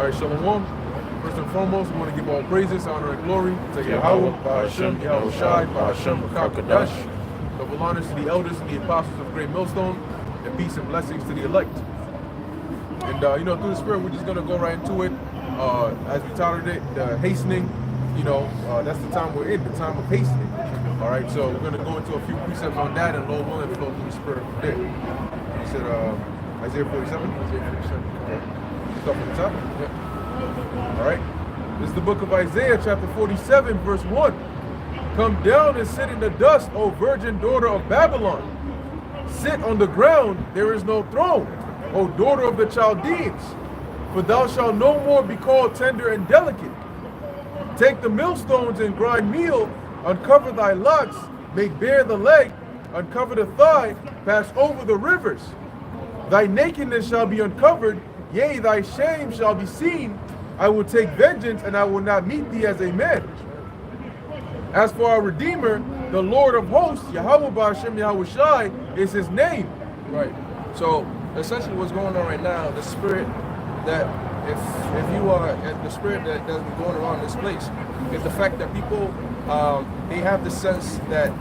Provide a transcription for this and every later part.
All right, Shalom. First and foremost, we want to give all praises, honor, and glory to Yahweh, Ba'ashem, Yahweh Shai, Ba'ashem, Kadash. Double honors to the elders and the apostles of Great Millstone, and peace and blessings to the elect. And through the Spirit, we're just gonna go right into it. As we titled it, the hastening. That's the time we're in, the time of hastening. All right, so we're gonna go into a few precepts on that, and Lord willing, flow through the Spirit from there. You said Isaiah 47. Isaiah 47. Okay. Start from the top. Yep. All right. This is the book of Isaiah, chapter 47, verse 1. Come down and sit in the dust, O virgin daughter of Babylon. Sit on the ground, there is no throne, O daughter of the Chaldeans. For thou shalt no more be called tender and delicate. Take the millstones and grind meal, uncover thy locks, make bare the leg, uncover the thigh, pass over the rivers. Thy nakedness shall be uncovered, yea, thy shame shall be seen. I will take vengeance, and I will not meet thee as a man. As for our Redeemer, the Lord of hosts, Yahweh Ba'ashem, Yahweh Shai, is his name. Right. So essentially what's going on right now, the spirit that if you are the spirit that's been going around this place is the fact that people they have the sense that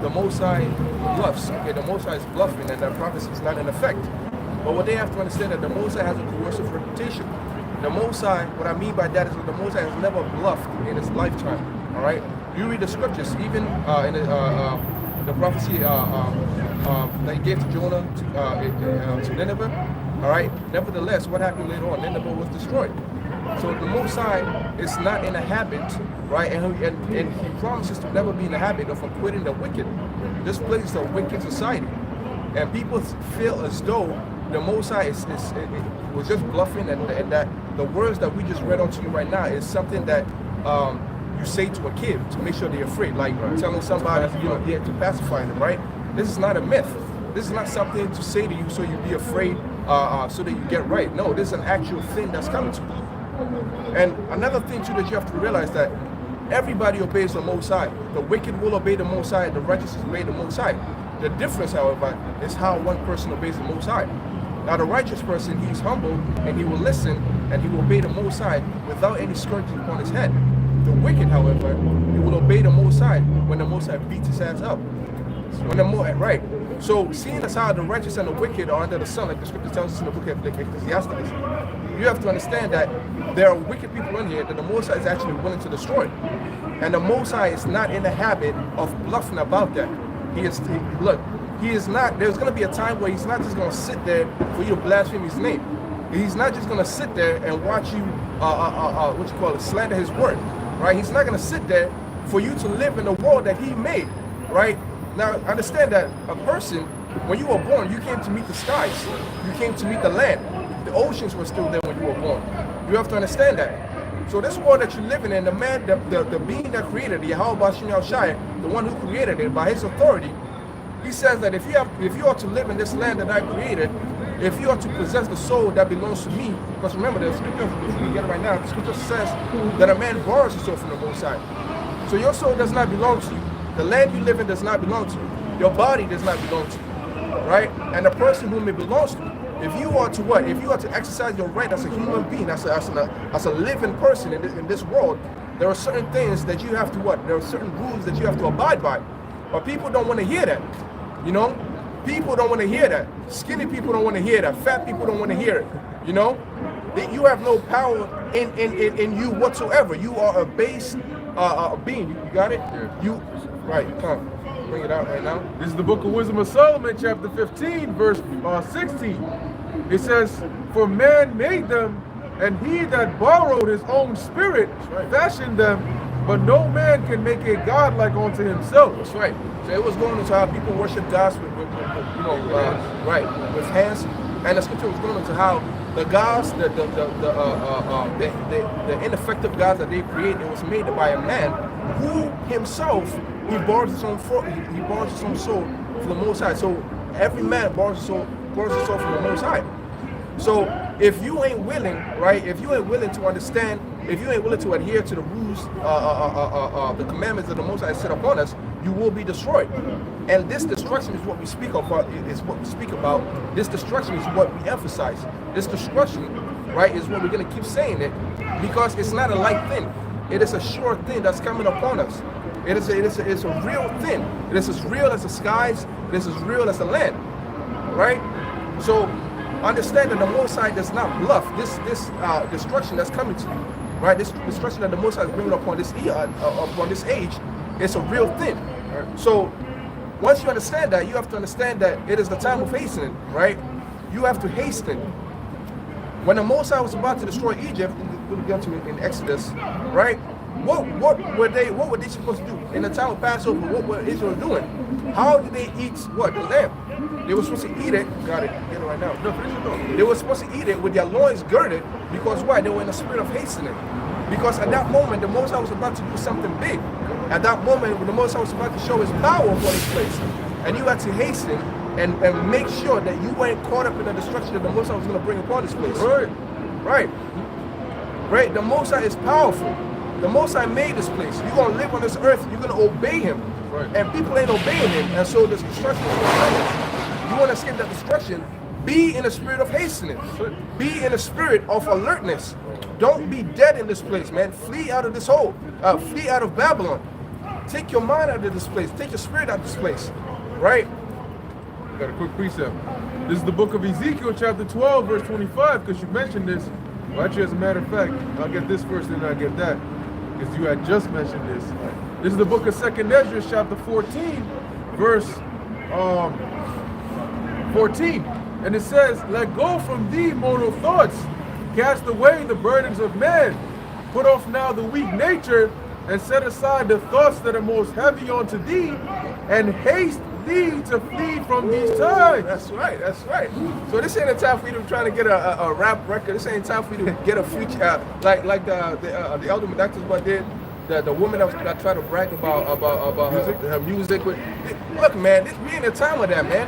the Most High bluffs. Okay, the Most High is bluffing and that prophecy is not in effect. But what they have to understand that the Most High has a coercive reputation. The Most High, what I mean by that is that the Most High has never bluffed in his lifetime. All right, you read the scriptures, even in the prophecy that he gave to Jonah to Nineveh. All right. Nevertheless, what happened later on? Nineveh was destroyed. So the Most High is not in a habit, right? And he promises to never be in the habit of acquitting the wicked. This place is a wicked society, and people feel as though the Most High was just bluffing, and that the words that we just read onto you right now is something that you say to a kid to make sure they're afraid, like telling somebody, to pacify them, right? This is not a myth. This is not something to say to you so you be afraid, so that you get right. No, this is an actual thing that's coming to you. And another thing too that you have to realize that everybody obeys the Most High. The wicked will obey the Most High, the righteous obey the Most High. The difference, however, is how one person obeys the Most High. Now the righteous person, he's humble and he will listen and he will obey the Most High without any scourge upon his head. The wicked, however, he will obey the Most High when the Most High beats his ass up. Right. So seeing as how the righteous and the wicked are under the sun, like the scripture tells us in the book of Ecclesiastes, you have to understand that there are wicked people in here that the Most High is actually willing to destroy. And the Most High is not in the habit of bluffing about that. There's going to be a time where he's not just going to sit there for you to blaspheme his name. He's not just going to sit there and watch you, slander his word, right? He's not going to sit there for you to live in the world that he made, right? Now, understand that a person, when you were born, you came to meet the skies. You came to meet the land. The oceans were still there when you were born. You have to understand that. So this world that you're living in, the man, the being that created it, Yahweh Ba'ashem Yahweh Shai, the one who created it by his authority, he says that if you are to live in this land that I created, if you are to possess the soul that belongs to me, because remember the scripture, if we get it right now, the scripture says that a man borrows his soul from the Most High. So your soul does not belong to you. The land you live in does not belong to you. Your body does not belong to you, right? And the person whom it belongs to, if you are to what? If you are to exercise your right as a human being, as a living person in this world, there are certain things that you have to what? There are certain rules that you have to abide by. But people don't want to hear that. People don't want to hear that. Skinny people don't want to hear that. Fat people don't want to hear it. That you have no power in you whatsoever. You are a base being. You got it? Yeah. Right, come. Bring it out right now. This is the book of Wisdom of Solomon, chapter 15, verse 16. It says, for man made them, and he that borrowed his own spirit fashioned them, but no man can make a god like unto himself. That's right. So it was going into how people worship gods with hands, and the scripture was going into how the gods, the ineffective gods that they create, it was made by a man who himself he borrows his own soul from the Most High. So every man borrows his soul from the Most High. So if you ain't willing, right? If you ain't willing to understand, if you ain't willing to adhere to the rules, the commandments that the Most High set upon us, you will be destroyed. And this destruction is what we speak about. Is what we speak about. This destruction is what we emphasize. This destruction, right, is what we're gonna keep saying it, because it's not a light thing. It is a sure thing that's coming upon us. It's a real thing. It is as real as the skies. It is as real as the land, right? So understand that the Most High does not bluff. This destruction that's coming to you, right? This destruction that the Most High is bringing upon this age, it's a real thing. So once you understand that, you have to understand that it is the time of hastening, right? You have to hasten. When the Most High was about to destroy Egypt, we'll get to it in Exodus, right? What were they supposed to do in the time of Passover? What were Israel doing? How did they eat what? The lamb. They were supposed to eat it. Got it. Get it right now. No, finish it though. They were supposed to eat it with their loins girded, because why? They were in a spirit of hastening. Because at that moment, the Most High was about to do something big. At that moment, when the Most High was about to show His power upon this place, and you had to hasten and make sure that you weren't caught up in the destruction that the Most High was going to bring upon this place. Right. The Most High is powerful. The Most High made this place. You're going to live on this earth. You're going to obey Him. Right. And people ain't obeying Him. And so this destruction is going to happen. You want to escape that destruction, be in a spirit of hastening. Be in a spirit of alertness. Don't be dead in this place, man. Flee out of this hole. Flee out of Babylon. Take your mind out of this place. Take your spirit out of this place. Right? Got a quick precept. This is the book of Ezekiel, chapter 12, verse 25, because you mentioned this. Well, actually, as a matter of fact, I'll get this first, then I'll get that, because you had just mentioned this. This is the book of 2nd Ezra, chapter 14, verse 14. And it says, "Let go from thee mortal thoughts, cast away the burdens of man, put off now the weak nature, and set aside the thoughts that are most heavy unto thee, and haste thee to flee from these times." That's right. So this ain't a time for you to try to get a rap record. This ain't time for you to get a future like the elder Medactus did. The woman that tried to brag about her music. Look, man, we ain't the time of that, man.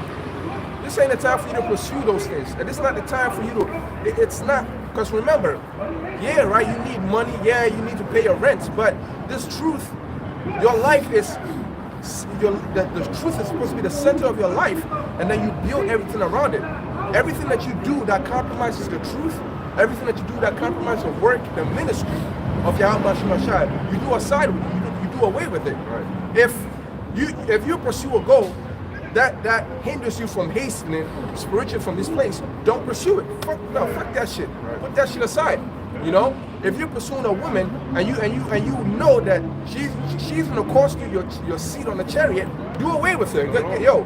This ain't the time for you to pursue those things. And this is not the time for you to. It's not, because remember, yeah, right. You need money. Yeah, you need to pay your rent. But this truth, your life is. The truth is supposed to be the center of your life, and then you build everything around it. Everything that you do that compromises the truth, everything that you do that compromises the work, the ministry of Yahweh Shemashai, you do aside with it. You do away with it. Right. If you pursue a goal that hinders you from hastening spiritually from this place, don't pursue it. Fuck that shit. Right. Put that shit aside. You know, if you're pursuing a woman and you know that she's gonna cost you your seat on the chariot, do away with her. Yo,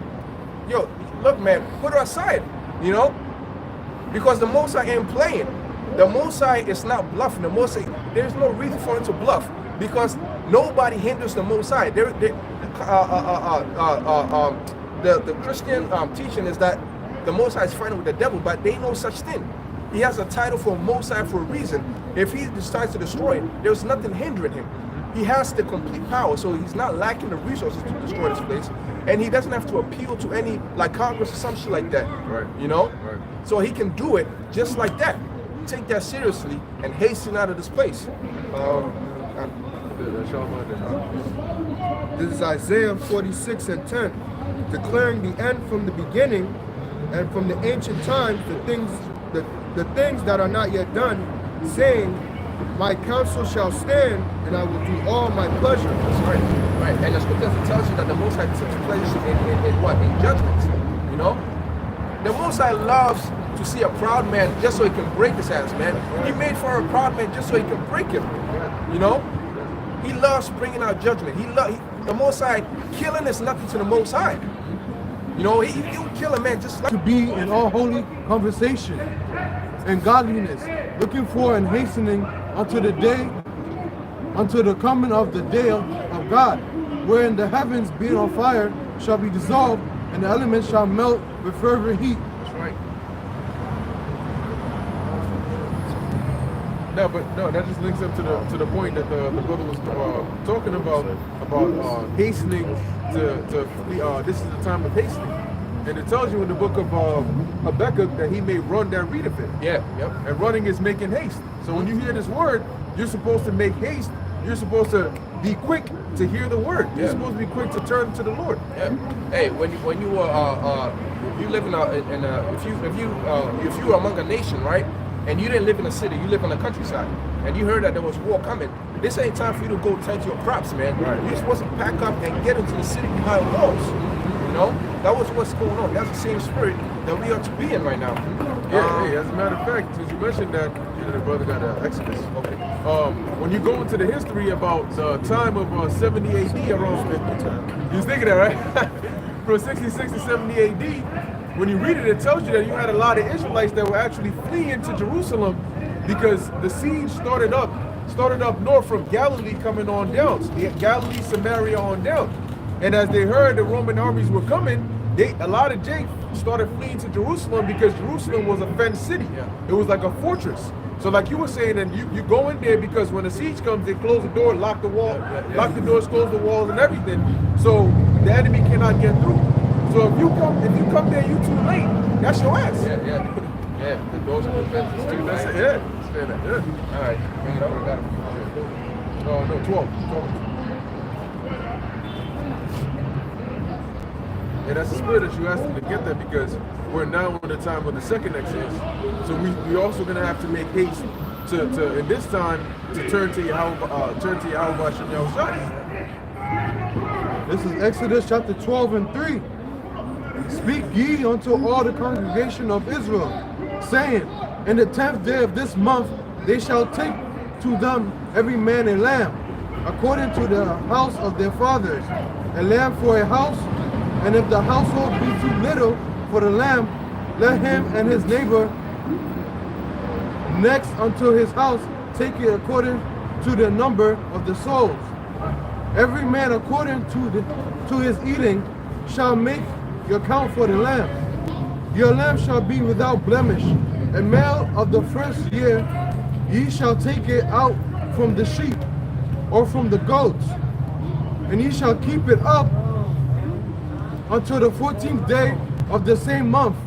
look, man, put her aside. You know, because the Most High ain't playing. The Most High is not bluffing. The Most High, there's no reason for him to bluff, because nobody hinders the Most High. The Christian teaching is that the Most High is fighting with the devil, but they no such thing. He has a title for Most High for a reason. If he decides to destroy it, there's nothing hindering him. He has the complete power, so he's not lacking the resources to destroy this place. And he doesn't have to appeal to any, like Congress or some shit like that. Right. You know? Right. So he can do it just like that. Take that seriously and hasten out of this place. This is Isaiah 46 and 10, declaring the end from the beginning and from the ancient times, the things that are not yet done, saying, my counsel shall stand, and I will do all my pleasure. That's right. And the scripture tells you that the Most High takes pleasure in what? In judgments. You know? The Most High loves to see a proud man just so he can break his ass, man. He made for a proud man just so he can break him. You know? He loves bringing out judgment. The Most High, killing is nothing to the Most High. You know, he'll kill a man just like... To be in all holy conversation and godliness, looking for and hastening unto the coming of the day of God, wherein the heavens being on fire shall be dissolved, and the elements shall melt with fervent heat. That's right. No, that just links up to the point that the brother was talking about hastening to this is the time of hastening. And it tells you in the book of Habakkuk that he may run that readeth it. Yeah, yep. And running is making haste. So when you hear this word, you're supposed to make haste. You're supposed to be quick to hear the word. You're supposed to be quick to turn to the Lord. Yeah. Hey, when you live if you were among a nation, right, and you didn't live in a city, you live in the countryside, and you heard that there was war coming, this ain't time for you to go tend to your crops, man. Right. You're supposed to pack up and get into the city behind walls. You know, that was what's going on. That's the same spirit that we are to be in right now. Yeah, hey, as a matter of fact, since you mentioned that, the brother got Exodus. Okay. When you go into the history about the time of 70 AD, around, you was thinking that, right? From 66 to 70 AD, when you read it, it tells you that you had a lot of Israelites that were actually fleeing to Jerusalem because the siege started up north from Galilee coming on down, Galilee, Samaria on down. And as they heard the Roman armies were coming, a lot of Jake started fleeing to Jerusalem because Jerusalem was a fenced city. Yeah. It was like a fortress. So like you were saying, and you go in there because when the siege comes, they close the door, lock the wall, lock the doors, close the walls and everything. So the enemy cannot get through. So if you come there, you too late, that's your ass. Yeah. The doors are defenses too. That's it. Yeah. All right, bring it over. Got it. Oh no, 12. And that's the spirit that you asked them to get there because we're now in the time of the second Exodus. So we also gonna have to make haste to in this time to turn to Yahweh Hashem Yahushua. This is Exodus chapter 12 and 3. Speak ye unto all the congregation of Israel, saying, in the 10th day of this month they shall take to them every man a lamb, according to the house of their fathers, a lamb for a house. And if the household be too little for the lamb, let him and his neighbor next unto his house take it according to the number of the souls. Every man according to his eating shall make your count for the lamb. Your lamb shall be without blemish. A male of the first year, ye shall take it out from the sheep or from the goats, and ye shall keep it up until the 14th day of the same month.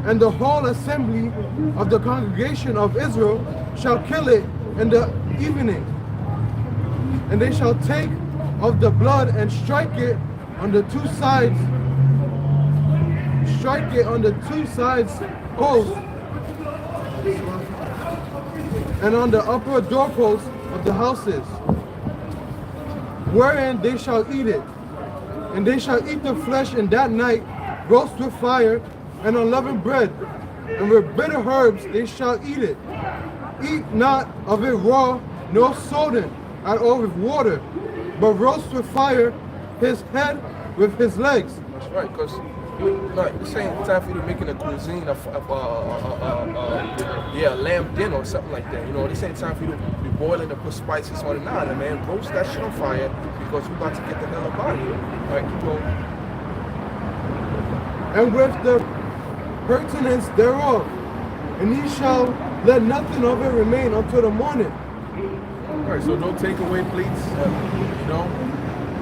And the whole assembly of the congregation of Israel shall kill it in the evening. And they shall take of the blood and strike it on the two sides. Strike it on the two sides posts and on the upper doorposts of the houses, wherein they shall eat it. And they shall eat the flesh in that night, roast with fire and unleavened bread, and with bitter herbs they shall eat it. Eat not of it raw, nor sodden at all with water, but roast with fire his head with his legs. That's right, because this ain't time for you to making a cuisine of lamb dinner or something like that. You know, this ain't time for you to be boiling and put spices on it. Nah, man, roast that shit on fire because we're about to get the hell up out of here. All right, keep going. And with the pertinence thereof, and ye shall let nothing of it remain until the morning. All right, so no takeaway plates. You know.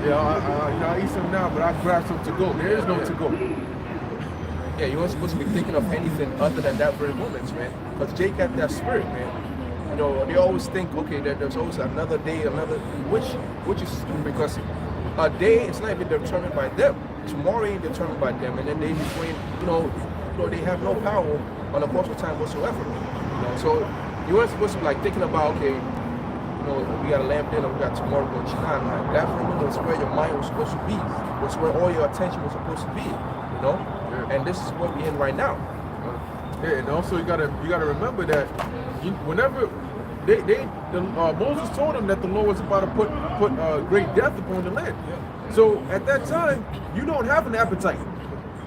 Yeah, I eat some now, but I grab some to go. There is no to go. Yeah, you weren't supposed to be thinking of anything other than that very moment, man. Because Jake got that spirit, man. You know, they always think, okay, that there's always another day, which is because a day is not even determined by them. Tomorrow ain't determined by them, and then they between, you know, they have no power on the course of time whatsoever. You know, so you weren't supposed to be like thinking about, okay, we got a lamb dinner, we got tomorrow, we're going to China. Like, that for me was where your mind was supposed to be. Was where all your attention was supposed to be, you know? Yeah. And this is what we're in right now. Yeah, and also you gotta remember that whenever Moses told them that the Lord was about to put great death upon the land. Yeah. So at that time, you don't have an appetite,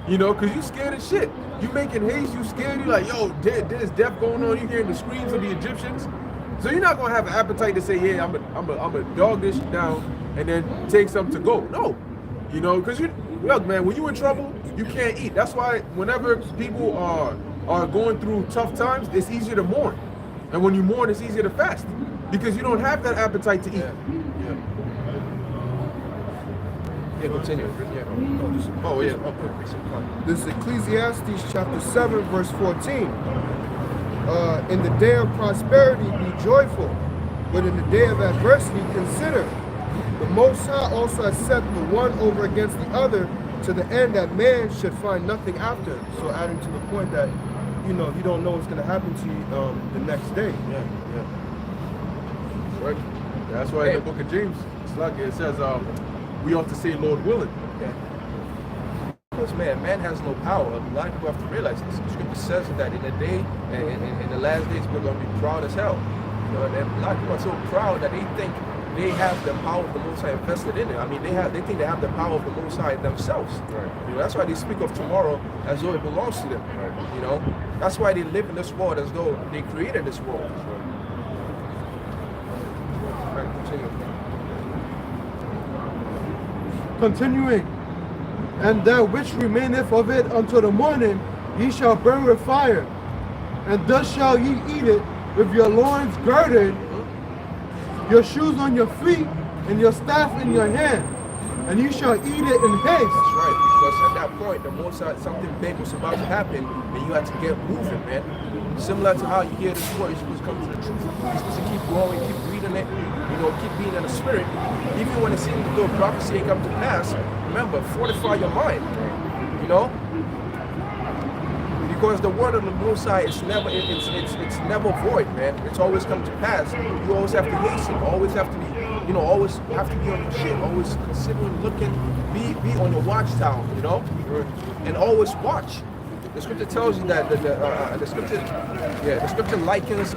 you know, because you scared as shit. You making haste, you scared, you like, yo, there's death going on, you hearing the screams of the Egyptians. So you're not gonna have an appetite to say, yeah, I'm a dog this down and then take something to go. No, you know, because look, man, when you in trouble, you can't eat. That's why whenever people are going through tough times, it's easier to mourn, and when you mourn, it's easier to fast because you don't have that appetite to eat. Yeah. Yeah, continue. Yeah. Oh, yeah. This is Ecclesiastes chapter 7, verse 14. In the day of prosperity, be joyful, but in the day of adversity, consider. The Most High also has set the one over against the other, to the end that man should find nothing after. So adding to the point that, you don't know what's going to happen to you the next day. Yeah. Right. That's why in the book of James, it says we ought to say Lord willing. Yeah. Because man has no power. A lot of people have to realize this. The scripture says that in the day, in the last days, we're going to be proud as hell. And a lot of people are so proud that they think they have the power of the Most High invested in it. I mean, they think they have the power of the Most High themselves. Right. That's why they speak of tomorrow as though it belongs to them. Right. That's why they live in this world as though they created this world. Right, continue. Continuing, and that which remaineth of it until the morning, ye shall burn with fire, and thus shall ye eat it with your loins girded, your shoes on your feet, and your staff in your hand, and you shall eat it in haste. That's right, because at that point, the most something big was about to happen, and you had to get moving, man. Similar to how you hear this word, you're supposed to come to the truth. You're supposed to keep growing, keep reading it, keep being in the spirit. Even when it seems as though prophecy ain't come to pass, remember, fortify your mind. Because the word of the Most High is never it's never void, man. It's always come to pass. You always have to hasten, always have to be, always have to be on your shit, always considering, looking, be on your watchtower, and always watch. The scripture tells you that the scripture likens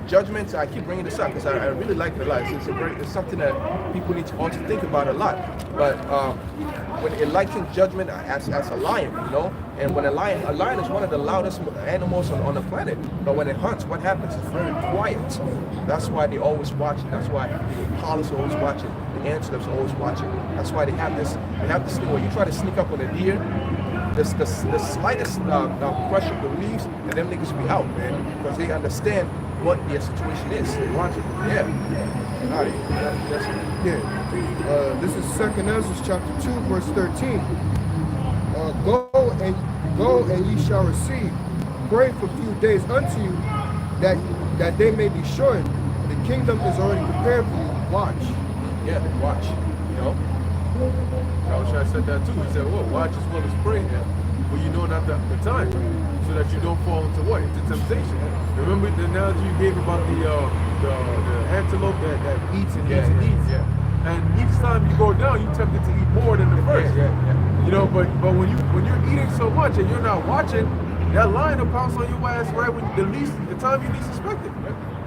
judgments. I keep bringing this up because I really like it a lot. It's something that people need to also think about a lot. But when it likens judgment as a lion, and when a lion is one of the loudest animals on the planet. But when it hunts, what happens? It's very quiet. That's why they always watching. That's why the impalas are always watching. The antelopes are always watching. That's why they have this thing where you try to sneak up on a deer. The slightest crush of the leaves, and them niggas be out, man, because they understand what their situation is. They watch it. Yeah. All right. This is 2 Ezra chapter 2, verse 13. Go and ye shall receive. Pray for a few days unto you, that they may be shortened. The kingdom is already prepared for you. Watch. Yeah, watch. I said that too. He said, well, watch as well as pray, but you know not the time, so that you don't fall into what? Into temptation. Remember the analogy you gave about the antelope that eats and eats and eats. Yeah. And each time you go down, you're tempted to eat more than the first. But when you're eating so much and you're not watching, that lion will pounce on your ass right when the time you least expect it.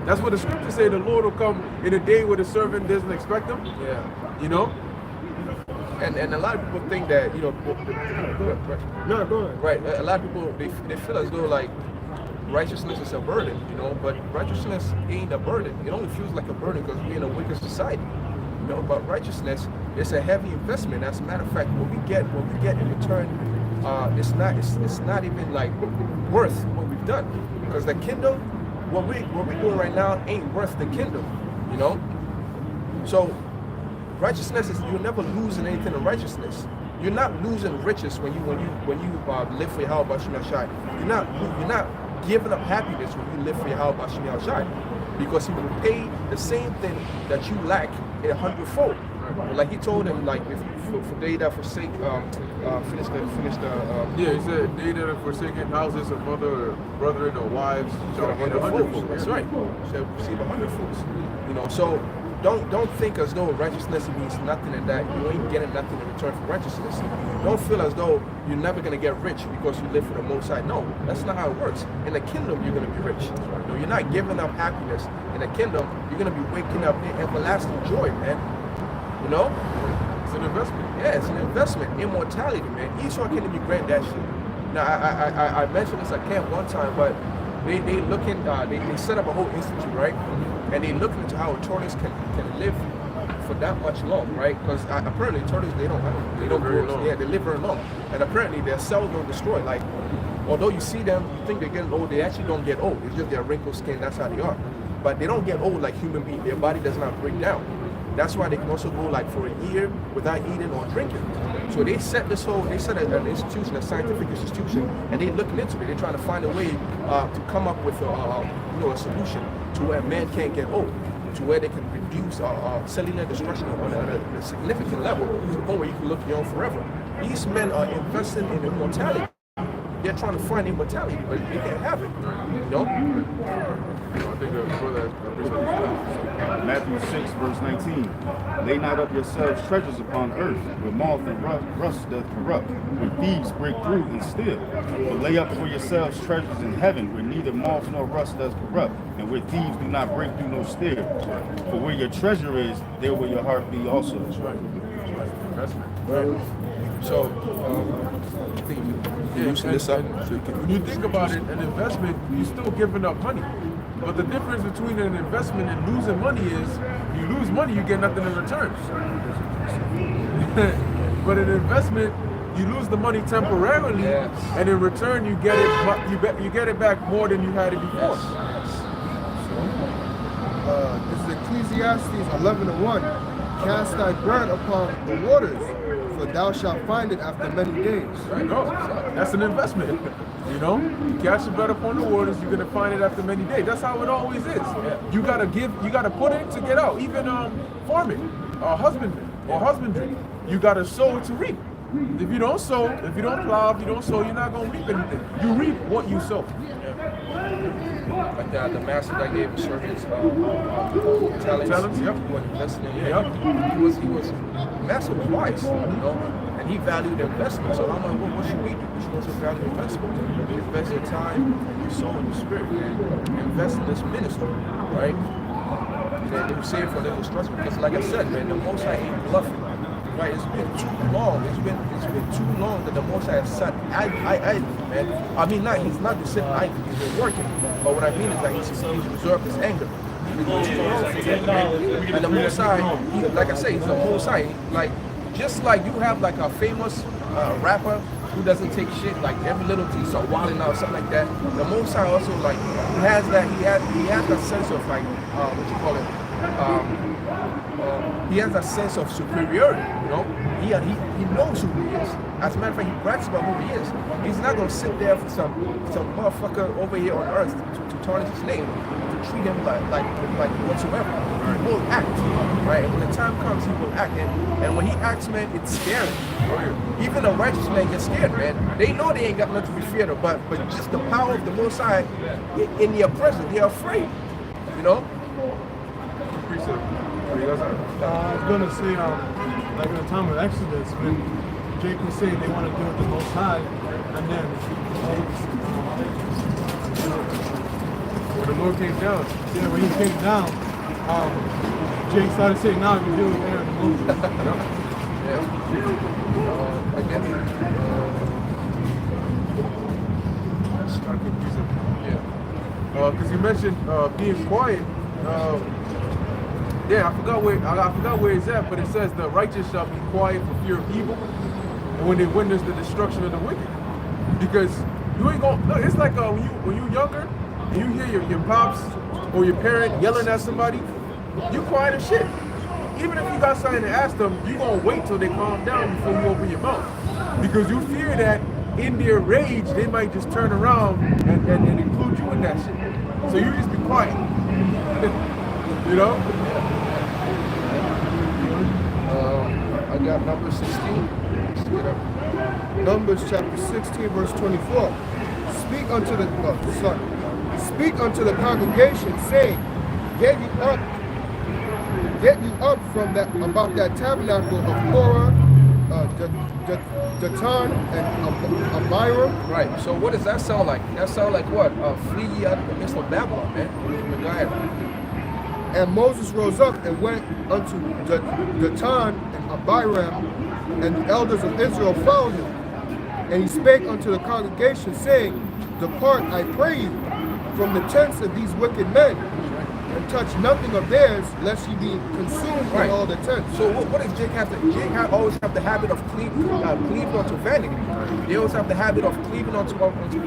That's what the scriptures say. The Lord will come in a day where the servant doesn't expect him. Yeah. And a lot of people think that, No, go ahead. Right, a lot of people, they feel as though, like, righteousness is a burden, but righteousness ain't a burden. It only feels like a burden because we're in a wicked society, but righteousness is a heavy investment. As a matter of fact, what we get in return, it's not even, like, worth what we've done. Because the kingdom, what we're doing right now ain't worth the kingdom, So, righteousness is, you're never losing anything in righteousness. You're not losing riches when you live for Yahweh Bashim Shai. You're not giving up happiness when you live for Yahweh Bashim Shai, because He will pay the same thing that you lack 100-fold. Like He told him, like, for they that forsake, finish the. He said they that have forsaken houses or mother or brethren or wives shall get 100-fold. That's right. Shall receive 100-fold. So. Don't think as though righteousness means nothing and that you ain't getting nothing in return for righteousness. Don't feel as though you're never going to get rich because you live for the Most High. No, that's not how it works. In the kingdom, you're going to be rich. You're not giving up happiness. In the kingdom, you're going to be waking up in everlasting joy, man. It's an investment. Yeah, it's an investment. Immortality, man. Esau can't even grant that shit. Now, I mentioned this at camp one time, but they set up a whole institute, right? And they looking into how a tortoise can live for that much long, right? Because apparently tortoises they don't very long. Yeah, they live very long, and apparently their cells don't destroy. Like, although you see them, you think they're getting old, they actually don't get old. It's just their wrinkled skin. That's how they are. But they don't get old like human beings. Their body does not break down. That's why they can also go like for a year without eating or drinking. So they set an institution, a scientific institution, and they're looking into it. They're trying to find a way to come up with a solution to where man can't get old, to where they can reduce cellular destruction on a significant level, to the point where you can look young forever. These men are investing in immortality. They're trying to find immortality, but they can't have it. You know? I think the brother Matthew 6, verse 19. Lay not up yourselves treasures upon earth, where moth and rust doth corrupt, where thieves break through and steal. But lay up for yourselves treasures in heaven, where neither moth nor rust does corrupt, and where thieves do not break through nor steal. For where your treasure is, there will your heart be also. That's right. Investment. Right. So, I think you loosen this up. When you think about it, an investment, you're still giving up money. But the difference between an investment and losing money is, you lose money, you get nothing in return. But an investment, you lose the money temporarily, and in return you get it. You get it back more than you had it before. This is Ecclesiastes 11:1. Cast thy bread upon the waters, for thou shalt find it after many days. Right, no, that's an investment. You know, you catch the bread upon the waters, you're gonna find it after many days. That's how it always is. You gotta put in to get out. Even farming, husbandry, you gotta sow to reap. If you don't sow, if you don't plow, if you don't sow, you're not gonna reap anything. You reap what you sow. Like the master that gave his servants talents, Yep. when investing in Yep. he was master was wise, you know, and he valued investment. So I'm like, well, what should we do? We should also value investment. Invest your time, your soul, and your spirit, man. Invest in this ministry, right? And they were saved from their destruction because, like I said, man, the Most High ain't bluffing. Right, it's been too long. It's been too long that the Most High has sat idle, man. I mean, he's not just sitting idle. He's been working. But what I mean is that he's reserved his anger. And the Most High, like I say, he's the Most High. Like, just like you have like a famous rapper who doesn't take shit, like every little thing, start wilding out, something like that. The Most High also like he has that sense of like what you call it. He has a sense of superiority, you know. He knows who he is. As a matter of fact, he brags about who he is. He's not gonna sit there for some motherfucker over here on earth to tarnish his name, to treat him like whatsoever. He will act, right? And when the time comes, he will act. And when he acts, man, it's scary. Even a righteous man gets scared, man. They know they ain't got nothing to be feared of, but just the power of the Most High in their presence, they're afraid, you know. I was going to say, like in the time of Exodus, when Jake was saying they want to do it the Most High, and then When the Lord came down, when he came down, Jake started saying, "Now we do it there in the Moses." Because you mentioned being quiet. I forgot where it's at, but it says the righteous shall be quiet for fear of evil, and when they witness the destruction of the wicked. Because you ain't gonna. No, it's like when you younger, and you hear your pops or your parent yelling at somebody, you quiet as shit. Even if you got something to ask them, you gonna wait till they calm down before you open your mouth, because you fear that in their rage they might just turn around and include you in that shit. So you just be quiet. You know. I got number 16. Numbers chapter 16, verse 24. Speak unto the congregation, saying, Get you up from that about that tabernacle of Korah, Datan, and Abiram. Right. So what does that sound like? That sound like what? Flee ye out of the midst of Babylon, man. Go ahead. And Moses rose up and went unto Datan and Abiram, and the elders of Israel followed him. And he spake unto the congregation, saying, Depart, I pray you, from the tents of these wicked men, and touch nothing of theirs, lest ye be consumed by all the tents. So what does Jake have to? Jake always have the habit of cleaving onto vanity. They always have the habit of cleaving onto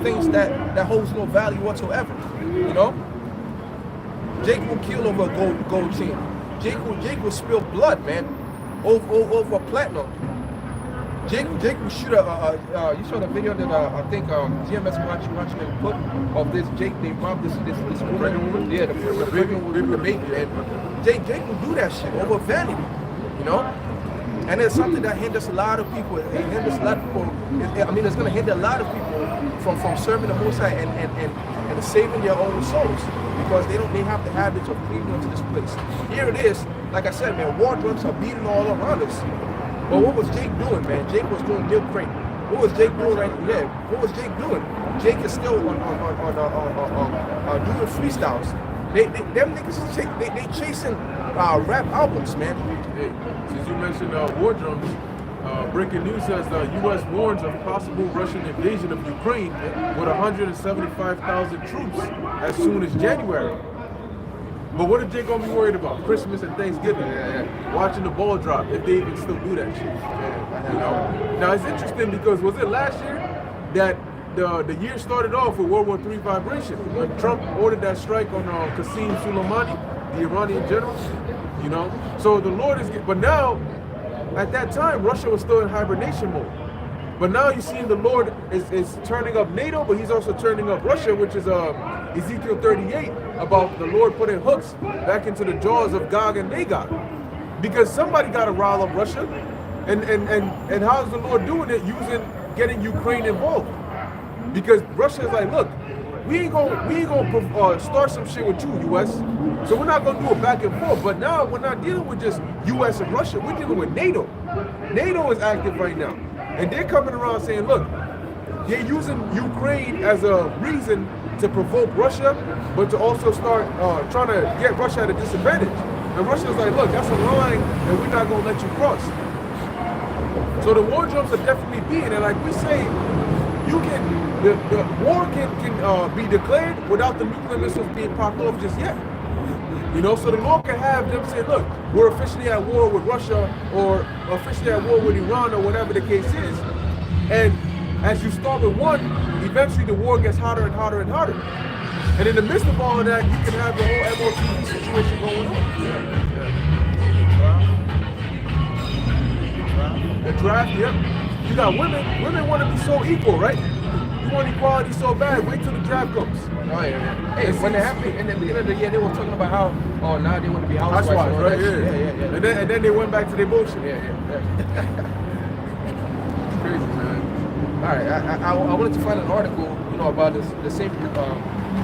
things that holds no value whatsoever. You know? Jake will kill over a gold chain. Jake will spill blood, man, over platinum. Jake will shoot you saw the video that I think GMS watching put of this Jake, they robbed this woman. Yeah, the pregnant woman with the baby. And Jake will do that shit over vanity, you know? And it's something that hinders a lot of people. It hinders a lot of people. I mean, it's going to hinder a lot of people from serving the Most High and saving their own souls, because they have the habits of cleaving into this place. Here it is, like I said, man, war drums are beating all around us. But what was Jake doing, man? Jake was doing milk crate. What was Jake doing right there? What was Jake doing? Jake is still on doing freestyles. Them niggas, they chasing rap albums, man. Hey, since you mentioned war drums, breaking news says the U.S. warns of possible Russian invasion of Ukraine with 175,000 troops as soon as January. But what is Jake gonna be worried about? Christmas and Thanksgiving, watching the ball drop, if they even still do that shit. You know? Now it's interesting because was it last year that the year started off with World War III vibration when Trump ordered that strike on Qasem Soleimani, the Iranian general? You know, so the Lord is. But now, at that time, Russia was still in hibernation mode. But now you're seeing the Lord is turning up NATO, but He's also turning up Russia, which is Ezekiel 38 about the Lord putting hooks back into the jaws of Gog and Magog, because somebody got to rile up Russia, and how's the Lord doing it? Getting Ukraine involved, because Russia is like, look, we ain't gonna start some shit with you, U.S. So we're not gonna do a back and forth. But now we're not dealing with just U.S. and Russia. We're dealing with NATO. NATO is active right now, and they're coming around saying, look, they're using Ukraine as a reason to provoke Russia, but to also start trying to get Russia at a disadvantage. And Russia's like, look, that's a line that we're not gonna let you cross. So the war drums are definitely being, and like we say, the war can be declared without the nuclear missiles being popped off just yet. You know, so the Lord can have them say, look, we're officially at war with Russia, or officially at war with Iran, or whatever the case is. And as you start with one, eventually the war gets hotter and hotter and hotter. And in the midst of all of that, you can have the whole MOT situation going on. The draft, yep. You got women. Women want to be so equal, right? You want equality so bad. Wait till the draft comes. Oh yeah. Hey, when it happened, and at the end of the year, they were talking about how, now they want to be housewives, right? Yeah. And then they went back to their bullshit. Yeah. Crazy, man. All right, I wanted to find an article, about the same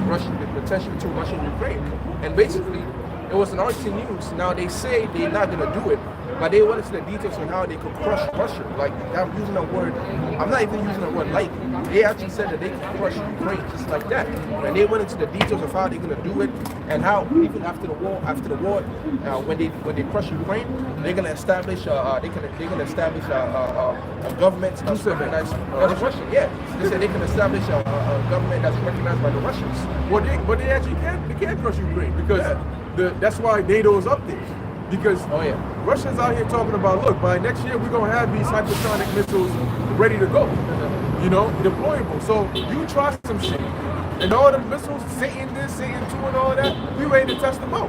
Russian, the tension between Russia and Ukraine, and basically it was an RT News. Now they say they're not gonna do it, but they went into the details on how they could crush Russia. Like, I'm using a word, I'm not even using the word like. They actually said that they could crush Ukraine just like that. And they went into the details of how they're gonna do it, and how even after the war, when they crush Ukraine, they're gonna establish a government that's recognized as Russian. Yeah, they said they can establish a government that's recognized by the Russians. But they actually can't crush Ukraine, because that's why NATO is up there. Because Russians out here talking about, look, by next year we're gonna have these hypersonic missiles ready to go, deployable. So you try some shit, and all the missiles, Satan this, Satan 2, and all of that, we ready to test them out.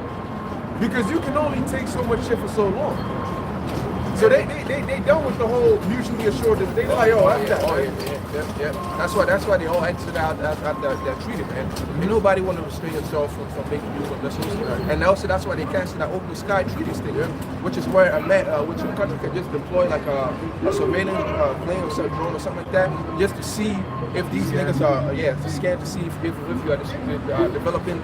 Because you can only take so much shit for so long. So they done with the whole mutually assured. They like, yeah. That's why they all exited out that treaty, man. And nobody want to restrain themselves from making use of missiles. And also that's why they canceled that open sky treaty thing, which is where which a country can just deploy like a surveillance plane or some drone or something like that, just to see if these niggas are scared to see if you are developing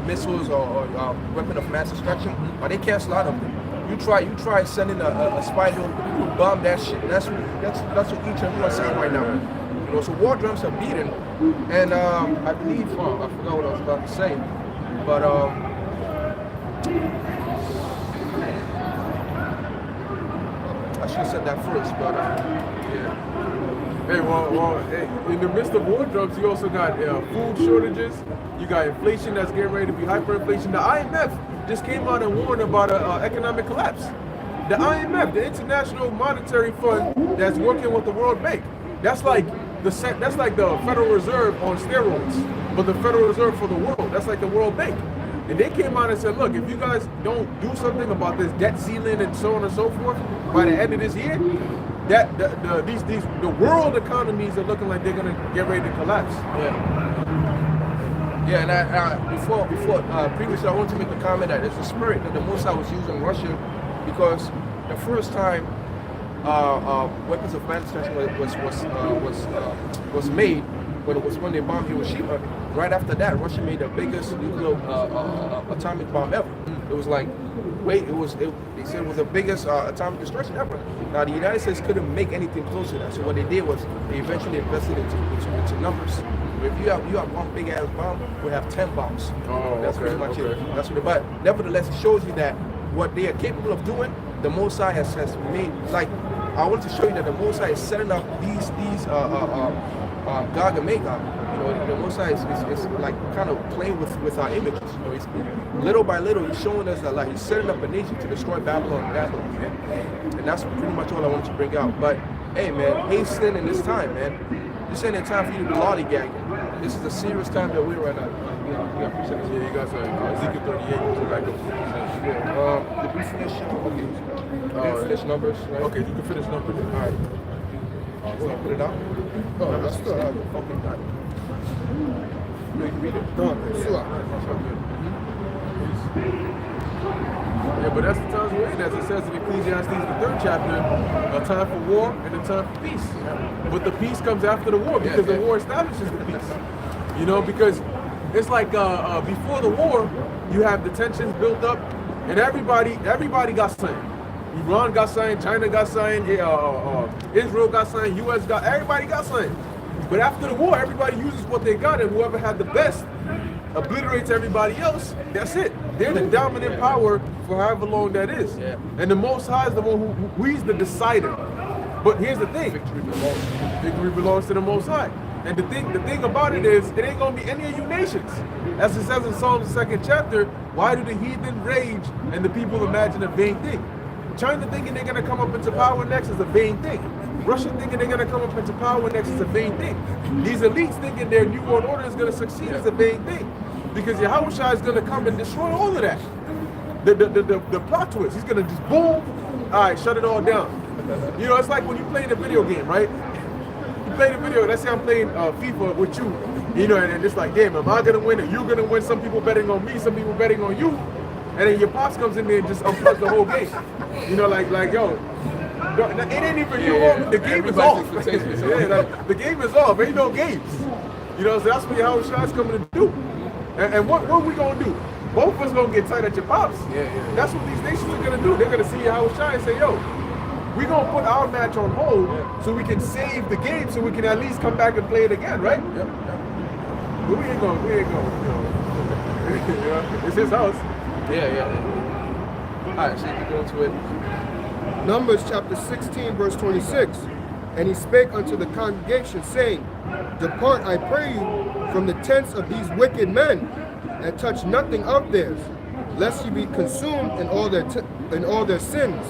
missiles or weapon of mass destruction. But they cancel out of them. You try sending a spy to bomb that shit. That's what each and everyone's saying right now. So war drums are beating, and I believe I forgot what I was about to say, but I should have said that first, but yeah. Hey, well, in the midst of war drums, you also got food shortages. You got inflation that's getting ready to be hyperinflation. The IMF just came out and warned about an economic collapse. The IMF, the International Monetary Fund, that's working with the World Bank. That's like the Federal Reserve on steroids, but the Federal Reserve for the world. That's like the World Bank. And they came out and said, look, if you guys don't do something about this debt ceiling and so on and so forth by the end of this year, that the world economies are looking like they're gonna get ready to collapse. Yeah, and before previously, I wanted to make a comment that it's a spirit that the Most High was using in Russia, because the first time weapons of mass destruction was made, when they bombed Hiroshima. Right after that, Russia made the biggest nuclear atomic bomb ever. It was like, they said it was the biggest atomic destruction ever. Now the United States couldn't make anything close to that, so what they did was they eventually invested into numbers. If you have one big ass bomb, we have 10 bombs. Oh, that's pretty much it. That's what. But nevertheless, it shows you that what they are capable of doing, the Most High has made. Like, I want to show you that the Most High is setting up these Gog and Magog. You know, the Most High is like kind of playing with our images. You know, he's little by little he's showing us that like he's setting up a nation to destroy Babylon, man. And that's pretty much all I wanted to bring out. But hey, man, hastening in this time, man. This ain't a time for you to be lollygagging. This is a serious time that we're right now. Yeah, you guys are Ezekiel 38. Right? Did we finish? Finish numbers. Right? Okay, you can finish numbers. All right. So put it out. Oh, that's good. Okay, got it. You can read it. No, sure. Yeah, but that's the times we're in, as it says in Ecclesiastes, the 3rd chapter, a time for war and a time for peace. But the peace comes after the war, because the war establishes the peace. You know, because it's like before the war, you have the tensions built up, and everybody got something. Iran got something, China got something, Israel got something, US got, everybody got something. But after the war, everybody uses what they got, and whoever had the best obliterates everybody else. That's it. They're the dominant power for however long that is. Yeah. And the Most High is the one who he's the decider. But here's the thing. Victory belongs to the Most High. And the thing about it is, it ain't gonna be any of you nations. As it says in Psalms 2nd chapter, why do the heathen rage and the people imagine a vain thing? China thinking they're gonna come up into power next is a vain thing. Russia thinking they're gonna come up into power next is a vain thing. These elites thinking their new world order is gonna succeed is a vain thing. Because Yahushua is gonna come and destroy all of that. The plot twist, he's gonna just boom, all right, shut it all down. You know, it's like when you play the video game, right? You play the video, let's say I'm playing FIFA with you, you know, and it's like, damn, am I gonna win? Are you gonna win? Some people betting on me, some people betting on you. And then your pops comes in there and just unplugs the whole game. You know, like yo, it ain't even your the game is off. The game is off. Ain't no games. You know, so that's what Yahushua's coming to do. And what are we gonna do? Both of us gonna get tight at your pops. That's what these nations are gonna do. They're gonna see Yahushua and say, yo, we gonna put our match on hold so we can save the game, so we can at least come back and play it again, right? But we ain't going. You know, it's his house. Alright, so you can go to it. Numbers chapter 16, verse 26. And he spake unto the congregation, saying, Depart, I pray you, from the tents of these wicked men, and touch nothing of theirs, lest ye be consumed in all their sins.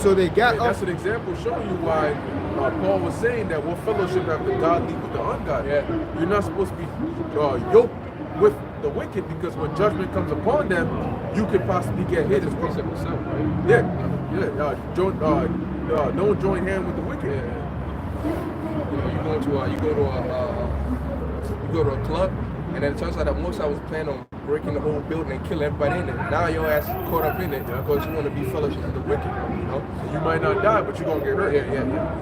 So they got up. That's an example showing you why Paul was saying that what fellowship have the godly with the ungodly. You're not supposed to be yoked with the wicked, because when judgment comes upon them, you could possibly get hit as well. Don't join hand with the wicked. You know, you go to a club, and then it turns out that most I was planning on breaking the whole building and killing everybody in it. Now your ass caught up in it because you want to be fellowship with the wicked. You know, you might not die, but you're gonna get hurt.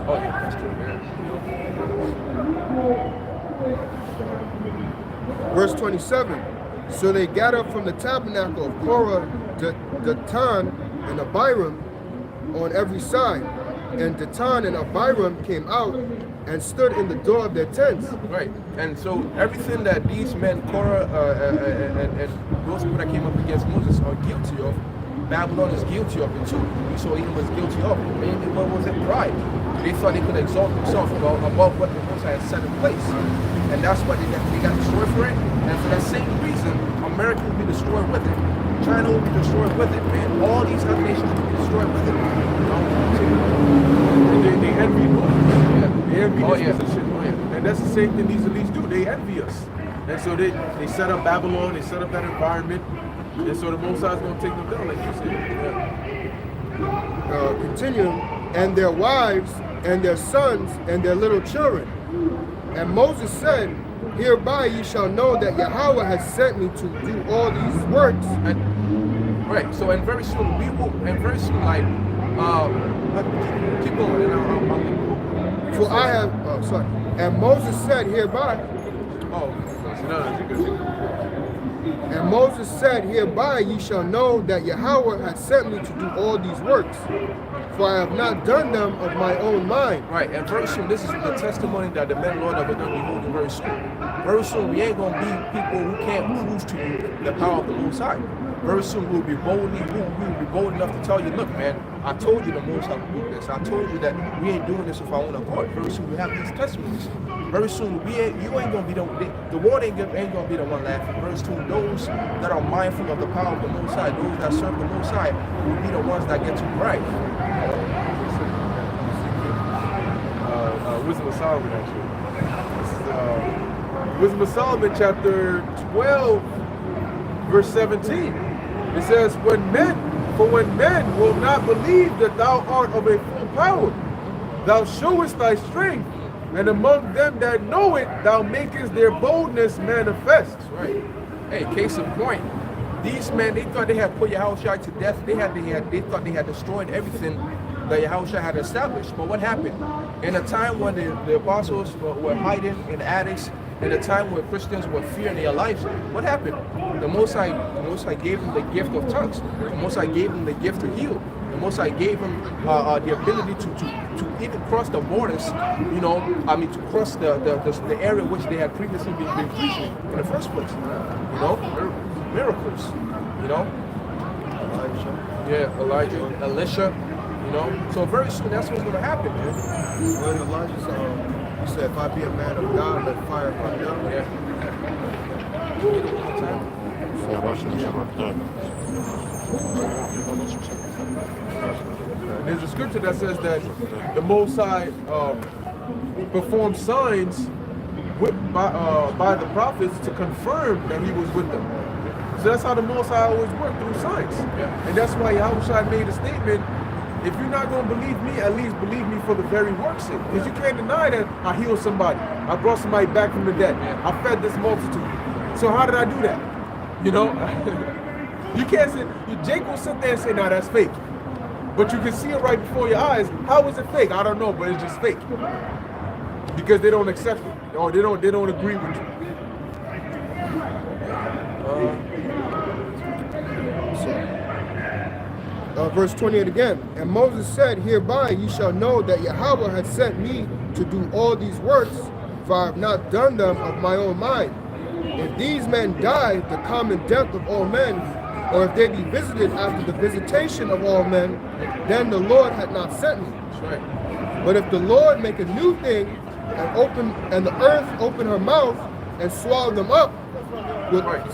Oh yeah, that's true. Verse 27. So they got up from the tabernacle of Korah, Datan, and Abiram on every side. And Datan and Abiram came out and stood in the door of their tents. Right. And so everything that these men, Korah and those people that came up against Moses are guilty of, Babylon is guilty of it too. We saw Edom was guilty of it. Mainly what was it? Pride. They thought they could exalt themselves above what the Most High had set in place. And that's why they got destroyed for it. And for that same reason, America will be destroyed with it. China will be destroyed with it, man. All these other nations will be destroyed with it. They envy Moses. They envy this position. And that's the same thing these elites do. They envy us. And so they set up Babylon, they set up that environment, and so the Most High is going to take them down, like you said. Yeah. Continuing, and their wives, and their sons, and their little children. And Moses said, hereby ye shall know that Yahweh has sent me to do all these works. Right. So, and very soon we will, and very soon, like, keep going. And For I have, and Moses said hereby, and Moses said, hereby ye shall know that Yahweh has sent me to do all these works, for I have not done them of my own mind. Right, and very soon, this is the testimony that the men, Lord, that we're going to be holding very soon. Very soon, we ain't going to be people who can't prove to you the power of the Most High. Very soon, we'll be bold enough to tell you, look, man, I told you the Most High will do this. I told you that we ain't doing this of our own accord. Very soon, we have these testimonies. Very soon, you ain't gonna be the world ain't gonna be the one laughing. Very soon, those that are mindful of the power of the Most High, those that serve the Most High, will be the ones that get to brag. Wisdom of Solomon, actually. This is Wisdom of Solomon, chapter 12, verse 17. It says, when men will not believe that thou art of a full power, thou showest thy strength, and among them that know it, thou makest their boldness manifest. That's right. Hey, case in point, these men, they thought they had put Yahushua to death. They thought they had destroyed everything that Yahushua had established. But what happened? In a time when the apostles were hiding in attics, in a time where Christians were fearing their lives, what happened? The Most High gave them the gift of tongues. The Most High gave them the gift to heal. The Most High gave them the ability to even cross the borders, to cross the area which they had previously been preaching in the first place. Miracles. Elijah, Elisha. So very soon that's what's going to happen, man. When Elijah he said, if I be a man of God, let fire come down. Yeah. There's a scripture that says that the Most High performed signs by the prophets to confirm that he was with them. So that's how the Most High always worked, through signs. Yeah. And that's why Yahushua made a statement, if you're not going to believe me, at least believe me for the very work's sake. Because you can't deny that I healed somebody. I brought somebody back from the dead. Yeah. I fed this multitude. So how did I do that? You can't say, Jake will sit there and say, no, that's fake. But you can see it right before your eyes. How is it fake? I don't know, but it's just fake. Because they don't accept it. Or they don't agree with you. Verse 28 again. And Moses said, hereby ye shall know that Yahweh has sent me to do all these works, for I have not done them of my own mind. If these men die the common death of all men, or if they be visited after the visitation of all men, then the Lord had not sent me. That's right. But if the Lord make a new thing, and the earth open her mouth and swallow them up, Right.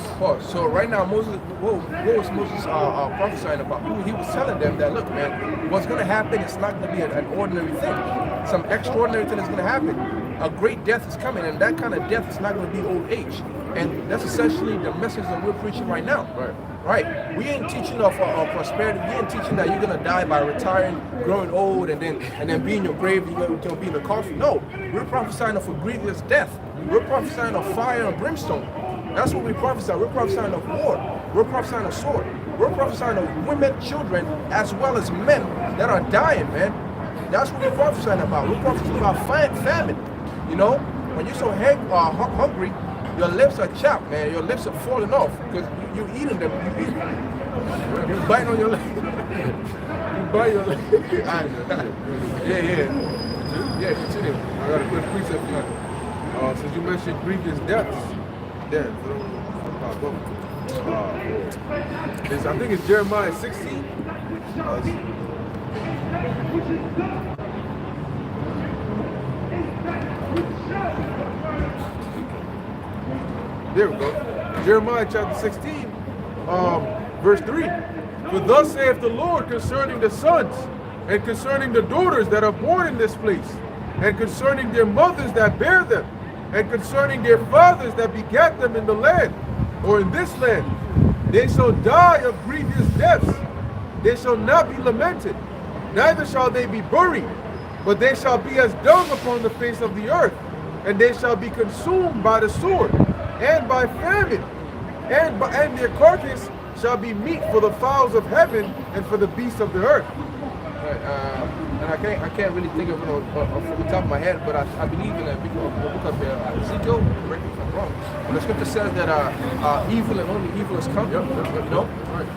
So right now, Moses, what was Moses prophesying about? He was telling them that, look, man, what's going to happen is not going to be an ordinary thing. Some extraordinary thing is going to happen. A great death is coming, and that kind of death is not going to be old age. And that's essentially the message that we're preaching right now. Right. We ain't teaching of prosperity. We ain't teaching that you're going to die by retiring, growing old, and then be in your grave, you're going to be in the coffin. No, we're prophesying of a grievous death. We're prophesying of fire and brimstone. That's what we prophesy. We're prophesying of war. We're prophesying of sword. We're prophesying of women, children, as well as men that are dying, man. That's what we're prophesying about. We're prophesying about famine. When you're so hungry, your lips are chapped, man. Your lips are falling off because you're eating them. You biting on your lips. You bite your lips. Yeah, continue. I got a quick precept for you. Since you mentioned grievous deaths, I think it's Jeremiah 16. There we go. Jeremiah chapter 16, verse 3. For thus saith the Lord concerning the sons, and concerning the daughters that are born in this place, and concerning their mothers that bear them, and concerning their fathers that begat them in the land, or in this land, they shall die of grievous deaths. They shall not be lamented, neither shall they be buried, but they shall be as dung upon the face of the earth, and they shall be consumed by the sword, and by famine, and their carcass shall be meat for the fowls of heaven and for the beasts of the earth. And I can't really think of it from the top of my head, but I believe in the book of Ezekiel, correct me if I'm wrong, but the scripture says that evil and only evil is coming, you know? Right.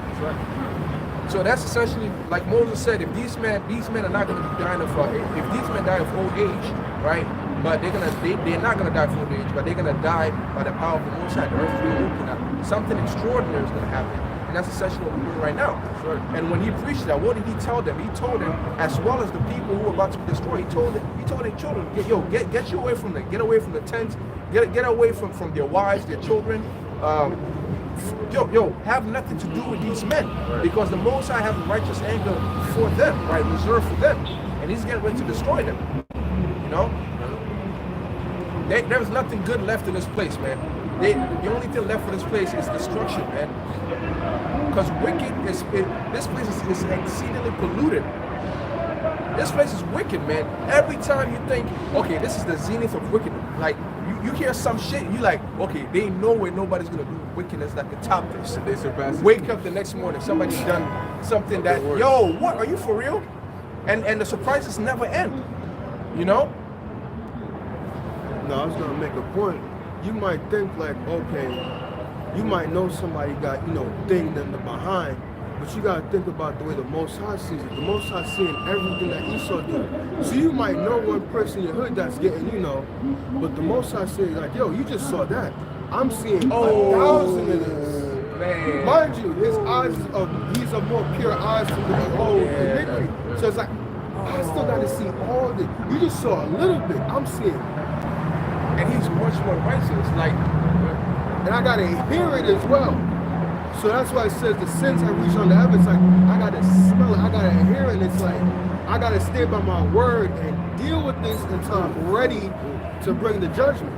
That's right. So that's essentially, like Moses said, if these men are not going to be dying of, if these men die of old age, right? But they're not gonna die of old age, but they're gonna die by the power of the Most High. The earth is gonna open up. Something extraordinary is gonna happen, and that's essentially what we're doing right now. Sure. And when he preached that, what did he tell them? He told them, as well as the people who were about to be destroyed, he told their children, get you away from them, get away from the tents, get away from their wives, their children. Have nothing to do with these men, because the Most High have a righteous anger for them, right, reserved for them, and he's getting ready to destroy them. You know. There is nothing good left in this place, man. The only thing left for this place is destruction, man. Because this place is exceedingly polluted. This place is wicked, man. Every time you think, okay, this is the zenith of wickedness, like you hear some shit, you like, okay, they know where nobody's gonna do wickedness that can top this. They surpass it. Wake up the next morning, somebody's done something that, yo, what? Are you for real? And the surprises never end, you know? No, I was gonna make a point. You might think like, okay, you might know somebody got, dinged in the behind, but you gotta think about the way the Most High sees it. The Most High seeing everything that Esau did. So you might know one person in your hood that's getting, but the Most High says like, yo, you just saw that. I'm seeing 1,000 of this. Man. Mind you, he's of more pure eyes to behold iniquity. So it's like, I still gotta see all this. You just saw a little bit. I'm seeing. And he's much more righteous, like, and I gotta hear it as well. So that's why it says the sins have reached on the heavens. Like, I gotta smell it, I gotta hear it. And it's like, I gotta stay by my word and deal with this until I'm ready to bring the judgment.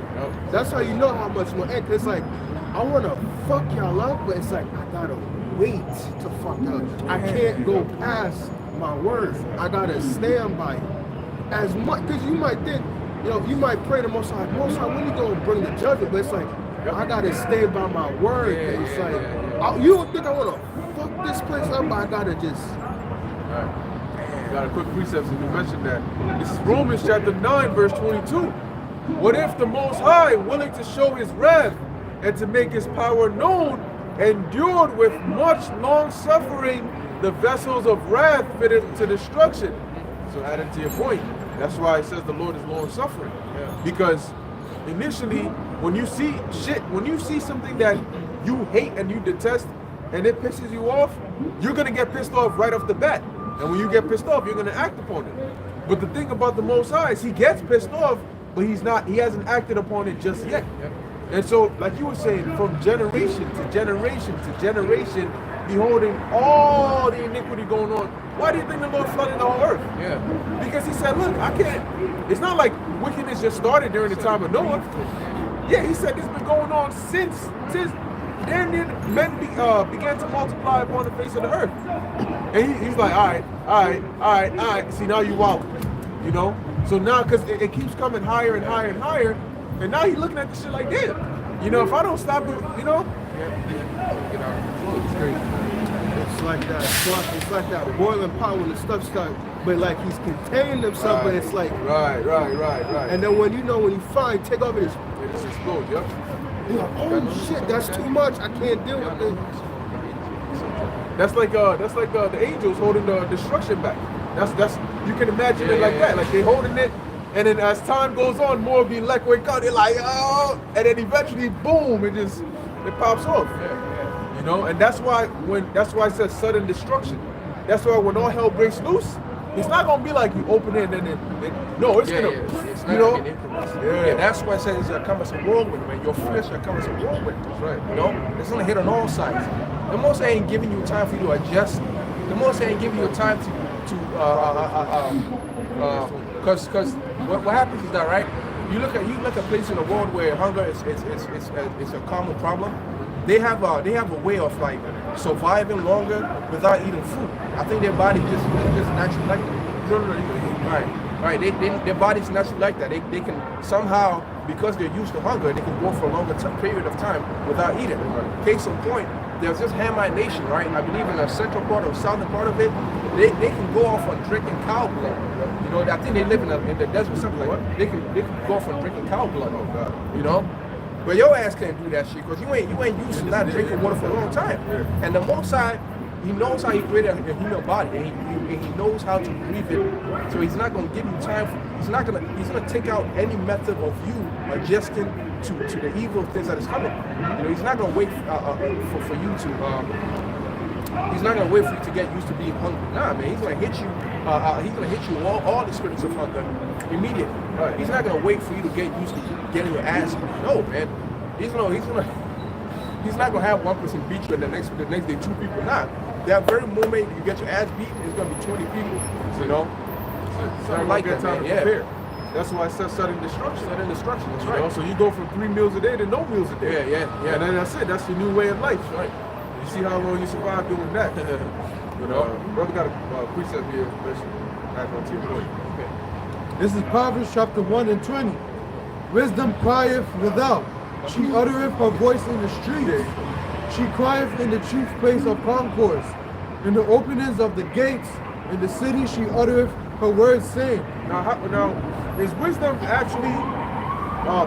That's how you know how much more. And it's like, I wanna fuck y'all up, but it's like, I gotta wait to fuck up. I can't go past my word. I gotta stand by it. As much, because you might think, you might pray to Most High, when you gonna bring the judgment? But it's like, I gotta stay by my word. It's like, you don't think I wanna fuck this place up, but I gotta just. Right. Got a quick precept since you mentioned that. This is Romans chapter 9, verse 22. What if the Most High, willing to show his wrath and to make his power known, endured with much long suffering the vessels of wrath fitted to destruction? So adding to your point, that's why it says the Lord is long suffering. Because initially, when you see something that you hate and you detest, and it pisses you off, you're gonna get pissed off right off the bat. And when you get pissed off, you're gonna act upon it. But the thing about the Most High is he gets pissed off, but he hasn't acted upon it just yet. And so, like you were saying, from generation to generation to generation, beholding all the iniquity going on. Why do you think the Lord flooded the whole earth? yeah. Because he said, look, I can't. It's not like wickedness just started during the time of Noah. Yeah, he said it's been going on since then men began to multiply upon the face of the earth. And he's like, all right. See, now you out, So now, because it keeps coming higher and higher and higher, and now he's looking at the shit like, damn, if I don't stop it, It's crazy. It's like that. It's like that boiling pot when the stuff starts, but like he's contained himself, but it's like. Right. And then when you finally take over this, It just explodes, yep. you're like, oh shit, that's too much. I can't deal with it. That's like the angels holding the destruction back. That's you can imagine it like that. Like they holding it, and then as time goes on, more of the elect wake up. They're like, oh, and then eventually, boom, it pops off. And that's why it says sudden destruction. That's why when all hell breaks loose, it's not gonna be like you open it and then it's gonna, it's not gonna be increments. Yeah, that's why it says it's gonna come as a whirlwind, man. Your flesh shall come as a whirlwind. That's right. It's gonna hit on all sides. The Most High ain't giving you time for you to adjust. The Most High ain't giving you time because what happens is that, right? you look at places in the world where hunger is a common problem. They have a way of like surviving longer without eating food. I think their body just naturally like that. Right. Their body's naturally like that. They can somehow, because they're used to hunger, they can go for a longer period of time without eating. Case in point, there's this Hamite nation, right? I believe in the central part or southern part of it, they can go off on drinking cow blood. You know, I think they live in the desert, something like that. They can go off on drinking cow blood. You know. But your ass can't do that shit because you ain't used to not drinking water for a long time. And the Most High, He knows how He created a human body, and he knows how to breathe it. So He's not gonna give you time. He's gonna take out any method of you adjusting to the evil things that is coming. You know, He's not gonna wait for you to. He's not gonna wait for you to get used to being hungry. Nah, man, He's gonna hit you. He's gonna hit you all the spirits of hunger immediately. Right. He's not gonna wait for you to get used to getting your ass beat. No, man. He's not gonna have one person beat you and the next day 2 people. Nah. That very moment you get your ass beaten, it's gonna be 20 people. You know? So I like that time to prepare. That's why I said sudden destruction. Sudden destruction, that's You right. know, so you go from 3 meals a day to no meals a day. Yeah. And then that's it. That's your new way of life. Right. You see how long you survive doing that. You know, brother got a precept here. Okay. This is Proverbs chapter 1 and 20. Wisdom crieth without. She uttereth her voice in the streets. She crieth in the chief place of concourse. In the openings of the gates, in the city she uttereth her words, saying. Now, is wisdom actually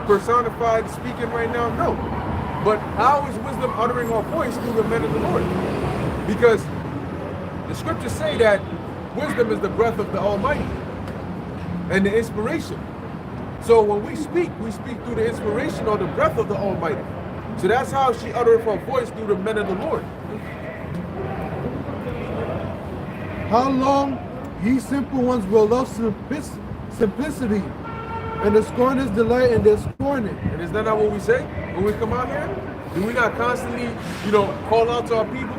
personified speaking right now? No. But how is wisdom uttering her voice through the men of the Lord? Because the scriptures say that wisdom is the breath of the Almighty and the inspiration. So when we speak through the inspiration or the breath of the Almighty. So that's how she uttereth her voice through the men of the Lord. How long ye simple ones will love simplicity, and the scorners delight in their scorning. And is that not what we say when we come out here? Do we not constantly, call out to our people?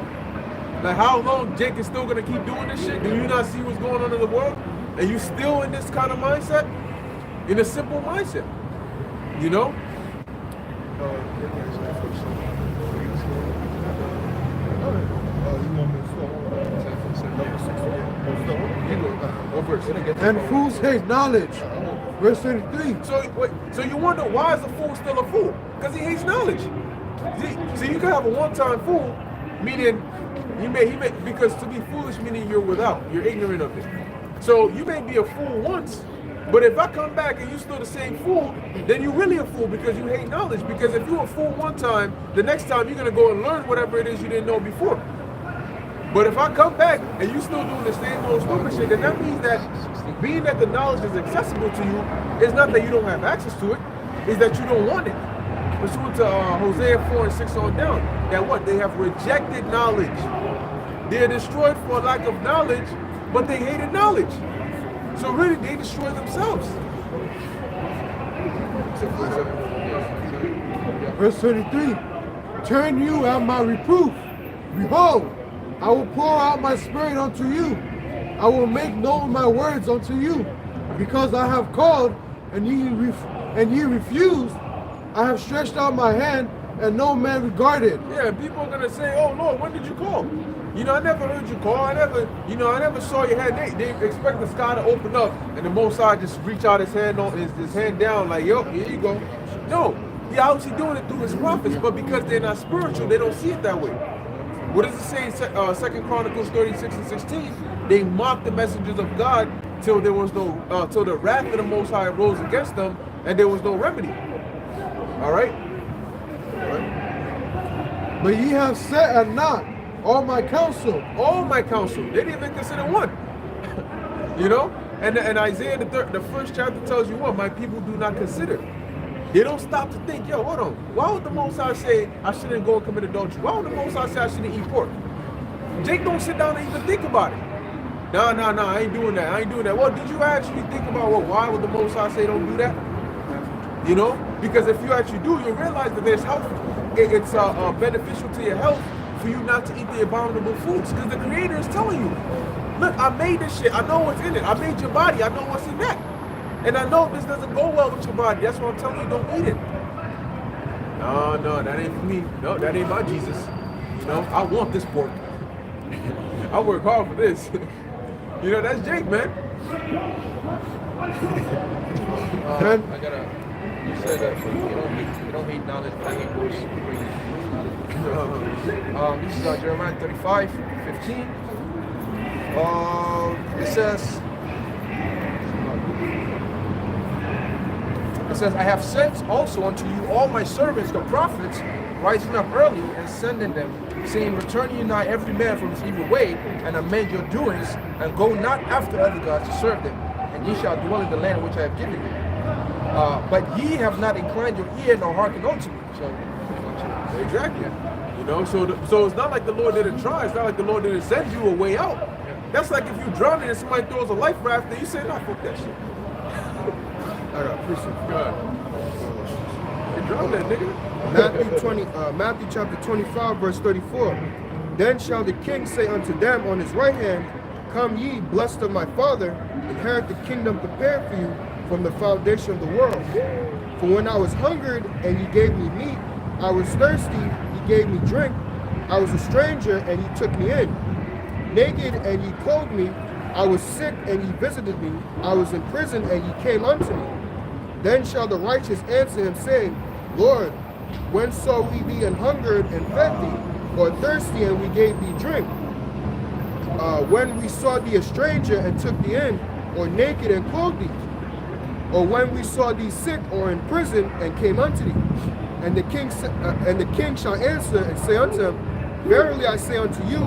Like, how long Jake is still gonna keep doing this shit? Do you not see what's going on in the world? And you still in this kind of mindset? In a simple mindset, you know? And fools hate knowledge. Verse 33. So you wonder, why is a fool still a fool? Because he hates knowledge. See, you can have a one-time fool, meaning because to be foolish meaning you're ignorant of it. So you may be a fool once, but if I come back and you're still the same fool, then you're really a fool because you hate knowledge. Because if you're a fool one time, the next time you're gonna go and learn whatever it is you didn't know before. But if I come back and you still doing the same old stupid shit, then that means that being that the knowledge is accessible to you, it's not that you don't have access to it, it's that you don't want it. Pursuant to Hosea 4 and 6 on down, that what? They have rejected knowledge. They are destroyed for lack of knowledge, but they hated knowledge. So really, they destroy themselves. Verse 33. Turn you at my reproof. Behold, I will pour out my spirit unto you. I will make known my words unto you. Because I have called, and ye refused. I have stretched out my hand, and no man regarded. Yeah, people are gonna say, "Oh Lord, when did you call?" I never heard you call. I never saw your hand. They expect the sky to open up, and the Most High just reach out his hand down, like, "Yo, here you go." No, he obviously doing it through his prophets, but because they're not spiritual, they don't see it that way. What does it say in 2 Chronicles 36 and 16? They mocked the messengers of God till there was no, till the wrath of the Most High rose against them, and there was no remedy. All right. But ye have set at naught all my counsel. All my counsel. They didn't even consider one. And Isaiah the first chapter tells you what? My people do not consider. They don't stop to think, yo, hold on. Why would the Most High say I shouldn't go and commit adultery? Why would the Most High say I shouldn't eat pork? Jake don't sit down and even think about it. No, I ain't doing that. Well, did you actually think about, why would the Most High say don't do that? Because if you actually do, you'll realize that there's health. It's beneficial to your health for you not to eat the abominable foods. Because the Creator is telling you, look, I made this shit. I know what's in it. I made your body. I know what's in that. And I know this doesn't go well with your body. That's why I'm telling you, don't eat it. No, that ain't for me. No, that ain't my Jesus. You know, I want this pork. I work hard for this. You know, that's Jake, man. I gotta. You said that you don't hate knowledge, but I hate words. This is Jeremiah 35:15. It says, I have sent also unto you all my servants, the prophets, rising up early and sending them, saying, return ye not every man from his evil way, and amend your doings, and go not after other gods to serve them, and ye shall dwell in the land which I have given you. But ye have not inclined your ear nor hearkened unto me. So, exactly. You know, so it's not like the Lord didn't try. It's not like the Lord didn't send you a way out. That's like if you drowning and somebody throws a life raft, then you say, nah, fuck that shit. I got appreciate God. You drown that nigga. Matthew chapter 25, verse 34. Then shall the king say unto them on his right hand, come ye, blessed of my Father, inherit the kingdom prepared for you from the foundation of the world. For when I was hungered, and ye gave me meat, I was thirsty, ye gave me drink, I was a stranger, and ye took me in. Naked, and ye clothed me, I was sick, and ye visited me, I was in prison, and ye came unto me. Then shall the righteous answer him, saying, Lord, when saw we thee an hungered and fed thee, or thirsty and we gave thee drink? When we saw thee a stranger and took thee in, or naked and clothed thee? Or when we saw thee sick or in prison and came unto thee? And the king shall answer and say unto him, verily I say unto you,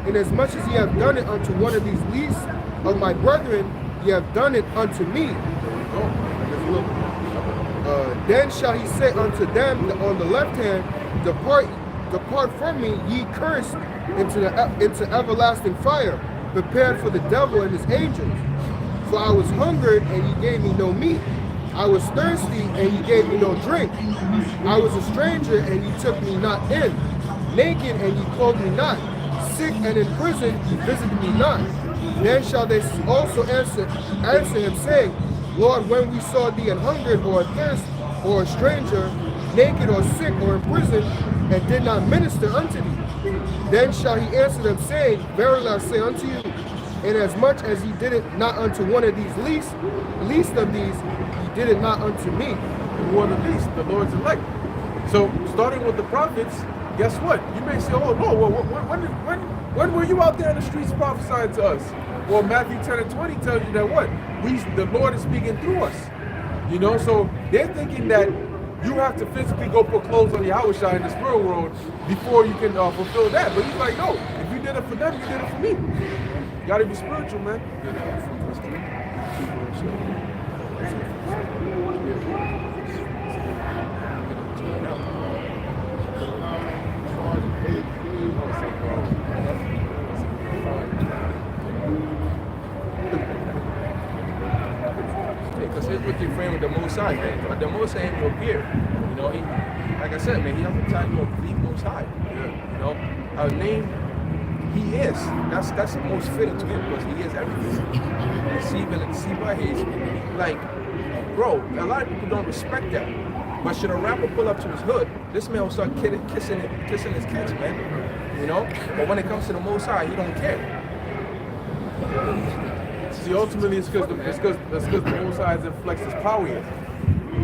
inasmuch as ye have done it unto one of these least of my brethren, ye have done it unto me. Then shall he say unto them on the left hand, depart from me, ye cursed, into everlasting fire, prepared for the devil and his angels. For I was hungered, and ye gave me no meat. I was thirsty, and ye gave me no drink. I was a stranger, and ye took me not in. Naked, and ye clothed me not. Sick and in prison, ye visited me not. Then shall they also answer him, saying, Lord, when we saw thee an hungered or athirst, or a stranger, naked or sick or in prison, and did not minister unto thee? Then shall he answer them, saying, verily I say unto you, inasmuch as ye did it not unto one of these least of these, ye did it not unto me. Who are the least? The Lord's elect. So, starting with the prophets, guess what? You may say, oh no, well, when were you out there in the streets prophesying to us? Well, Matthew 10 and 20 tells you that what? The Lord is speaking through us. You know, so they're thinking that you have to physically go put clothes on Yahushua in the spirit world before you can fulfill that. But he's like, no, if you did it for them, you did it for me. You gotta be spiritual, man. Because here's what you're frame with the Most High, man. But the Most High ain't no beer. You know, he, like I said, man, he has the title of the Most High. You know, our name, he is. That's the most fitting to him because he is everything. Receiving and see by his, like, bro, a lot of people don't respect that. But should a rapper pull up to his hood, this man will start kissing his kids, man. You know? But when it comes to the Most High, he don't care. See, ultimately, it's because the Most High has flexed his power here.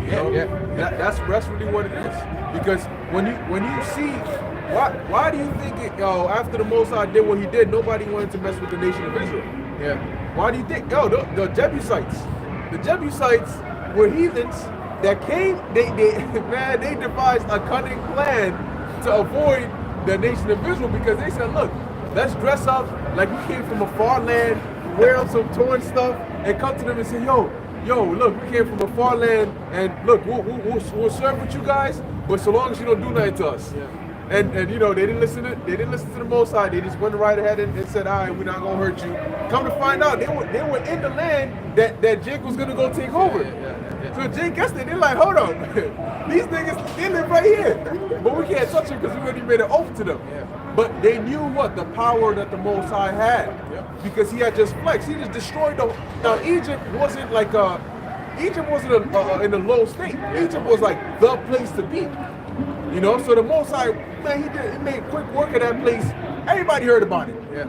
You know? That's really what it is. Because when you see, why do you think after the Most High did what he did, nobody wanted to mess with the nation of Israel? Yeah. Why do you think? The Jebusites were heathens that came. They devised a cunning plan to avoid the nation of Israel because they said, look, let's dress up like we came from a far land, wear out some torn stuff, and come to them and say, yo, look, we came from a far land, and look, we'll serve with you guys, but so long as you don't do nothing to us. Yeah. And you know, they didn't listen to the Most High. They just went right ahead and said, all right, we're not gonna hurt you. Come to find out, they were in the land that Jake was gonna go take over. Yeah. So Jake guessed it. They're like, hold on, these niggas, they live right here, but we can't touch them because we already made an oath to them. Yeah. But they knew what the power that the Most High had, Yep. because he had just flexed. He just destroyed the. Now Egypt wasn't like Egypt wasn't in a low state. Egypt was like the place to be. You know, so the Most High, man, he made quick work of that place. Everybody heard about it. Yeah.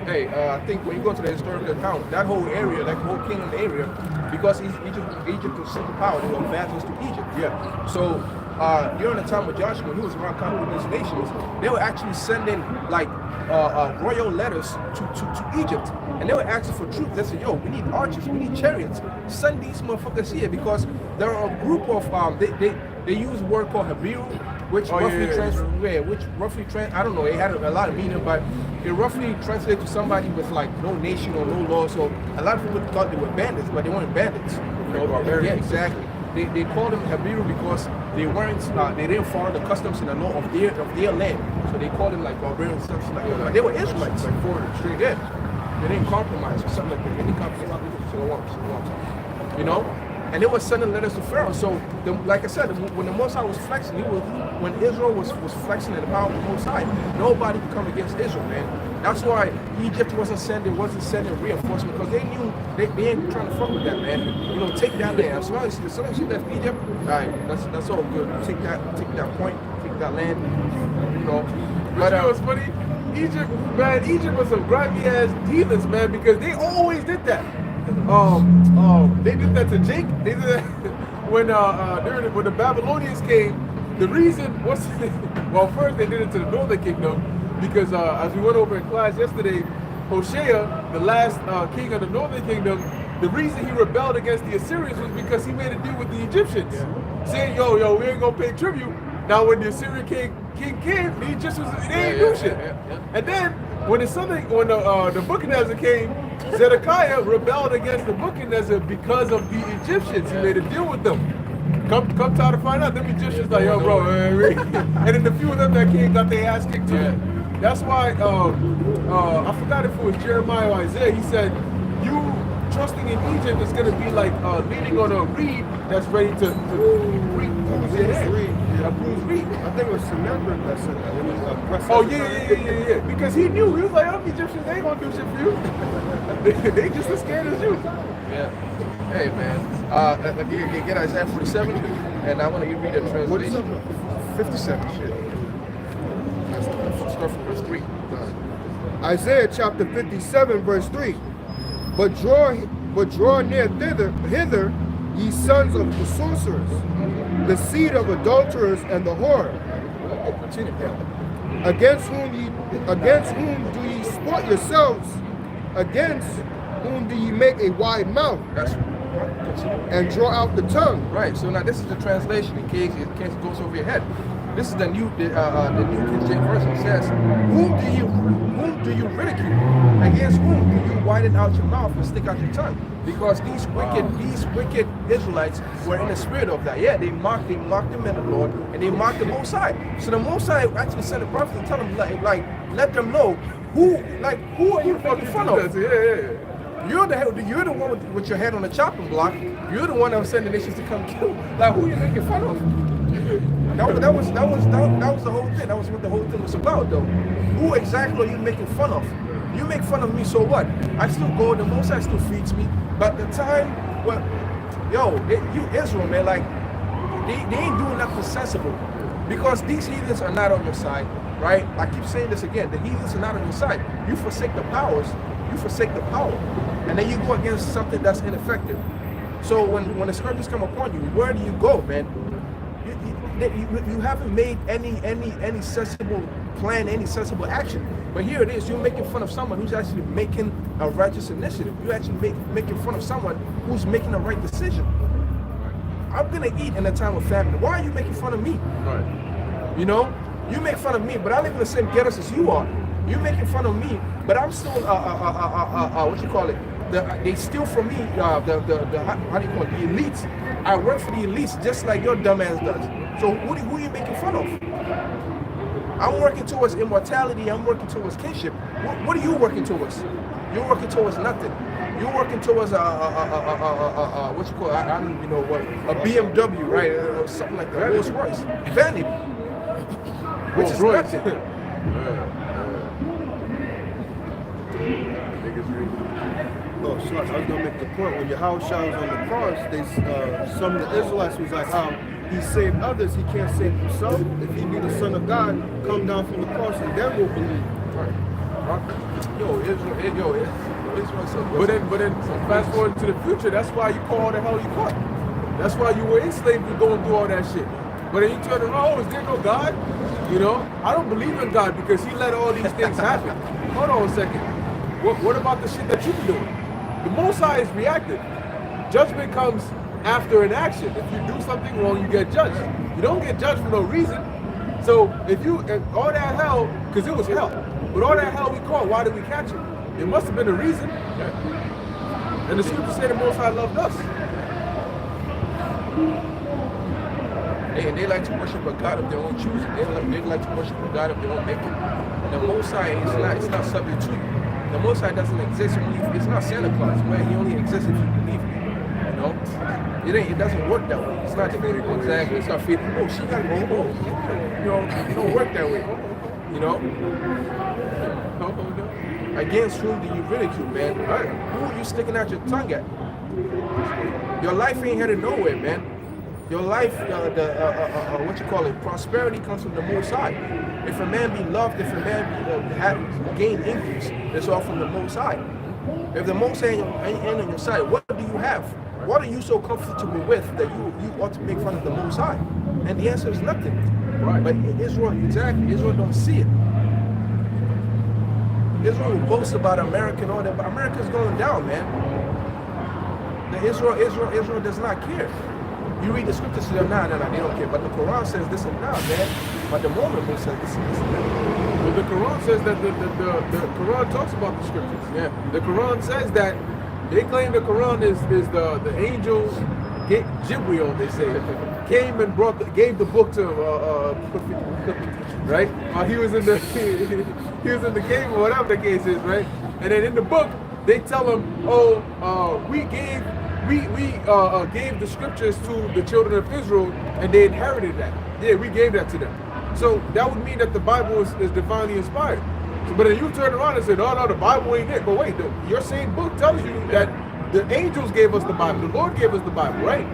Hey, I think when you go to the historical account, that whole area, that whole kingdom area, because Egypt was superpower, they were vassals to Egypt. Yeah. So during the time of Joshua, when he was around conquering these nations, they were actually sending like royal letters to Egypt, and they were asking for troops. They said, "Yo, we need archers, we need chariots. Send these motherfuckers here because there are a group of they use a word called Habiru, which I don't know, it had a lot of meaning, but it roughly translates to somebody with like no nation or no law. So a lot of people thought they were bandits, but they weren't bandits. You know, yeah, exactly. They called them Habiru because they weren't they didn't follow the customs and the law of their land. So they called them like barbarians, something like that. But they were Israelites, like foreigners, straight in. They didn't compromise or something like that. They didn't compromise. You know? And they were sending letters to Pharaoh. So, like I said, when the Most High was flexing, when Israel was flexing in the power of the Most High, nobody could come against Israel, man. That's why Egypt wasn't sending reinforcements, because they knew they ain't trying to fuck with that, man. You know, take that land. As long as you left Egypt, all right, that's all good. Take that point, take that land, you know. But you know what's funny? Egypt was some grimy ass heathens, man, because they always did that. They did that to Jake. They did that when the Babylonians came. The reason was well, first they did it to the Northern Kingdom because as we went over in class yesterday, Hoshea, the last king of the Northern Kingdom, the reason he rebelled against the Assyrians was because he made a deal with the Egyptians, saying, "Yo, we ain't gonna pay tribute." Now, when the Assyrian king came, the Egyptians ain't do shit. And then when the Nebuchadnezzar came, Zedekiah rebelled against the Nebuchadnezzar because of the Egyptians. He made a deal with them. Come try to find out. Them Egyptians like, "Yo, bro," and then the few of them that came got their ass kicked too. That's why I forgot if it was Jeremiah or Isaiah. He said, "You trusting in Egypt is going to be like leaning on a reed that's ready to break your head." A bruised reed. I think it was Sennacherib that said that. Oh yeah. Because he knew. He was like, "Oh, Egyptians ain't gonna do shit for you. they just as scared as you." Yeah. Hey man, get Isaiah 47, and I want to read the translation. 57. Shit. Start from verse 3. Isaiah chapter 57, verse 3. But draw near hither, ye sons of the sorcerers, the seed of adulterers and the whore. Against whom do ye sport yourselves? Against whom do ye make a wide mouth? And draw out the tongue? Right. So now this is the translation in case it goes over your head. This is the new King James version. It says, "Whom do you ridicule? Against whom do you widen out your mouth and stick out your tongue?" Because these wicked Israelites were in the spirit of that. Yeah, they mocked the men of the Lord, and they mocked the Most High. So the Most High actually sent a prophet to tell them, like, let them know who are you making fun of? You're the one with your head on the chopping block. You're the one that was sending nations to come kill. Like, who are you making fun of? That was the whole thing. That was what the whole thing was about, though. Who exactly are you making fun of? You make fun of me, so what? I still go. The Most High still feeds me. But the time, well, you Israel, man, like they ain't doing nothing sensible, because these heathens are not on your side, right? I keep saying this again. The heathens are not on your side. You forsake the powers. You forsake the power, and then you go against something that's ineffective. So when the scourges come upon you, where do you go, man? You haven't made any sensible plan, any sensible action. But here it is, you're making fun of someone who's actually making a righteous initiative. You're actually making fun of someone who's making the right decision. I'm gonna eat in a time of famine. Why are you making fun of me? Right. You know, you make fun of me, but I live in the same ghettos as you are. You're making fun of me, but I'm still what you call it? They steal from me. How do you call it? The elites. I work for the elites just like your dumb ass does. So who are you making fun of? I'm working towards immortality. I'm working towards kinship. What are you working towards? You're working towards nothing. You're working towards what you call it? I don't even know what, a BMW, right? Or something like that. Rolls Royce, vanity, which is nothing. Oh, sorry, I was gonna make the point. When Yahushua was on the cross, some of the Israelites was like, how he saved others, he can't save himself. If he be the Son of God, come down from the cross and then we'll believe. But then fast forward to the future, that's why you call the hell you caught. That's why you were enslaved and going through all that shit. But then you turn around, oh, is there no God? You know, I don't believe in God because he let all these things happen. Hold on a second. What about the shit that you've been doing? The Most High is reactive. Judgment comes after an action. If you do something wrong, you get judged. You don't get judged for no reason. So if all that hell, because it was hell, but all that hell we caught, why did we catch it? There must have been a reason. And the scriptures say the Most High loved us. They like to worship a God of their own choosing. They like to worship a God of their own making. And the Most High is not subject to you. The Most High doesn't exist. It's not Santa Claus, where he only exists if you believe him. You know, it doesn't work that way. It's not exactly. It's not fitting. Oh, she got me. Oh, you know, it don't work that way. You know. Against whom do you ridicule, man? Who are you sticking out your tongue at? Your life ain't headed nowhere, man. Your life, what you call it, prosperity comes from the Most High. If a man be loved, if a man gain increase, it's all from the Most High. If the Most High ain't on your side, what do you have? What are you so comfortable with that you ought to make fun of the Most High? And the answer is nothing. Right. But Israel don't see it. Israel will boast about America and all that, but America's going down, man. Israel does not care. You read the scriptures, they don't care. But the Quran says this and that, man. But the Mormon book says this and that. Well, the Quran says that the Quran talks about the scriptures. Yeah. The Quran says that they claim the Quran is the angel Jibril, they say, came and gave the book to right? He was in the cave or whatever the case is, right? And then in the book they tell him, we gave the scriptures to the children of Israel and they inherited that. Yeah, we gave that to them. So that would mean that the Bible is divinely inspired. So, but then you turn around and say, no, the Bible ain't it. But wait, your same book tells you that the angels gave us the Bible. The Lord gave us the Bible, right?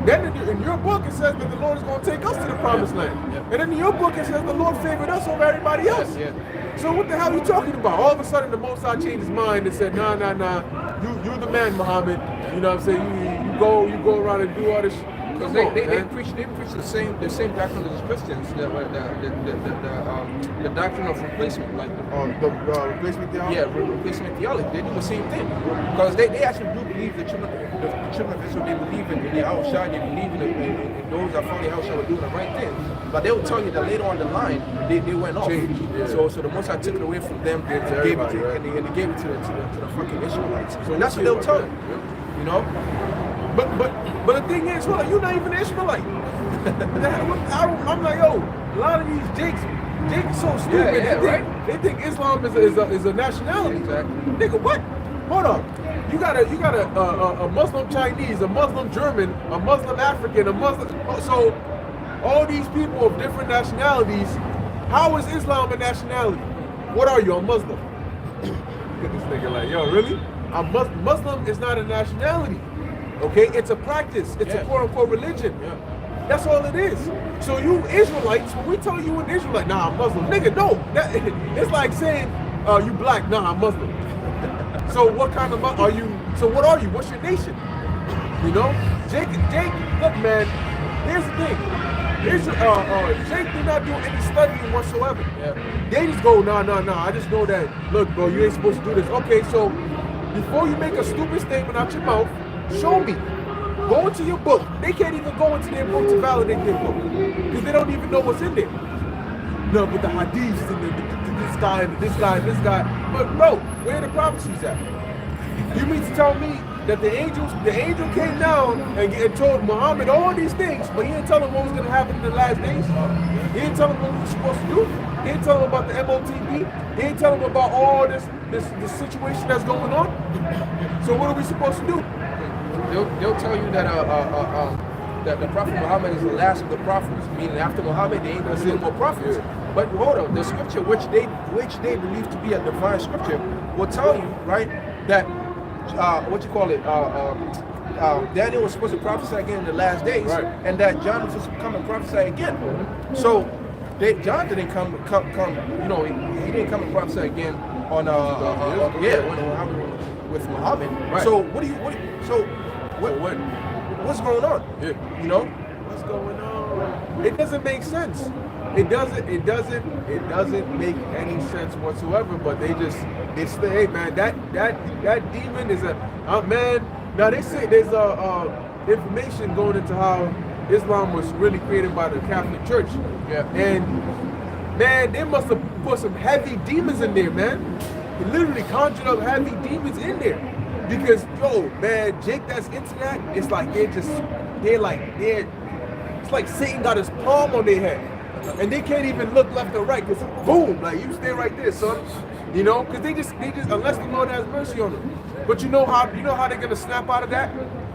Then in your book it says that the Lord is going to take us to the promised land. And then in your book it says the Lord favored us over everybody else. So what the hell are you talking about? All of a sudden the Most High changed his mind and said, nah, you're the man, Muhammad. You know what I'm saying? You go around and do all this. Because they preach the same doctrine as the Christians, the doctrine of replacement, like the replacement theology. Yeah, replacement theology. They do the same thing because they actually do believe the children of Israel. They believe in the Yahushua. They believe in those that follow Yahushua were doing the right thing. But they will tell you that later on the line they went off. So the Most High took it away from them and gave it to the fucking Israelites. So and that's what they'll tell you. You know. But the thing is, well, you're not even an Israelite. I'm like, yo, a lot of these Jakes so stupid. They think Islam is a nationality. Exactly. Nigga, what? Hold on. You got a Muslim Chinese, a Muslim German, a Muslim African, a Muslim. So all these people of different nationalities. How is Islam a nationality? What are you? A Muslim? Look at this nigga like, yo, really? A Muslim is not a nationality. Okay, it's a practice. It's a quote-unquote religion. That's all it is. So you Israelites, when we tell you an Israelite, nah, I'm Muslim. Nigga, no. It's like saying, you black, nah, I'm Muslim. So what kind of are you? So what are you? What's your nation? You know? Jake, look, man, here's the thing. Jake did not do any studying whatsoever. They just go, nah. I just know that, look, bro, you ain't supposed to do this. Okay, so before you make a stupid statement out your mouth, show me. Go into your book. They can't even go into their book to validate their book because they don't even know what's in there. No, but the hadiths and this guy and this guy. But bro, where are the prophecies at? You mean to tell me that the angel came down and told Muhammad all these things, but he didn't tell him what was going to happen in the last days? He didn't tell him what he was supposed to do. He didn't tell him about the MOTP. He didn't tell him about all this situation that's going on. So what are we supposed to do? They'll tell you that that the Prophet Muhammad is the last of the prophets, meaning after Muhammad they ain't gonna see more prophets. But hold on, the scripture which they believe to be a divine scripture will tell you, right, that what you call it? Daniel was supposed to prophesy again in the last days, Right. and that John was supposed to come and prophesy again. So John didn't come. You know, he didn't come and prophesy again on with Muhammad. Right. So what's going on? Yeah. You know. What's going on? It doesn't make sense. It doesn't make any sense whatsoever. But they say, hey man, that demon is a man. Now they say there's information going into how Islam was really created by the Catholic Church. Yeah. And man, they must have put some heavy demons in there, man. They literally conjured up heavy demons in there. Because yo, man, Jake that's into that, it's like it's like Satan got his palm on their head. And they can't even look left or right, because boom, like you stay right there, son. You know, because they just unless the Lord has mercy on them. But you know how they're gonna snap out of that?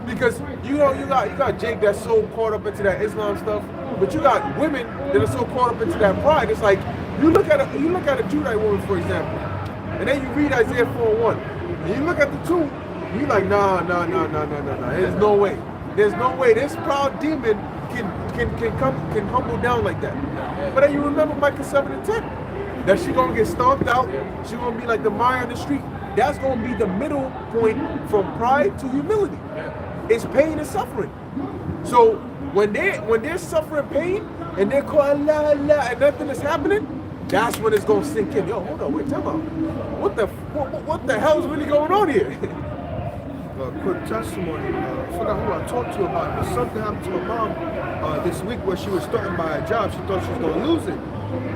Because you got Jake that's so caught up into that Islam stuff, but you got women that are so caught up into that pride. It's like you look at a Judite woman, for example, and then you read Isaiah 4:1, and you look at the two, and you like, nah. There's no way. This proud demon can humble down like that. But then you remember Micah 7:10, that she gonna get stomped out. She gonna be like the mire in the street. That's gonna be the middle point from pride to humility. It's pain and suffering. So when they're suffering pain and they're calling la la and nothing is happening, that's when it's gonna sink in. Yo, hold on, wait, tell me, what the hell is really going on here? Quick testimony. I forgot who I talked to about it, but something happened to my mom this week where she was threatened by a job. She thought she was gonna lose it.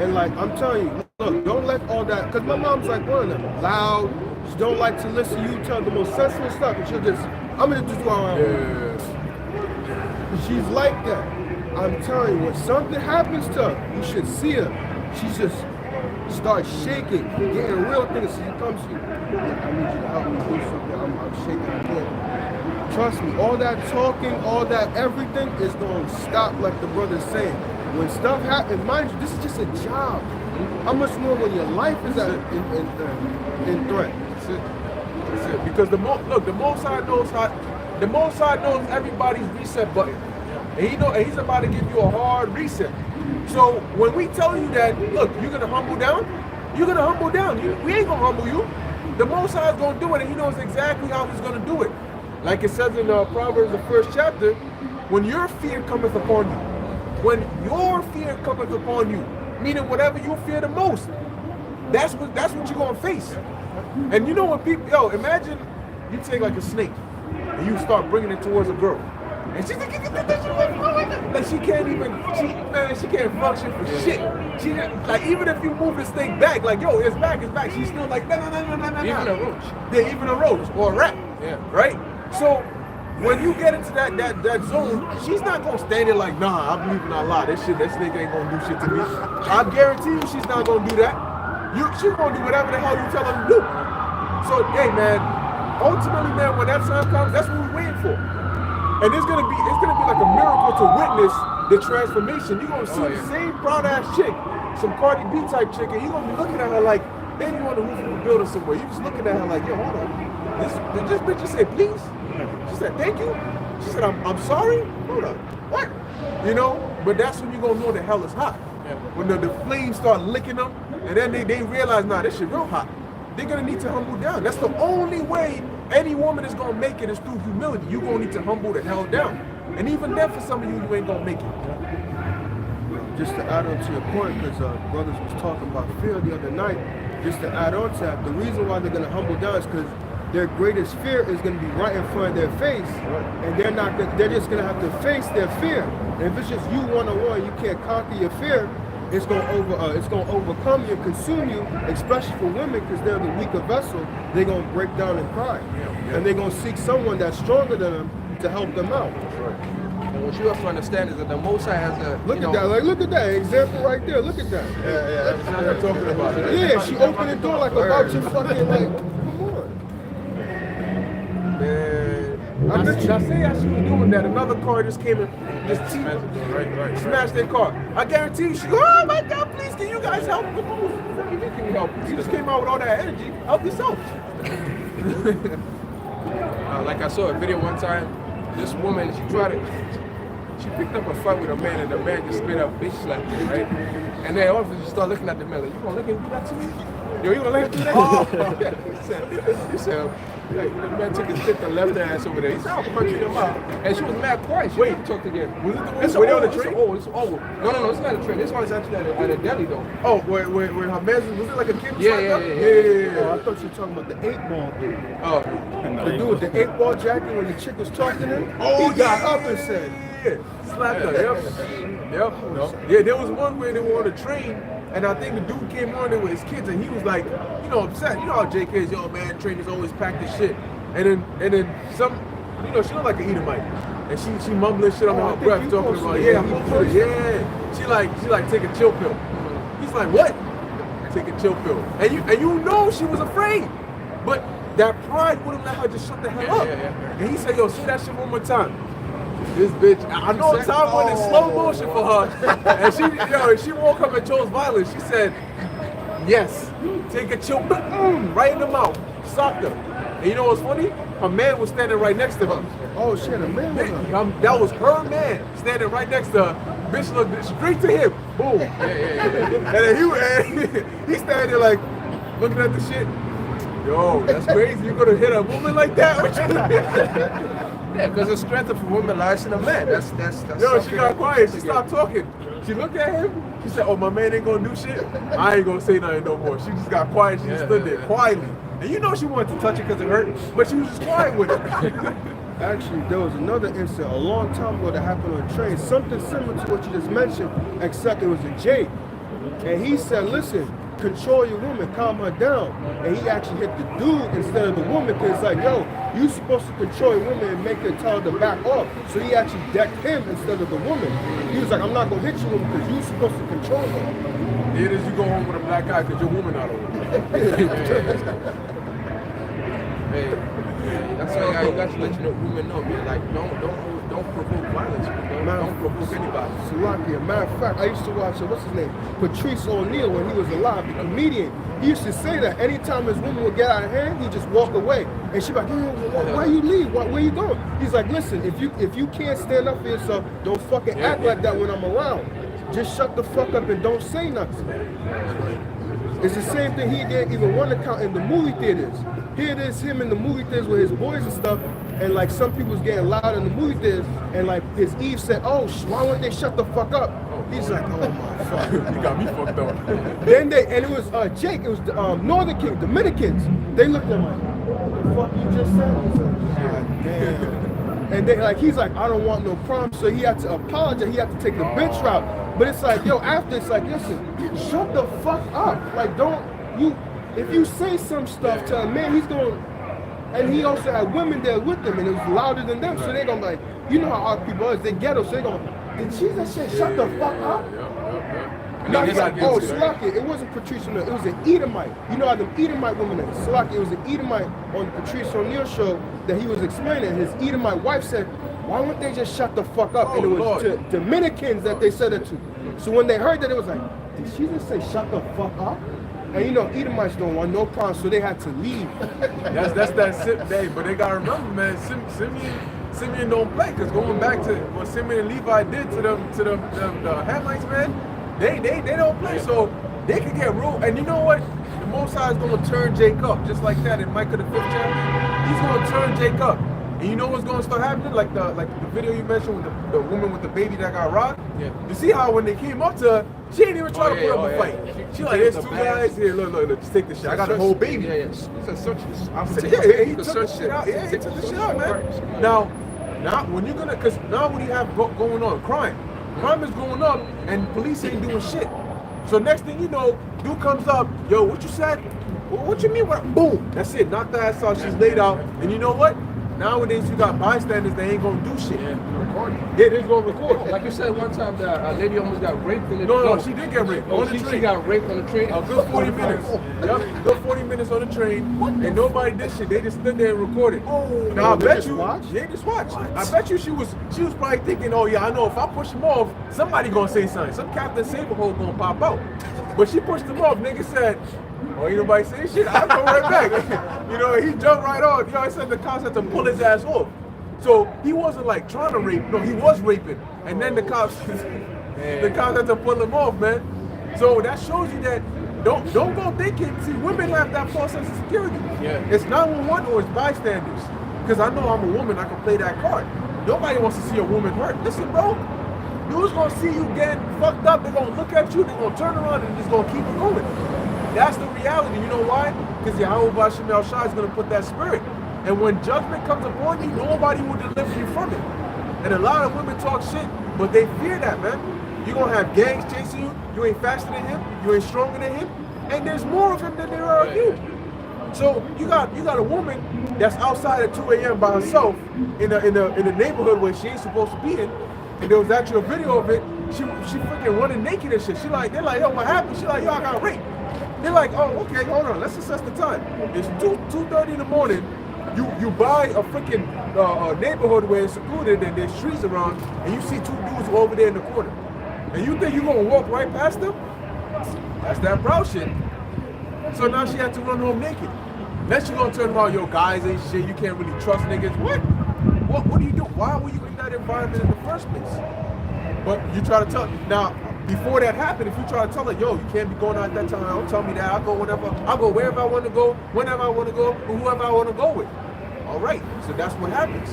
And like I'm telling you, look, don't let all that, because my mom's like one of them, loud. She don't like to listen to you tell the most sensible stuff, and she'll just, I'm gonna just do all I want. She's like that. I'm telling you, when something happens to her, you should see her. She just starts shaking, getting real things. She comes to you. Yeah, I need you to help me do something. I'm shaking. I can't. Trust me, all that talking, all that everything is going to stop, like the brother's saying. When stuff happens, mind you, this is just a job. How much more when your life is in threat? That's it. Because the Most High knows everybody's reset button, and he's about to give you a hard reset. So when we tell you that, look, you're gonna humble down, we ain't gonna humble you. The Most High is gonna do it, and He knows exactly how He's gonna do it. Like it says in Proverbs, the 1st chapter, when your fear cometh upon you, meaning whatever you fear the most, that's what you're gonna face. And you know when people, imagine you take like a snake and you start bringing it towards a girl, and she's like, she can't function for shit. She like, even if you move the snake back, like it's back, she's still like no. Even a roach. Yeah, even a roach or a rat. Yeah. Right. So when you get into that zone, she's not gonna stand there like, nah, I believe in Allah. That snake ain't gonna do shit to me. I guarantee you, she's not gonna do that. She's gonna do whatever the hell you tell her to do. So, hey man, ultimately, man, when that time comes, that's what we're waiting for. And it's gonna be like a miracle to witness the transformation. You're gonna see the same proud ass chick, some Cardi B type chick, and you're gonna be looking at her like, maybe you on the roof of a building somewhere. You just looking at her like, yo, hold on. This bitch just said please. She said thank you. She said I'm sorry. Hold up. What? You know? But that's when you're gonna know the hell is hot. Yeah. When the flames start licking them, and then they realize, nah, this shit real hot. They're gonna need to humble down. That's the only way any woman is gonna make it, is through humility. You're gonna need to humble the hell down. And even then, for some of you ain't gonna make it. Just to add on to your point, because brothers was talking about fear the other night, just to add on to that, the reason why they're gonna humble down is because their greatest fear is gonna be right in front of their face, and they're just gonna have to face their fear. And if it's just you one-on-one, you can't conquer your fear, it's gonna overcome you and consume you, especially for women, because they're the weaker vessel. They're gonna break down and cry, and they're gonna seek someone that's stronger than them to help them out. And what you have to understand is that the Most High has a Look at that example right there. Look at that. That's what I'm talking about. Yeah, she opened the door like about to fucking like. Come on. Man, I say as she was doing that, another car just came and just smashed their car. I guarantee you, she go, oh my God, please, can you guys help? Come on, what do you mean can you help? You just came out with all that energy. Help yourself. like I saw a video one time. This woman, she picked up a fight with a man, and the man just straight up bitch slapped her, right? And then all of a sudden she started looking at the man like, you gonna let him do that to me? Yo, you gonna let him do that? he said, like, the man took his stick and left her ass over there. He said, I'll punch you in the mouth. And she was mad quiet. She waited talked again. Was it the one It's where they on old, the train? It's old. No, it's not a train. This one is actually at a deli though. Oh, where her man was it like a kid? Yeah. Oh, I thought you were talking about the 8-ball dude. Oh, The dude with the 8-ball jacket when the chick was talking to him. Oh, he got up and said, Slapped her. Yep. No. Yeah, there was one where they were on a train, and I think the dude came on there with his kids, and he was like, upset. You know how JK is, yo man, train is always packed as shit. And then some, she looked like an Edomite, and she mumbling shit under her breath, talking about, I'm gonna do it. She like take a chill pill. He's like, what? Take a chill pill. And you know she was afraid, but that pride wouldn't let her just shut the hell up. And he said, yo, say that shit one more time. This bitch, I know time went in slow motion for her, and she woke up and chose violence. She said, yes, take a chill pill, right in the mouth, socked her. And you know what's funny? Her man was standing right next to her. oh shit, a man with her. That was her man standing right next to her. Bitch looked straight to him. Boom. And then he standing there like looking at the shit. Yo, that's crazy. You gonna hit a woman like that? yeah, because the strength of a woman lies in a man. That's Yo, she got quiet. She stopped talking. She looked at him. She said, oh, my man ain't gonna do shit. I ain't gonna say nothing no more. She just got quiet. She just stood there quietly. And you know she wanted to touch it because it hurt, but she was just quiet with it. Actually, there was another incident a long time ago that happened on a train, something similar to what you just mentioned, except it was a Jake. And he said, listen, control your woman, calm her down. And he actually hit the dude instead of the woman, because it's like, yo, you supposed to control your woman and make her tell her to back off. So he actually decked him instead of the woman. He was like, I'm not gonna hit you woman because you're supposed to control her. It is you go home with a black eye because your woman out of it. Hey, that's why you got to let women know, man. Like, don't provoke violence. Don't provoke anybody. Salakia. Matter of fact, I used to watch, what's his name? Patrice O'Neal when he was alive, the comedian. He used to say that anytime his woman would get out of hand, he'd just walk away. And she'd be like, why you leave? Where you going? He's like, listen, if you can't stand up for yourself, don't fucking act like that when I'm around. Just shut the fuck up and don't say nothing. It's the same thing he did even one account in the movie theaters. Here it is him in the movie theaters with his boys and stuff, and like some people was getting loud in the movie theaters, and like his Eve said, oh, why wouldn't they shut the fuck up? He's like, oh my fuck. You got me fucked up. And it was Jake, it was the Northern King, Dominicans. They looked at him like, what the fuck you just said? He's like, God damn. And they he's like, I don't want no problem, so he had to apologize, he had to take the bench route. But it's like, yo, after it's like, listen, shut the fuck up. Like, if you say some stuff to a man, he's going, and he also had women there with him, and it was louder than them, so they're going to be like, you know how our people is, they ghetto, so they're going to, did Jesus say, shut the fuck up? No, he's like, oh, Slacky, it wasn't Patrice O'Neal, it was an Edomite. You know how the Edomite woman is. Slacky, it was an Edomite on the Patrice O'Neal show that he was explaining. His Edomite wife said, why wouldn't they just shut the fuck up? And it was to Dominicans that they said it to. So when they heard that, it was like, did she just say shut the fuck up? And you know, Edomites don't want no problem, so they had to leave. That's that sip day, but they gotta remember, man, Simeon don't play, because going back to what Simeon and Levi did to the Hamites, man, they don't play, so they can get ruled. And you know what? The Most High is gonna turn Jake up, just like that in Micah the 5th chapter. He's gonna turn Jake up. And you know what's gonna start happening? Like the video you mentioned with the woman with the baby that got robbed. Yeah. You see how when they came up to her, she didn't even try to put up a fight. She like, there's two guys here. Look, just take this shit. I got a whole baby. Yeah. He took the shit out. Yeah, he took the shit out, man. Now when you're gonna, cause now what do you have going on? Crime is going up, and police ain't doing shit. So next thing you know, dude comes up, yo, what you said? What you mean? Boom, that's it. Knocked the ass out. She's laid out, and you know what? Nowadays, you got bystanders that ain't gonna do shit. Yeah, they're gonna record. Like you said one time, that a lady almost got raped in the train. No, she did get raped. She got raped on the train. A good 40 minutes. Yep, good 40 minutes on the train. And nobody did shit. They just stood there and recorded. Now, I bet you. They just watched. I bet you she was probably thinking, oh yeah, I know if I push him off, somebody gonna say something. Some Captain Saberhole gonna pop out. But she pushed him off. Nigga said, Or ain't nobody saying shit, I go right back. You know, he jumped right on. You know, I said the cops had to pull his ass off. So he wasn't like trying to rape. No, he was raping. And then the cops had to pull him off, man. So that shows you that don't go thinking. See, women have that false sense of security. Yeah. It's 911 or it's bystanders. Because I know I'm a woman, I can play that card. Nobody wants to see a woman hurt. Listen, bro. Dudes gonna see you getting fucked up. They're gonna look at you. They're gonna turn around and just gonna keep it going. That's the reality. You know why? Because Yahweh Bashim El Shai is gonna put that spirit. And when judgment comes upon you, nobody will deliver you from it. And a lot of women talk shit, but they fear that, man. You're gonna have gangs chasing you. You ain't faster than him. You ain't stronger than him. And there's more of him than there are of you. So you got a woman that's outside at 2 a.m. by herself in a neighborhood where she ain't supposed to be in. And there was actually a video of it. She freaking running naked and shit. They're like, yo, what happened? She like, yo, I got raped. They're like, oh, okay, hold on. Let's assess the time. It's 2:30 in the morning. You buy a freaking neighborhood where it's secluded and there's trees around, and you see two dudes over there in the corner. And you think you're gonna walk right past them? That's that brow shit. So now she had to run home naked. Then she gonna turn around, yo, guys ain't shit. You can't really trust niggas. What do you do? Why were you in that environment in the first place? But you try to tell now. Before that happened, if you try to tell her, yo, you can't be going out at that time, don't tell me that. I'll go whenever. I'll go wherever I want to go, whenever I want to go, or whoever I want to go with. All right. So that's what happens.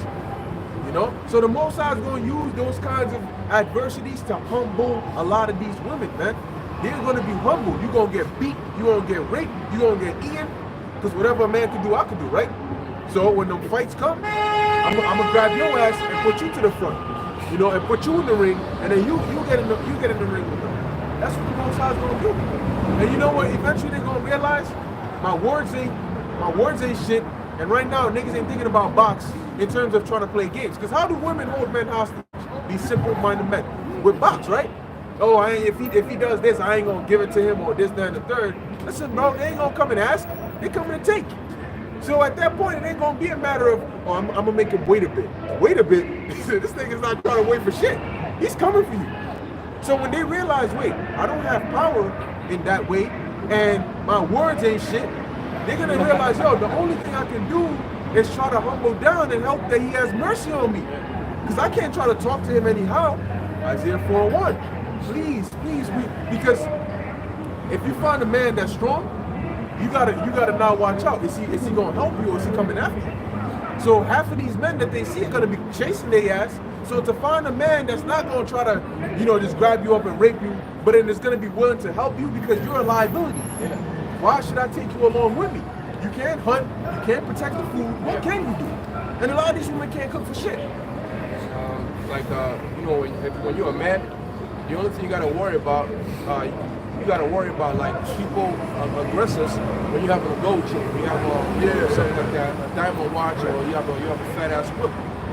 You know. So the Most High is going to use those kinds of adversities to humble a lot of these women, man. They're going to be humble. You're going to get beat. You're going to get raped. You're going to get eaten. Because whatever a man can do, I can do, right? So when the fights come, I'm going to grab your ass and put you to the front. You know, and put you in the ring, and then you get in the ring with them. That's what the Most High is gonna do. And you know what? Eventually they're gonna realize my words ain't shit. And right now niggas ain't thinking about box in terms of trying to play games. Because how do women hold men hostage? These simple-minded men with box, right? Oh, if he does this, I ain't gonna give it to him or this, that, and the third. Listen, bro, they ain't gonna come and ask. They coming to take. So at that point, it ain't gonna be a matter of, oh, I'm gonna make him wait a bit. Wait a bit? This nigga's not trying to wait for shit. He's coming for you. So when they realize, wait, I don't have power in that way, and my words ain't shit, they're gonna realize, yo, the only thing I can do is try to humble down and hope that he has mercy on me. Because I can't try to talk to him anyhow. Isaiah 4:1. Please, because if you find a man that's strong, you gotta now watch out. Is he gonna help you or is he coming after you? So half of these men that they see are gonna be chasing their ass. So to find a man that's not gonna try to, just grab you up and rape you, but then is gonna be willing to help you because you're a liability. Yeah. Why should I take you along with me? You can't hunt, you can't protect the food. What can you do? And a lot of these women can't cook for shit. When you're a man, the only thing you gotta worry about, like people, aggressors, when you have a gold chain, you have something like that, a diamond watch, or you have a fat ass whip.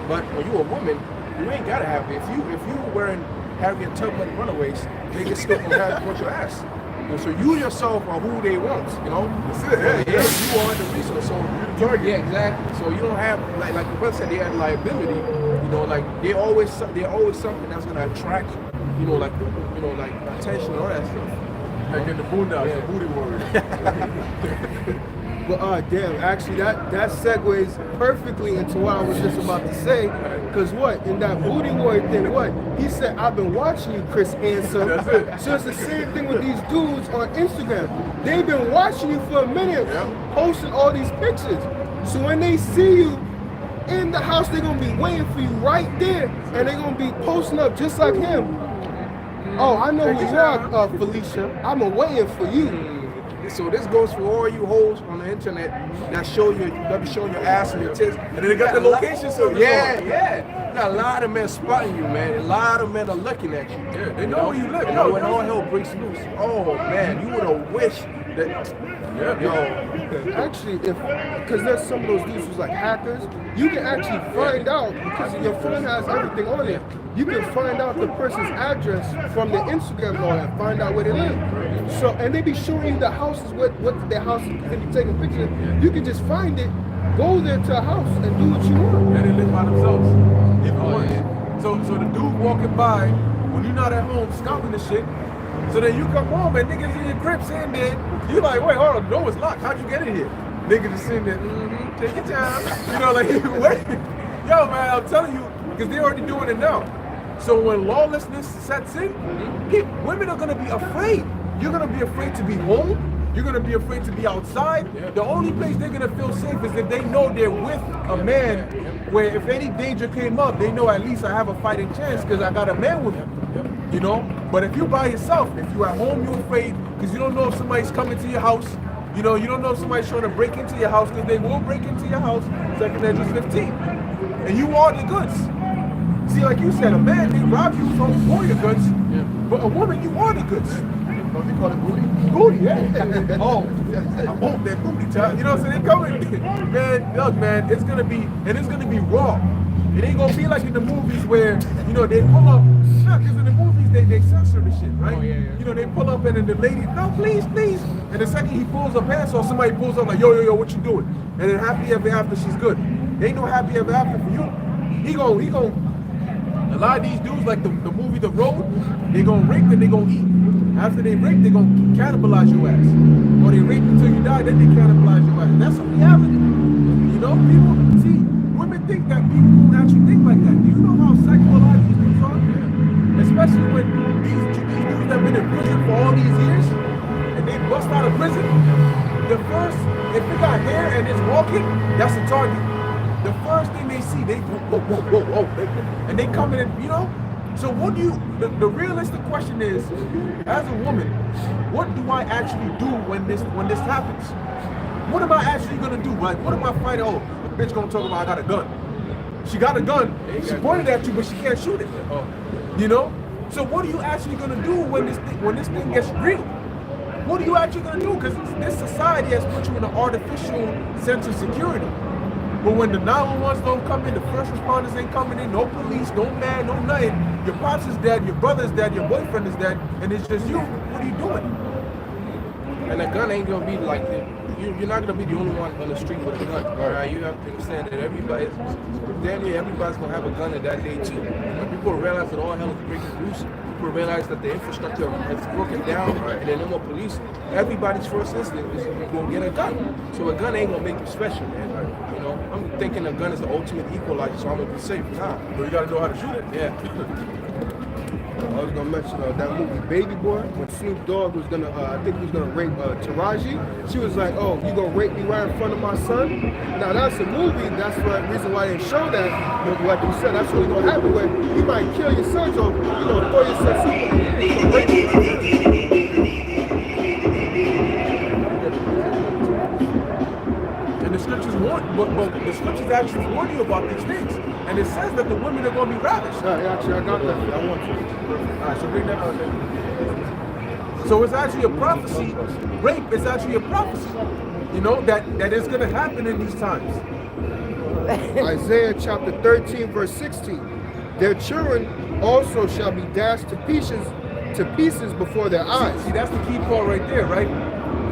But when you're a woman, you ain't gotta have it. If you wearing Harriet Tubman runaways, they can still want your ass. And so you yourself are who they want, That's it. Yeah, you are the resource. So yeah, exactly. So you don't have like the brother said, they have liability. Like they always something that's gonna attract, like attention and all that stuff. Like in the boondocks, the booty warrior. But damn, actually that segues perfectly into what I was just about to say. Cause in that booty warrior thing, he said, I've been watching you, Chris Anson. That's it. So it's the same thing with these dudes on Instagram. They've been watching you for a minute, posting all these pictures. So when they see you in the house, they're gonna be waiting for you right there, and they're gonna be posting up just like him. Oh, I know who you are, Felicia. I'm waiting for you. So this goes for all you hoes on the internet that be showing your ass and your tits. And then they got the location, so yeah. You got a lot of men spotting you, man. A lot of men are looking at you. Yeah, they know where you live. When all hell breaks loose, oh man, you would have wished that. Actually, because there's some of those dudes who's like hackers, you can actually find out, because your phone has everything on it, you can find out the person's address from their Instagram log and find out where they live. So, and they be showing you the houses, what their house can be taking pictures. You can just find it, go there to a house and do what you want. And they live by themselves. Even worse. So the dude walking by, when you're not at home scouting the shit, so then you come home and niggas in your crib saying that You like, wait, hold on, the door was locked. How'd you get in here? Nigga just sitting there, take your time. You know, like, wait. Yo, man, I'm telling you, because they're already doing it now. So when lawlessness sets in, women are gonna be afraid. You're gonna be afraid to be home. You're gonna be afraid to be outside. The only place they're gonna feel safe is if they know they're with a man where if any danger came up, they know at least I have a fighting chance because I got a man with me. You know? But if you're by yourself, if you're at home, you're afraid because you don't know if somebody's coming to your house. You know, you don't know if somebody's trying to break into your house because they will break into your house, 2 Esdras 15. And you are the goods. See, like you said, a man, they rob you from all your goods, but a woman, you are the goods. Don't they call it booty? Booty, yeah. Oh, I want that booty, child. You know what I'm saying? They coming. Man, look, man, it's gonna be raw. It ain't gonna be like in the movies where, you know, they pull up, because in the movies they censor the shit, right? Oh, yeah. You know, they pull up and then the lady, no, please. And the second he pulls her pants off, somebody pulls up like, yo, what you doing? And then happy ever after, she's good. Ain't no happy ever after for you. He gon' a lot of these dudes, like the movie The Road, they gonna rape and they gonna eat. After they rape, they gonna cannibalize your ass. Or they rape until you die, then they cannibalize your ass. That's a reality. You know, people, see, women think that people don't actually think like that. Do you know how psycho a lot of these dudes are? Especially when these dudes that have been in prison for all these years, and they bust out of prison, the first, if they got hair and it's walking, that's a target. The first thing they see, they whoa, and they come in and, you know. So what do you, the realistic question is, as a woman, what do I actually do when this happens? What am I actually gonna do? Like, what am I fighting? Oh, the bitch gonna talk about I got a gun. She got a gun, she pointed at you, but she can't shoot it. You know? So what are you actually gonna do when this thing gets real? What are you actually gonna do? Because this society has put you in an artificial sense of security. But when the 911s don't come in, the first responders ain't coming in, no police, no man, no nothing. Your pops is dead, your brother is dead, your boyfriend is dead, and it's just you. What are you doing? And a gun ain't gonna be like you're not gonna be the only one on the street with a gun. All right, you have to understand that everybody's gonna have a gun at that day too. When people realize that all hell is breaking loose, people realize that the infrastructure is broken down, and there are no more police. Everybody's first instinct is gonna get a gun. So a gun ain't gonna make you special, man. You know, I'm thinking a gun is the ultimate equalizer, so I'm gonna be safe. Nah, But you gotta know how to shoot it. yeah. I was gonna mention that movie Baby Boy when Snoop Dogg was gonna, I think he was gonna rape Taraji. She was like, "Oh, you gonna rape me right in front of my son?" Now that's a movie. That's the reason why they didn't show that. But like you said, that's what's gonna happen. Where you might kill your son, so you gonna throw your son rape you. And the scriptures but the scriptures actually warn you about these things. And it says that the women are gonna be ravished. Yeah, actually, I got that. I want to. Alright, so bring that out there. So it's actually a prophecy. Rape is actually a prophecy. You know, that is gonna happen in these times. Isaiah chapter 13, verse 16. Their children also shall be dashed to pieces before their eyes. See, that's the key part right there, right?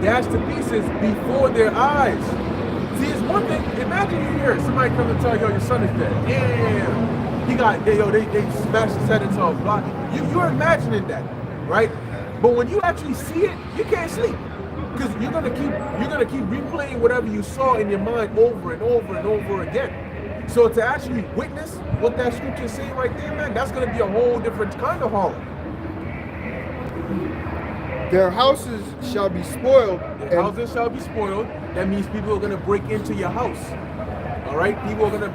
Dashed to pieces before their eyes. See, it's one thing. Imagine you hear somebody come and tell you, yo, your son is dead. Yeah. He got, they smashed his head into a block. You're imagining that, right? But when you actually see it, you can't sleep. Because you're gonna keep replaying whatever you saw in your mind over and over and over again. So to actually witness what that scripture is saying right there, man, that's gonna be a whole different kind of horror. Their houses shall be spoiled. Their houses shall be spoiled. That means people are gonna break into your house. All right, people are gonna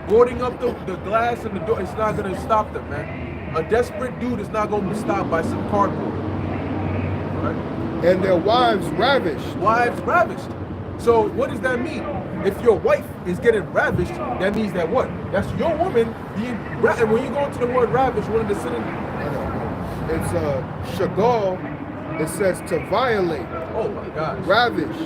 boarding up the glass and the door. It's not gonna stop them, man. A desperate dude is not gonna be stopped by some cardboard. All right. And their wives ravished. Wives ravished. So what does that mean? If your wife is getting ravished, that means that what? That's your woman being ravished. And when you go into the word ravish, one of the synonyms. It's Chagall. It says to violate. Oh my gosh. Ravish.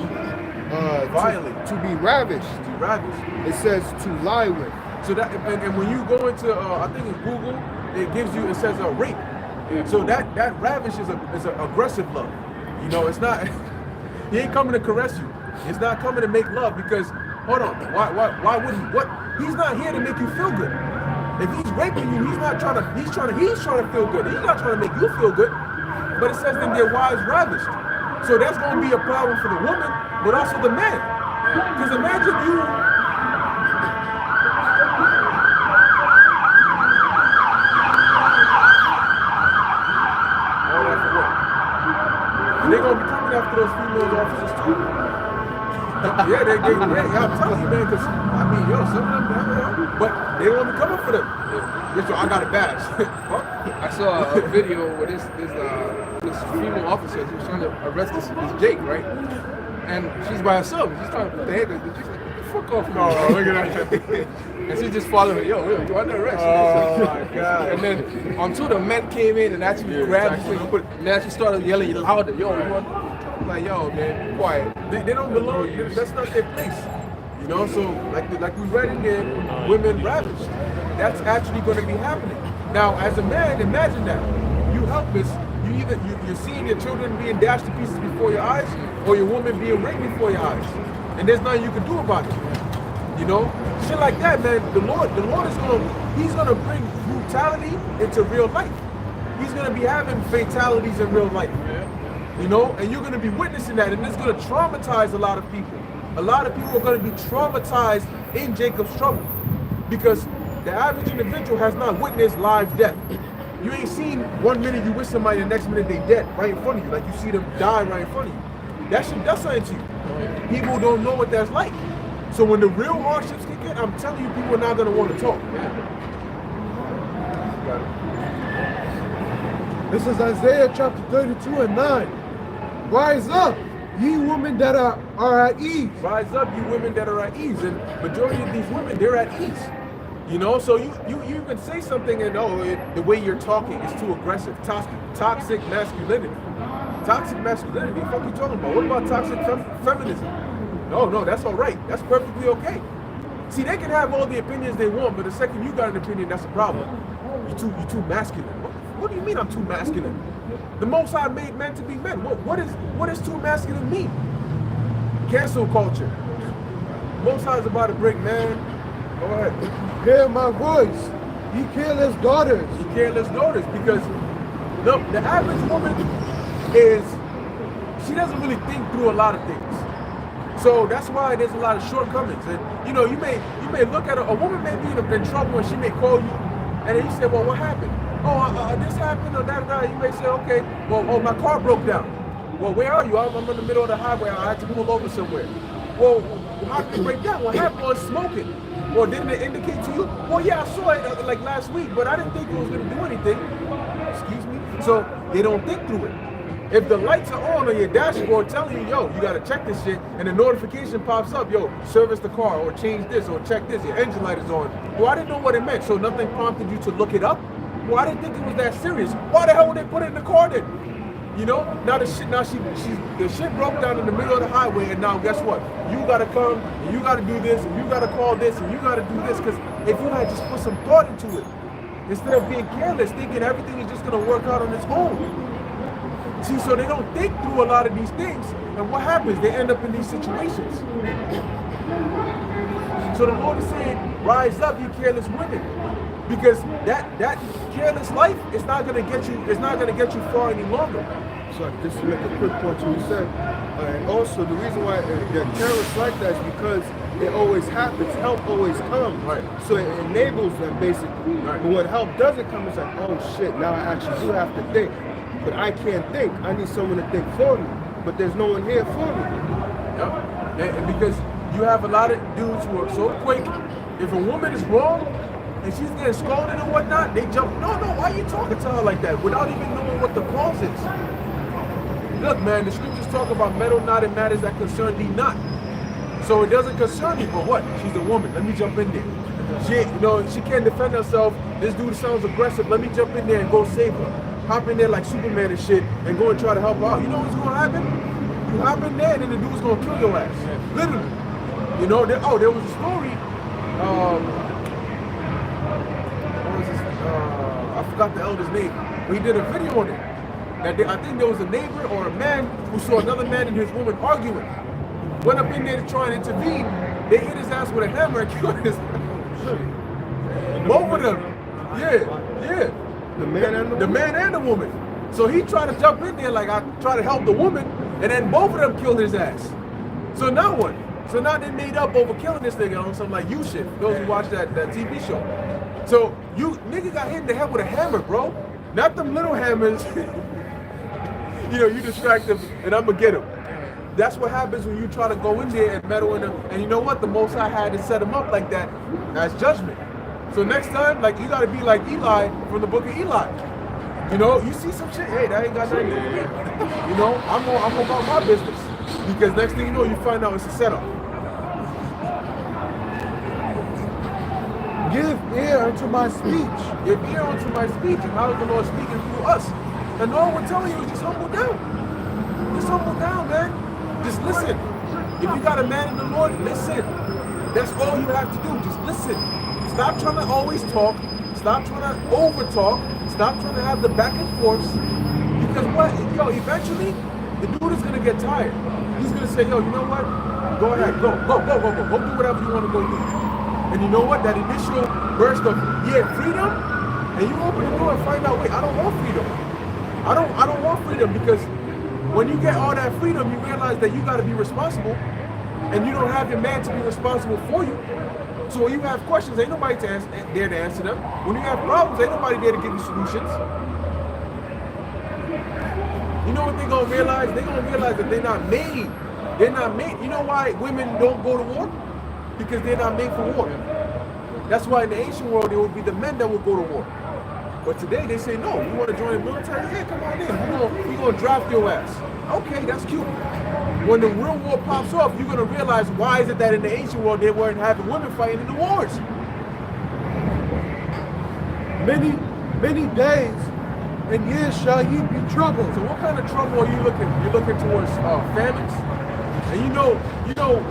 Violate. To be ravished. To be ravished. It says to lie with. So that, and when you go into, I think it's Google, it gives you, it says rape. So that ravish is a aggressive love. You know, it's not, he ain't coming to caress you. It's not coming to make love because, hold on, why would he? What? He's not here to make you feel good. If he's raping you, he's trying to feel good. He's not trying to make you feel good. But it says that their wives ravished. So that's going to be a problem for the woman, but also the man. Because imagine you. All that for what? And they're going to be coming after those female officers too. Yeah, I'm telling you, man, because, I mean, yo, some of them, but they won't be coming for them. Yeah, so I got a badge. I saw a video where this female officer who was trying to arrest this Jake, right? And she's by herself. She's trying to put the head. She's like, "Get the fuck off me!" Oh, look at that. And she just followed her. Yo, you under arrest? Oh my God! And then until the men came in and actually grabbed her, and then she started yelling louder. Yo, I'm like, yo, man, be quiet. They don't belong. That's not their place. You know, so like we read in there, women ravaged. That's actually going to be happening. Now, as a man, imagine that. You helpless. You're seeing your children being dashed to pieces before your eyes, or your woman being raped before your eyes, and there's nothing you can do about it. You know, shit like that, man. The Lord is He's gonna bring brutality into real life. He's gonna be having fatalities in real life. You know, and you're gonna be witnessing that, and it's gonna traumatize a lot of people. A lot of people are gonna be traumatized in Jacob's trouble because the average individual has not witnessed live death. You ain't seen 1 minute you with somebody, the next minute they dead right in front of you, like you see them die right in front of you. That shit does something to you. People don't know what that's like. So when the real hardships kick in, I'm telling you, people are not gonna want to talk. This is Isaiah chapter 32 and 9. Rise up, ye women that are at ease. Rise up, you women that are at ease. And majority of these women, they're at ease. You know, so you can say something and the way you're talking is too aggressive. Toxic masculinity. Toxic masculinity, what the fuck are you talking about? What about toxic feminism? No, that's all right. That's perfectly okay. See, they can have all the opinions they want, but the second you got an opinion, that's a problem. You're too masculine. What do you mean I'm too masculine? The Most High made men to be men. What does too masculine mean? Cancel culture. Most High is about to break man. Go ahead. Hear my voice, ye careless daughters. Ye careless daughters, because the average woman she doesn't really think through a lot of things. So that's why there's a lot of shortcomings. And you know, you may look at a woman may be in trouble and she may call you, and then you say, well, what happened? Oh, this happened or that. You may say, okay, well, my car broke down. Well, where are you? I'm in the middle of the highway. I had to pull over somewhere. Well, how did it break down? What happened? Well, it's smoking. Well, didn't it indicate to you? Well, yeah, I saw it like last week, but I didn't think it was going to do anything. Excuse me? So they don't think through it. If the lights are on your dashboard telling you, yo, you got to check this shit, and the notification pops up, yo, service the car, or change this, or check this, your engine light is on. Well, I didn't know what it meant, so nothing prompted you to look it up? Well, I didn't think it was that serious. Why the hell would they put it in the car then? You know, the shit broke down in the middle of the highway, and now guess what? You gotta come, and you gotta do this, and you gotta call this, and you gotta do this, because if you had just put some thought into it, instead of being careless, thinking everything is just gonna work out on its own. See, so they don't think through a lot of these things, and what happens? They end up in these situations. So the Lord is saying, rise up, you careless women. Because that careless life is not gonna get you far any longer. So just to make a quick point to what you said, and also the reason why they're careless like that is because it always happens. Help always comes. Right. So it enables them basically. Right. But when help doesn't come, it's like, oh shit, now I actually do have to think. But I can't think. I need someone to think for me. But there's no one here for me. Yep. And because you have a lot of dudes who are so quick, if a woman is wrong, and she's getting scolded and whatnot, they jump, no, why are you talking to her like that without even knowing what the cause is? Look, man, the scriptures talk about meddle not in matters that concern thee not. So it doesn't concern me, but what? She's a woman, let me jump in there. She can't defend herself, this dude sounds aggressive, let me jump in there and go save her. Hop in there like Superman and shit, and go and try to help her out. You know what's gonna happen? You hop in there and then the dude's gonna kill your ass. Literally. You know, there was a story, I forgot the elder's name, but he did a video on it. I think there was a neighbor or a man who saw another man and his woman arguing. Went up in there to try and intervene. They hit his ass with a hammer and killed his both of them. Yeah. The man and the woman. So he tried to jump in there like I try to help the woman, And then both of them killed his ass. So now what? So now they made up over killing this nigga on some like you shit. Those who watch that TV show. So you nigga got hit in the head with a hammer, bro. Not them little hammers. You know, you distract them and I'm gonna get him. That's what happens when you try to go in there and meddle in them. And you know what? The Most High had to set him up like that as judgment. So next time, like you gotta be like Eli from the book of Eli. You know, you see some shit, hey, that ain't got nothing to do with me. You know, I'm about my business. Because next thing you know, you find out it's a setup. Give ear unto my speech. Give ear unto my speech. And how is the Lord speaking through us? And all we're telling you is just humble down. Just humble down, man. Just listen. If you got a man in the Lord, listen. That's all you have to do. Just listen. Stop trying to always talk. Stop trying to over talk. Stop trying to have the back and forths. Because what? Yo, eventually, the dude is gonna get tired. He's gonna say, yo, you know what? Go ahead, go do whatever you want to go do. And you know what? That initial burst of freedom, and you open the door and find out, wait, I don't want freedom. I don't want freedom, because when you get all that freedom, you realize that you got to be responsible, and you don't have your man to be responsible for you. So when you have questions, ain't nobody there to answer them. When you have problems, ain't nobody there to give you solutions. You know what they're gonna realize? They're gonna realize that they're not made. They're not made. You know why women don't go to war? Because they're not made for war. That's why in the ancient world, it would be the men that would go to war. But today they say, no, you want to join the military? Yeah, come on in. We're going to draft your ass. Okay, that's cute. When the real war pops off, you're going to realize why is it that in the ancient world they weren't having women fighting in the wars. Many days and years shall ye be troubled. So what kind of trouble are you looking? You're looking towards famines? And you know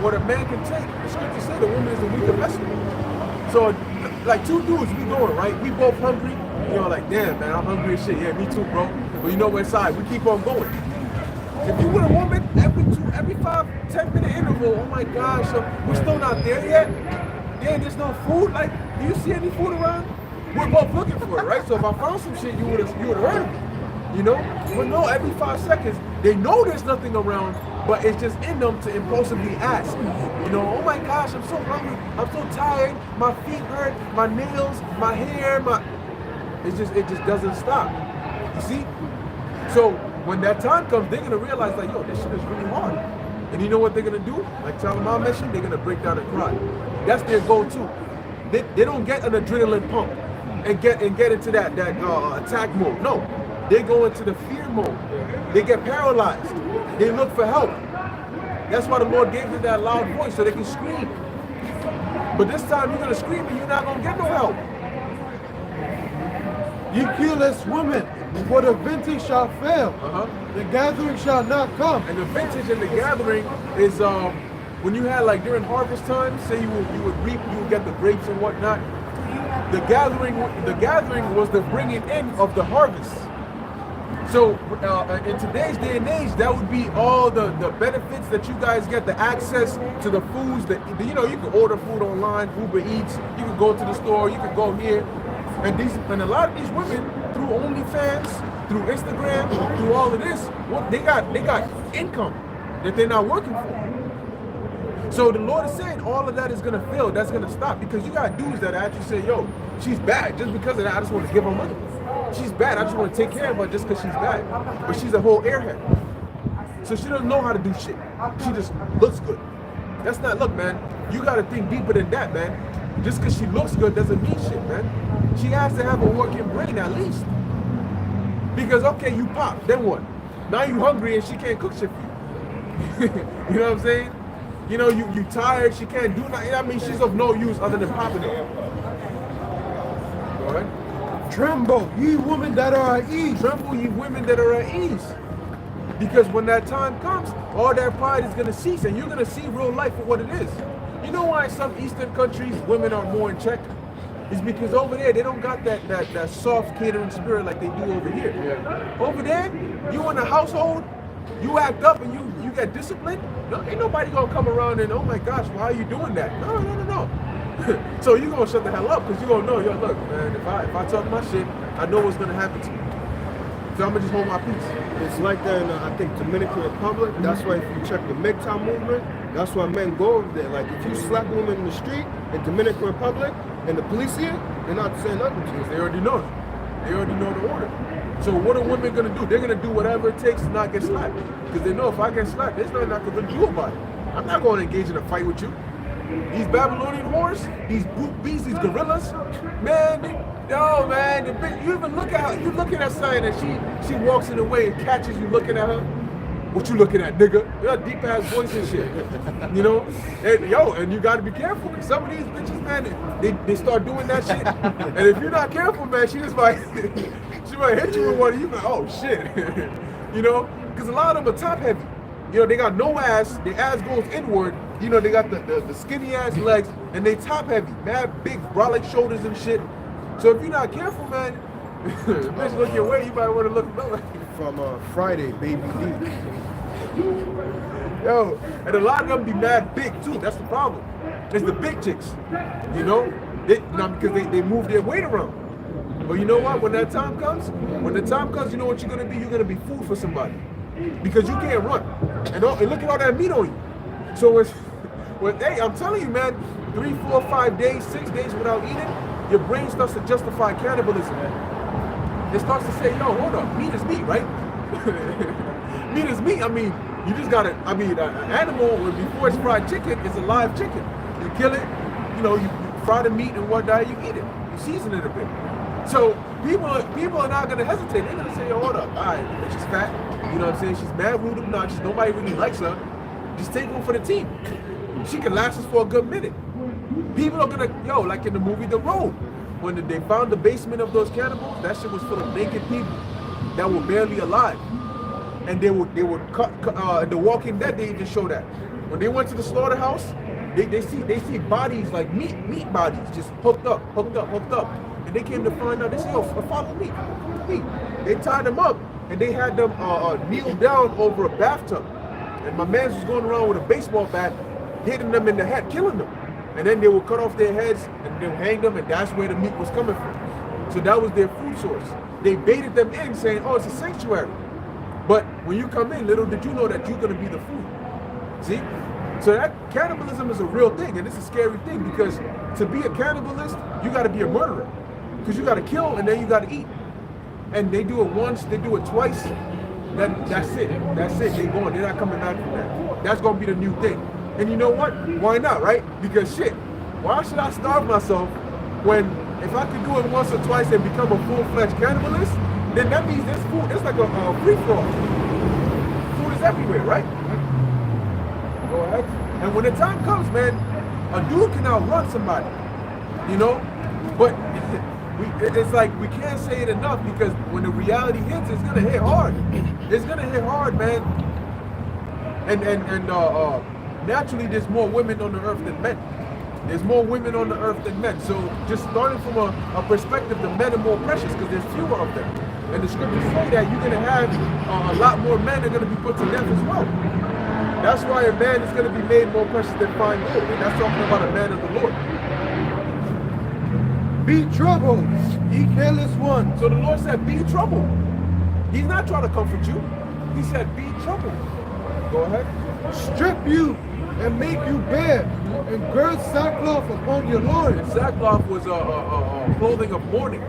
what a man can take. The scripture said the woman is a weaker vessel. So like two dudes, we going, right? We both hungry. You know, like, damn, man, I'm hungry as shit. Yeah, me too, bro. But you know what side? We keep on going. If you with a woman, every 5-10 minute interval, oh my gosh, so we're still not there yet? Yeah, there's no food. Like, do you see any food around? We're both looking for it, right? So if I found some shit, you would have heard of it. You know? But no, every 5 seconds, they know there's nothing around, but it's just in them to impulsively ask. You know, oh my gosh, I'm so hungry, I'm so tired, my feet hurt, my nails, my hair, it just doesn't stop. You see? So when that time comes, they're gonna realize like, yo, this shit is really hard. And you know what they're gonna do? Like Talmud mentioned, they're gonna break down and cry. That's their go-to. They don't get an adrenaline pump and get into that attack mode. No, they go into the fear mode. They get paralyzed. They look for help. That's why the Lord gave them that loud voice so they can scream. But this time you're gonna scream and you're not gonna get no help. Ye keyless women, for the vintage shall fail. The gathering shall not come. And the vintage and the gathering is when you had like during harvest time, say you would reap, you would get the grapes and whatnot. The gathering was the bringing in of the harvest. So in today's day and age, that would be all the benefits that you guys get, the access to the foods that you know, you can order food online, Uber Eats, you can go to the store, you can go here. And a lot of these women, through OnlyFans, through Instagram, through all of this, they got income that they're not working for. So the Lord is saying all of that is gonna fail, that's gonna stop, because you got dudes that actually say, yo, she's bad. Just because of that, I just want to give her money. She's bad, I just want to take care of her just because she's bad. But she's a whole airhead. So she doesn't know how to do shit. She just looks good. That's not, look, man, you gotta think deeper than that, man. Just because she looks good doesn't mean shit, man. She has to have a working brain at least. Because, okay, you pop, then what? Now you hungry and she can't cook shit for you. You know what I'm saying? You know, you tired, she can't do nothing. I mean, she's of no use other than popping it. Go ahead. Tremble, ye women that are at ease. Tremble, ye women that are at ease. Because when that time comes, all that pride is going to cease and you're going to see real life for what it is. You know why in some Eastern countries women are more in check? It's because over there they don't got that soft catering spirit like they do over here. Yeah. Over there, you in a household, you act up and you get disciplined. No, ain't nobody gonna come around and, oh my gosh, why are you doing that? No. So you gonna shut the hell up because you gonna know, yo, look, man, if I talk my shit, I know what's gonna happen to me. So I'm gonna just hold my peace. It's like that in, I think, Dominican Republic. That's why if you check the MGTOW movement, that's why men go over there. Like, if you slap a woman in the street in Dominican Republic and the police see it, they're not saying nothing to you. They already know it. They already know the order. So what are women gonna do? They're gonna do whatever it takes to not get slapped. Because they know if I get slapped, there's nothing I can really do about it. I'm not gonna engage in a fight with you. These Babylonian whores, these brute beasts, these gorillas, man, man, the bitch, you even look at her, you looking at something and she walks in the way and catches you looking at her. What you looking at, nigga? You got deep ass voice and shit. You know? And you gotta be careful, because some of these bitches, man, they start doing that shit. And if you're not careful, man, she just might she might hit you with one and you be like, oh shit. You know? Because a lot of them are top heavy. You know, they got no ass, their ass goes inward. You know, they got the skinny ass legs and they top heavy, mad big brolic shoulders and shit. So if you're not careful, man, bitch look your way, you might want to look another. From Friday, Baby D. Yo, and a lot of them be mad big too. That's the problem. It's the big chicks, you know, because they move their weight around. But you know what? When the time comes, you know what you're gonna be. You're gonna be food for somebody, because you can't run. And look at all that meat on you. So hey, I'm telling you, man, 3, 4, 5 days, 6 days without eating, your brain starts to justify cannibalism. It starts to say, yo, hold up, meat is meat, right? Meat is meat. I mean, you just gotta, an animal, before it's fried chicken, it's a live chicken. You kill it, you know, you fry the meat and whatnot, you eat it. You season it a bit. So people are not gonna hesitate. They're gonna say, yo, hold up, all right, she's fat, you know what I'm saying? She's mad, rude, obnoxious, nobody really likes her. Just take one for the team. She can last us for a good minute. People are gonna, like in the movie The Road, when they found the basement of those cannibals, that shit was full of naked people that were barely alive. And they would cut, The Walking Dead, they even show that. When they went to the slaughterhouse, they see bodies, like meat bodies, just hooked up. And they came to find out, they said, yo, follow me. They tied them up, and they had them kneel down over a bathtub. And my man was going around with a baseball bat, hitting them in the head, killing them. And then they would cut off their heads, and they would hang them, and that's where the meat was coming from. So that was their food source. They baited them in, saying, oh, it's a sanctuary. But when you come in, little did you know that you're going to be the food. See? So that cannibalism is a real thing, and it's a scary thing, because to be a cannibalist, you got to be a murderer. Because you got to kill, and then you got to eat. And they do it once, they do it twice, that's it. They're going. They're not coming back from that. That's going to be the new thing. And you know what? Why not, right? Because shit, why should I starve myself when if I could do it once or twice and become a full-fledged cannibalist, then that means there's food. It's like a free-for-all. Food is everywhere, right? Go ahead. And when the time comes, man, a dude can outrun somebody, you know? But it's like we can't say it enough, because when the reality hits, it's gonna hit hard. It's gonna hit hard, man. And naturally, there's more women on the earth than men. There's more women on the earth than men. So just starting from a perspective, the men are more precious because there's fewer of them. And the scriptures say that you're gonna have a lot more men that are gonna be put to death as well. That's why a man is gonna be made more precious than fine gold. And that's talking about a man of the Lord. Be troubled, ye careless ones. So the Lord said, be troubled. He's not trying to comfort you. He said, be troubled. Go ahead. Strip you and make you bare, and gird sackcloth upon your loins. And sackcloth was a clothing of mourning.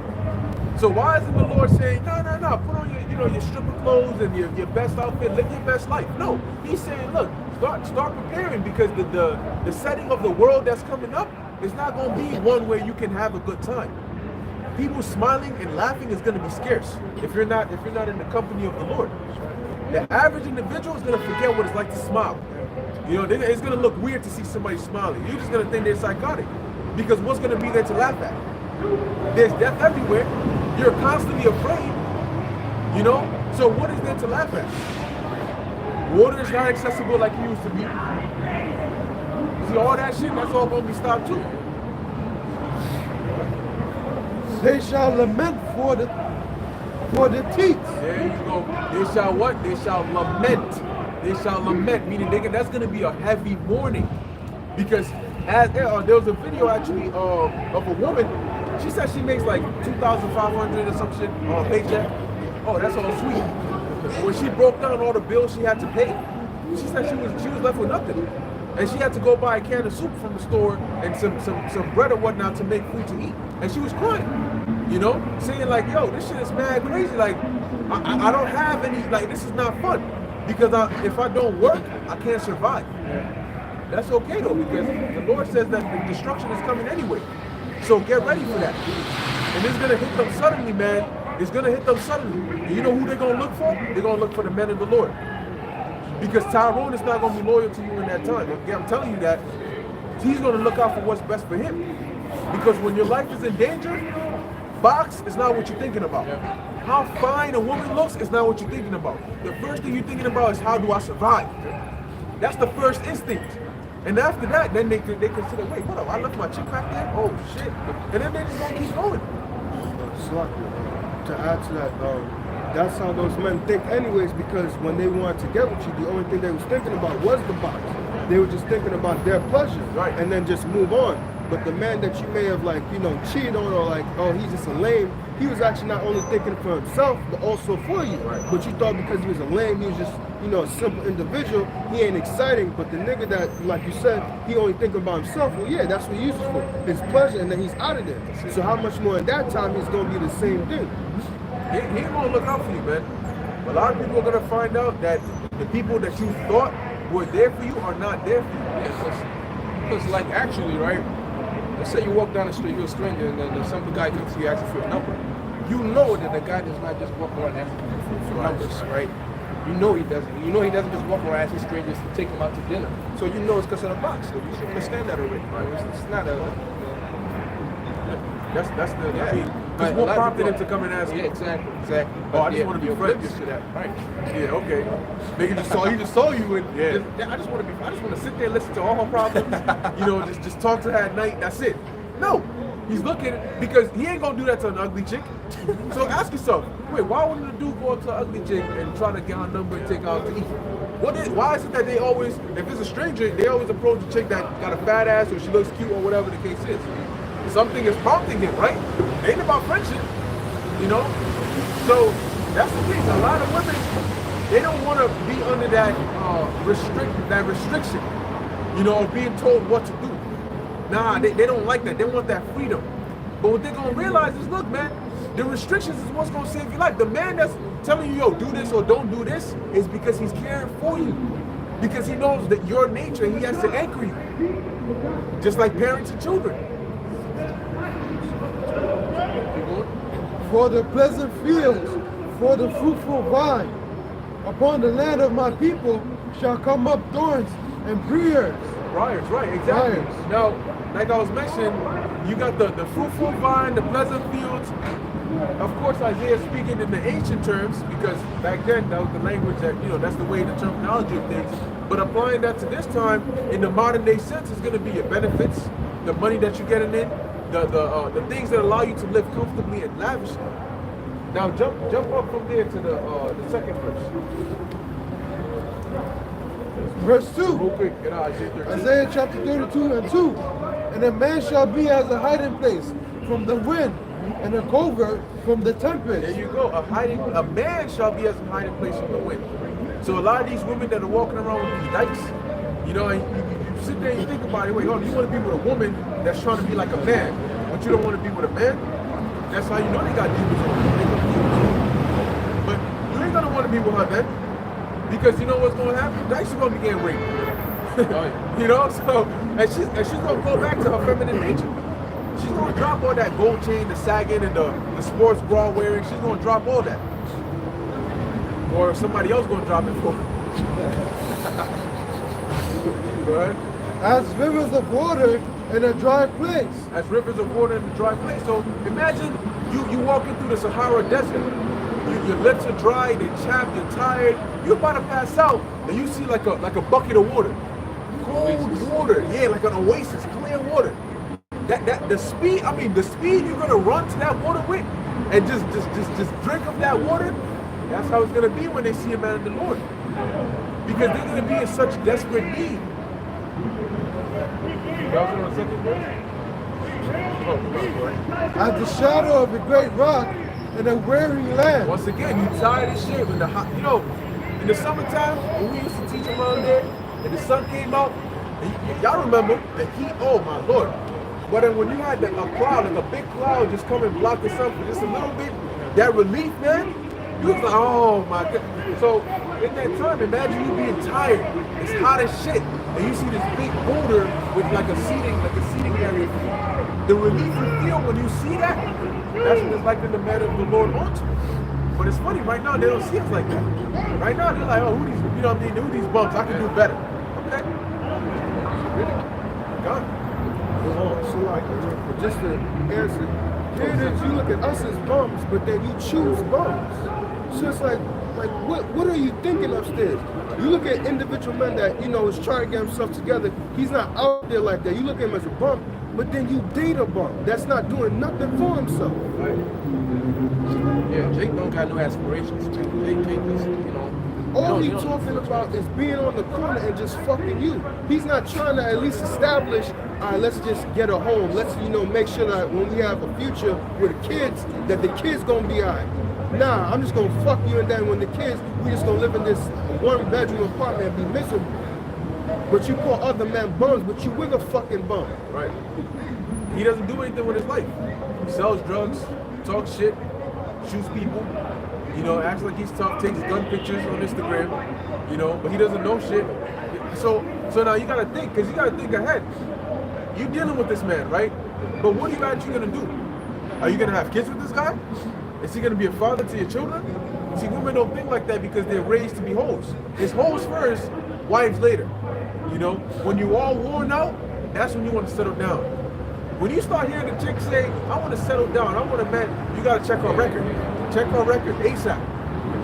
So why isn't the Lord saying, no, put on your stripper clothes and your best outfit, live your best life? No, he's saying, look, start preparing, because the setting of the world that's coming up is not going to be one where you can have a good time. People smiling and laughing is going to be scarce if you're not in the company of the Lord. The average individual is going to forget what it's like to smile. You know, it's going to look weird to see somebody smiling. You're just going to think they're psychotic, because what's going to be there to laugh at? There's death everywhere. You're constantly afraid, you know? So what is there to laugh at? Water is not accessible like it used to be. See, all that shit, that's all going to be stopped too. They shall lament for the teeth. There you go. They shall what? They shall lament. They shall lament, meaning that's going to be a heavy mourning. Because there was a video actually of a woman. She said she makes like $2,500 or some shit on a paycheck. oh, that's all sweet. But when she broke down all the bills she had to pay, she said she was left with nothing. And she had to go buy a can of soup from the store and some bread or whatnot to make food to eat. And she was crying, you know, saying like, yo, this shit is mad crazy. Like, I don't have any, like, this is not fun. Because if I don't work, I can't survive. That's okay though, because the Lord says that the destruction is coming anyway. So get ready for that. And it's gonna hit them suddenly, man. It's gonna hit them suddenly. And you know who they're gonna look for? They're gonna look for the men of the Lord. Because Tyrone is not gonna be loyal to you in that time. I'm telling you that. He's gonna look out for what's best for him. Because when your life is in danger, box is not what you're thinking about. How fine a woman looks is not what you're thinking about. The first thing you're thinking about is how do I survive? That's the first instinct. And after that, then they consider, wait, what up? I left my chick back there? Oh shit. And then they just gonna keep going. To add to that, that's how those men think anyways, because when they wanted to get with you, the only thing they was thinking about was the box. They were just thinking about their pleasure, right, and then just move on. But the man that you may have, like, you know, cheated on, or like, oh, he's just a lame, he was actually not only thinking for himself, but also for you. Right. But you thought because he was a lame, he was just, you know, a simple individual, he ain't exciting. But the nigga that, like you said, he only thinking about himself, well, yeah, that's what he uses for, his pleasure, and then he's out of there. So how much more in that time he's gonna be the same thing? He ain't gonna look out for you, man. A lot of people are gonna find out that the people that you thought were there for you are not there for you. Because like actually, right? Let's say you walk down the street, you're a stranger, and then some guy comes to you asking for a number. You know that the guy does not just walk around asking for numbers, right? You know he doesn't. You know he doesn't just walk around asking strangers to take him out to dinner. So you know it's because of the box. So you should understand that already, right? It's not a. That's the. Yeah. I mean, because what prompted him to come and ask you? Yeah, exactly. Oh, I just want to be friends. To that, right? Yeah, okay. Nigga just saw you, and yeah. I just want to sit there and listen to all her problems. You know, just talk to her at night. That's it. No, he's looking because he ain't gonna do that to an ugly chick. So ask yourself, wait, why wouldn't a dude go up to an ugly chick and try to get her number and take her out to eat? Why is it that they always, if it's a stranger, they always approach a chick that got a fat ass or she looks cute or whatever the case is? Something is prompting him, right? It ain't about friendship, you know? So that's the case. A lot of women, they don't want to be under that restriction, you know, of being told what to do. Nah, they don't like that. They want that freedom. But what they're going to realize is, look, man, the restrictions is what's going to save your life. The man that's telling you, yo, do this or don't do this is because he's caring for you. Because he knows that your nature, he has to anchor you. Just like parents and children. For the pleasant fields, for the fruitful vine, upon the land of my people shall come up thorns and briars. Briars, right, exactly. Briars. Now, like I was mentioning, you got the fruitful vine, the pleasant fields. Of course, Isaiah speaking in the ancient terms, because back then that was the language that, you know, that's the way, the terminology of things. But applying that to this time, in the modern day sense, is going to be your benefits, the money that you're getting in, the things that allow you to live comfortably and lavishly. Now jump up from there to the second verse. Verse 2. Real quick, get out Isaiah 13. Isaiah chapter 32 and 2. And a man shall be as a hiding place from the wind, and a covert from the tempest. There you go. A man shall be as a hiding place from the wind. So a lot of these women that are walking around with these dykes, you know, and you sit there and you think about it, wait, oh, you want to be with a woman that's trying to be like a man, but you don't want to be with a man? That's how you know they got demons on them. But you ain't gonna want to be with her then. Because you know what's gonna happen? Dykes are gonna be getting raped. You know, so and she's gonna go back to her feminine nature. She's gonna drop all that gold chain, the sagging, and the sports bra wearing. She's gonna drop all that. Or somebody else gonna drop it for her. Go ahead. As rivers of water in a dry place. As rivers of water in a dry place. So imagine you walking through the Sahara Desert. Your lips are dry, they're chapped, you're tired. You're about to pass out, and you see like a bucket of water. Cold water, yeah, like an oasis, clear water. The speed you're gonna run to that water with, and just drink of that water. That's how it's gonna be when they see a man in the Lord, because they're gonna be in such desperate need. On the second verse? At the shadow of a great rock, in a weary land. Once again, you tired of shit when the hot, you know, in the summertime when we used to teach around there, and the sun came out, and y'all remember the heat? Oh my lord! But then when you had a cloud, like a big cloud, just come and block the sun for just a little bit, that relief, man, you was like, oh my god. So in that time, imagine you being tired, it's hot as shit, and you see this big boulder with like a seating area. The relief you feel when you see that, that's what it's like in the matter of the Lord wants you. But it's funny, right now they don't see us like that. Right now they're like, oh, who these, you know what I mean, who these bumps? I can do better. Okay? God. So like, just to answer, here it is, you look at us as bums, but then you choose bums. So it's like what are you thinking upstairs? You look at individual men that, you know, is trying to get himself together, he's not out there like that. You look at him as a bum, but then you date a bum that's not doing nothing for himself. Right. Yeah, Jake don't got no aspirations. Jake just, you know. All he's talking about is being on the corner and just fucking you. He's not trying to at least establish, all right, let's just get a home. Let's, you know, make sure that when we have a future with the kids, that the kids gonna be all right. Nah, I'm just gonna fuck you, and then when the kids, we just gonna live in this one-bedroom apartment and be miserable. But you call other men bums, but you with a fucking bum. Right. He doesn't do anything with his life. He sells drugs, talks shit, shoots people, you know, acts like he's tough, takes gun pictures on Instagram, you know, but he doesn't know shit. So now you gotta think, because you gotta think ahead. You're dealing with this man, right? But what are you actually gonna do? Are you gonna have kids with this guy? Is he gonna be a father to your children? See, women don't think like that because they're raised to be hoes. It's hoes first, wives later. You know, when you all worn out, that's when you want to settle down. When you start hearing the chick say, I want to settle down, I want a man, you got to check her record. Check her record ASAP.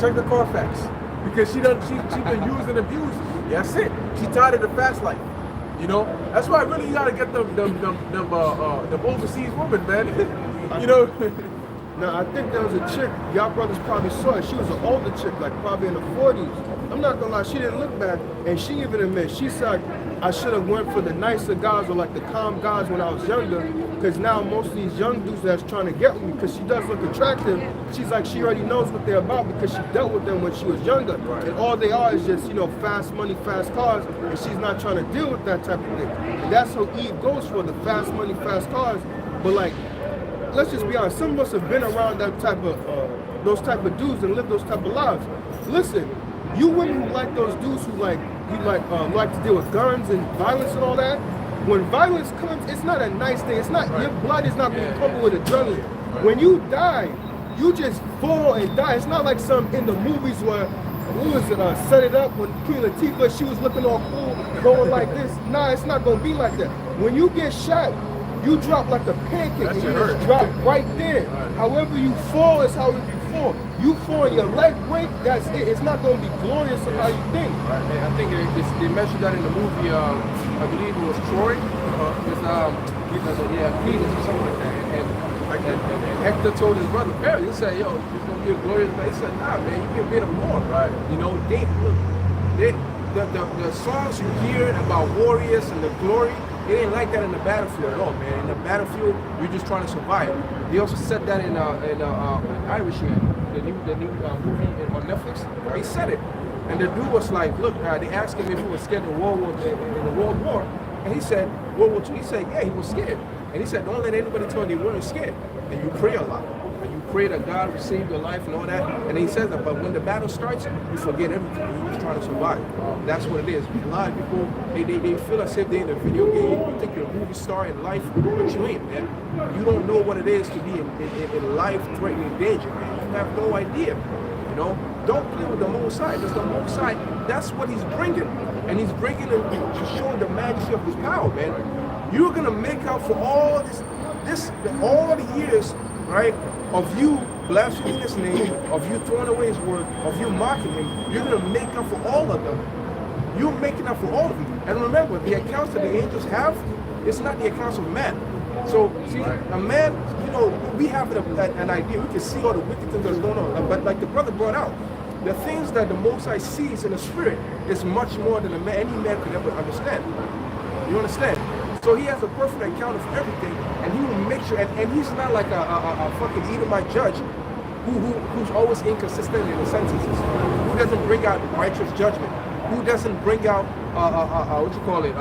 Check the Carfax. Because she's been used and abused. Yeah, that's it. She tired of the fast life. You know, that's why really you got to get them overseas women, man. You know. Now, I think there was a chick, y'all brothers probably saw it. She was an older chick, like probably in the 40s. I'm not gonna lie, she didn't look bad. And she even admits, she said, I should have went for the nicer guys or like the calm guys when I was younger. Because now most of these young dudes that's trying to get with me, because she does look attractive, she's like, she already knows what they're about because she dealt with them when she was younger. Right. And all they are is just, you know, fast money, fast cars. And she's not trying to deal with that type of thing. And that's how Eve goes for, the fast money, fast cars. But like, let's just be honest, some of us have been around that type of, those type of dudes and lived those type of lives. Listen, you women who like those dudes who like to deal with guns and violence and all that, when violence comes, it's not a nice thing. It's not, your blood is not being pumped with adrenaline. When you die, you just fall and die. It's not like some in the movies where, what was it, Set It Up, when Queen Latifah, she was looking all cool, going like this. Nah, it's not gonna be like that. When you get shot, you drop like a pancake and you just drop right there. However you fall is how you fall. You fall and your leg break, that's it. It's not going to be glorious of how you think. Right. I think they mentioned that in the movie, I believe it was Troy. Venus or something like that. And Hector told his brother, Perry, he said, yo, it's going to be a glorious day. He said, nah, man, you can be a more. Right. You know, the songs you hear about warriors and the glory, it ain't like that in the battlefield at all, man. In the battlefield, you're just trying to survive. They also said that in Irishman, the new movie on Netflix. He said it, and the dude was like, "Look," they asked him if he was scared in the World War, and he said, World War II. He said, "Yeah, he was scared," and he said, "Don't let anybody tell you they weren't scared." And you pray a lot. Pray that God will save your life and all that. And he says that, but when the battle starts, you forget everything. You're just trying to survive. That's what it is. A lot of people, they feel as if they're in a video game. You think you're a movie star in life, but you ain't, man. You don't know what it is to be in life-threatening danger, man. You have no idea. You know, don't play with the Most High. Because the Most High, that's what he's bringing. And he's bringing it to show the majesty of his power, man. You're going to make up for all all the years, right, of you blaspheming his name, of you throwing away his word, of you mocking him. You're going to make up for all of them. You're making up for all of them. And remember, the accounts that the angels have, it's not the accounts of man. So, see, a man, you know, we have an idea. We can see all the wicked things that's going on. But like the brother brought out, the things that the Most High sees in the spirit is much more than any man could ever understand. You understand? So he has a perfect account of everything, and he will make sure, and he's not like a fucking Edomite judge who's always inconsistent in the sentences, who doesn't bring out righteous judgment, who doesn't bring out what you call it,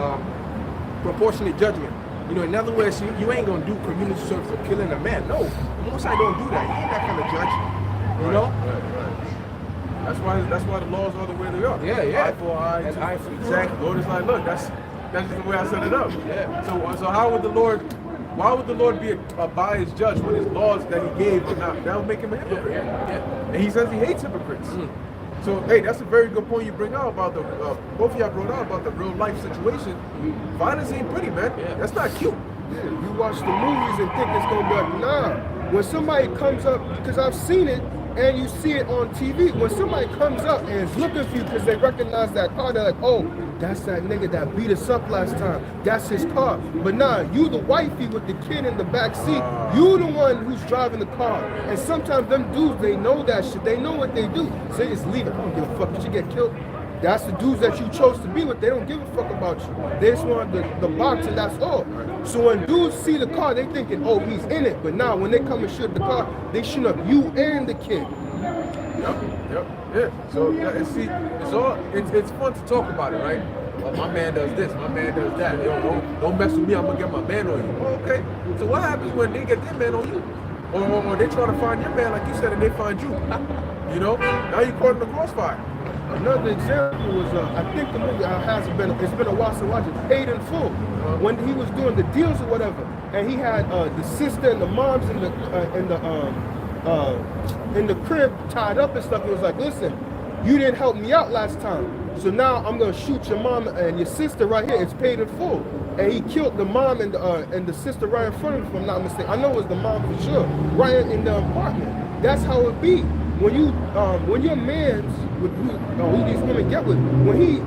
proportionate judgment. You know, in other words, you ain't gonna do community service for killing a man. No, most I don't do that. He ain't that kind of judge. You know. Right. That's why the laws are the way they are. Yeah. Eye for eye. And eye for exactly. The Lord is like, look, that's just the way I set it up. Yeah. So how would the Lord? Why would the Lord be a biased judge when his laws that he gave are not? That would make him a hypocrite. Yeah. And he says he hates hypocrites. So hey, that's a very good point you bring out about the both of y'all brought out about the real life situation. Violence ain't pretty, man. Yeah. That's not cute. Yeah, you watch the movies and think it's gonna be like, nah. When somebody comes up, because I've seen it, and you see it on TV, when somebody comes up and is looking for you because they recognize that car, they're like, oh, that's that nigga that beat us up last time. That's his car. But nah, you the wifey with the kid in the back seat. You the one who's driving the car. And sometimes them dudes, they know that shit. They know what they do. So they just leave it. I don't give a fuck. Did you get killed? That's the dudes that you chose to be with. They don't give a fuck about you. They just want the box and that's all. So when dudes see the car, they thinking, oh, he's in it. But now when they come and shoot the car, they shoot up you and the kid. Yeah. So and see, it's fun to talk about it, right? Well, my man does this, my man does that. Yo, don't mess with me. I'm gonna get my man on you. Oh, okay. So what happens when they get their man on you, or they try to find your man, like you said, and they find you? You know, now you're caught in the crossfire. Another example was, I think the movie it's been a while since I watched it, Paid in Full. When he was doing the deals or whatever, and he had the sister and the moms in the crib tied up and stuff. He was like, listen, you didn't help me out last time, so now I'm gonna shoot your mom and your sister right here. It's paid in full. And he killed the mom and the sister right in front of him, if I'm not mistaken. I know it was the mom for sure, right in the apartment. That's how it be. When your man's with who these women get with, when he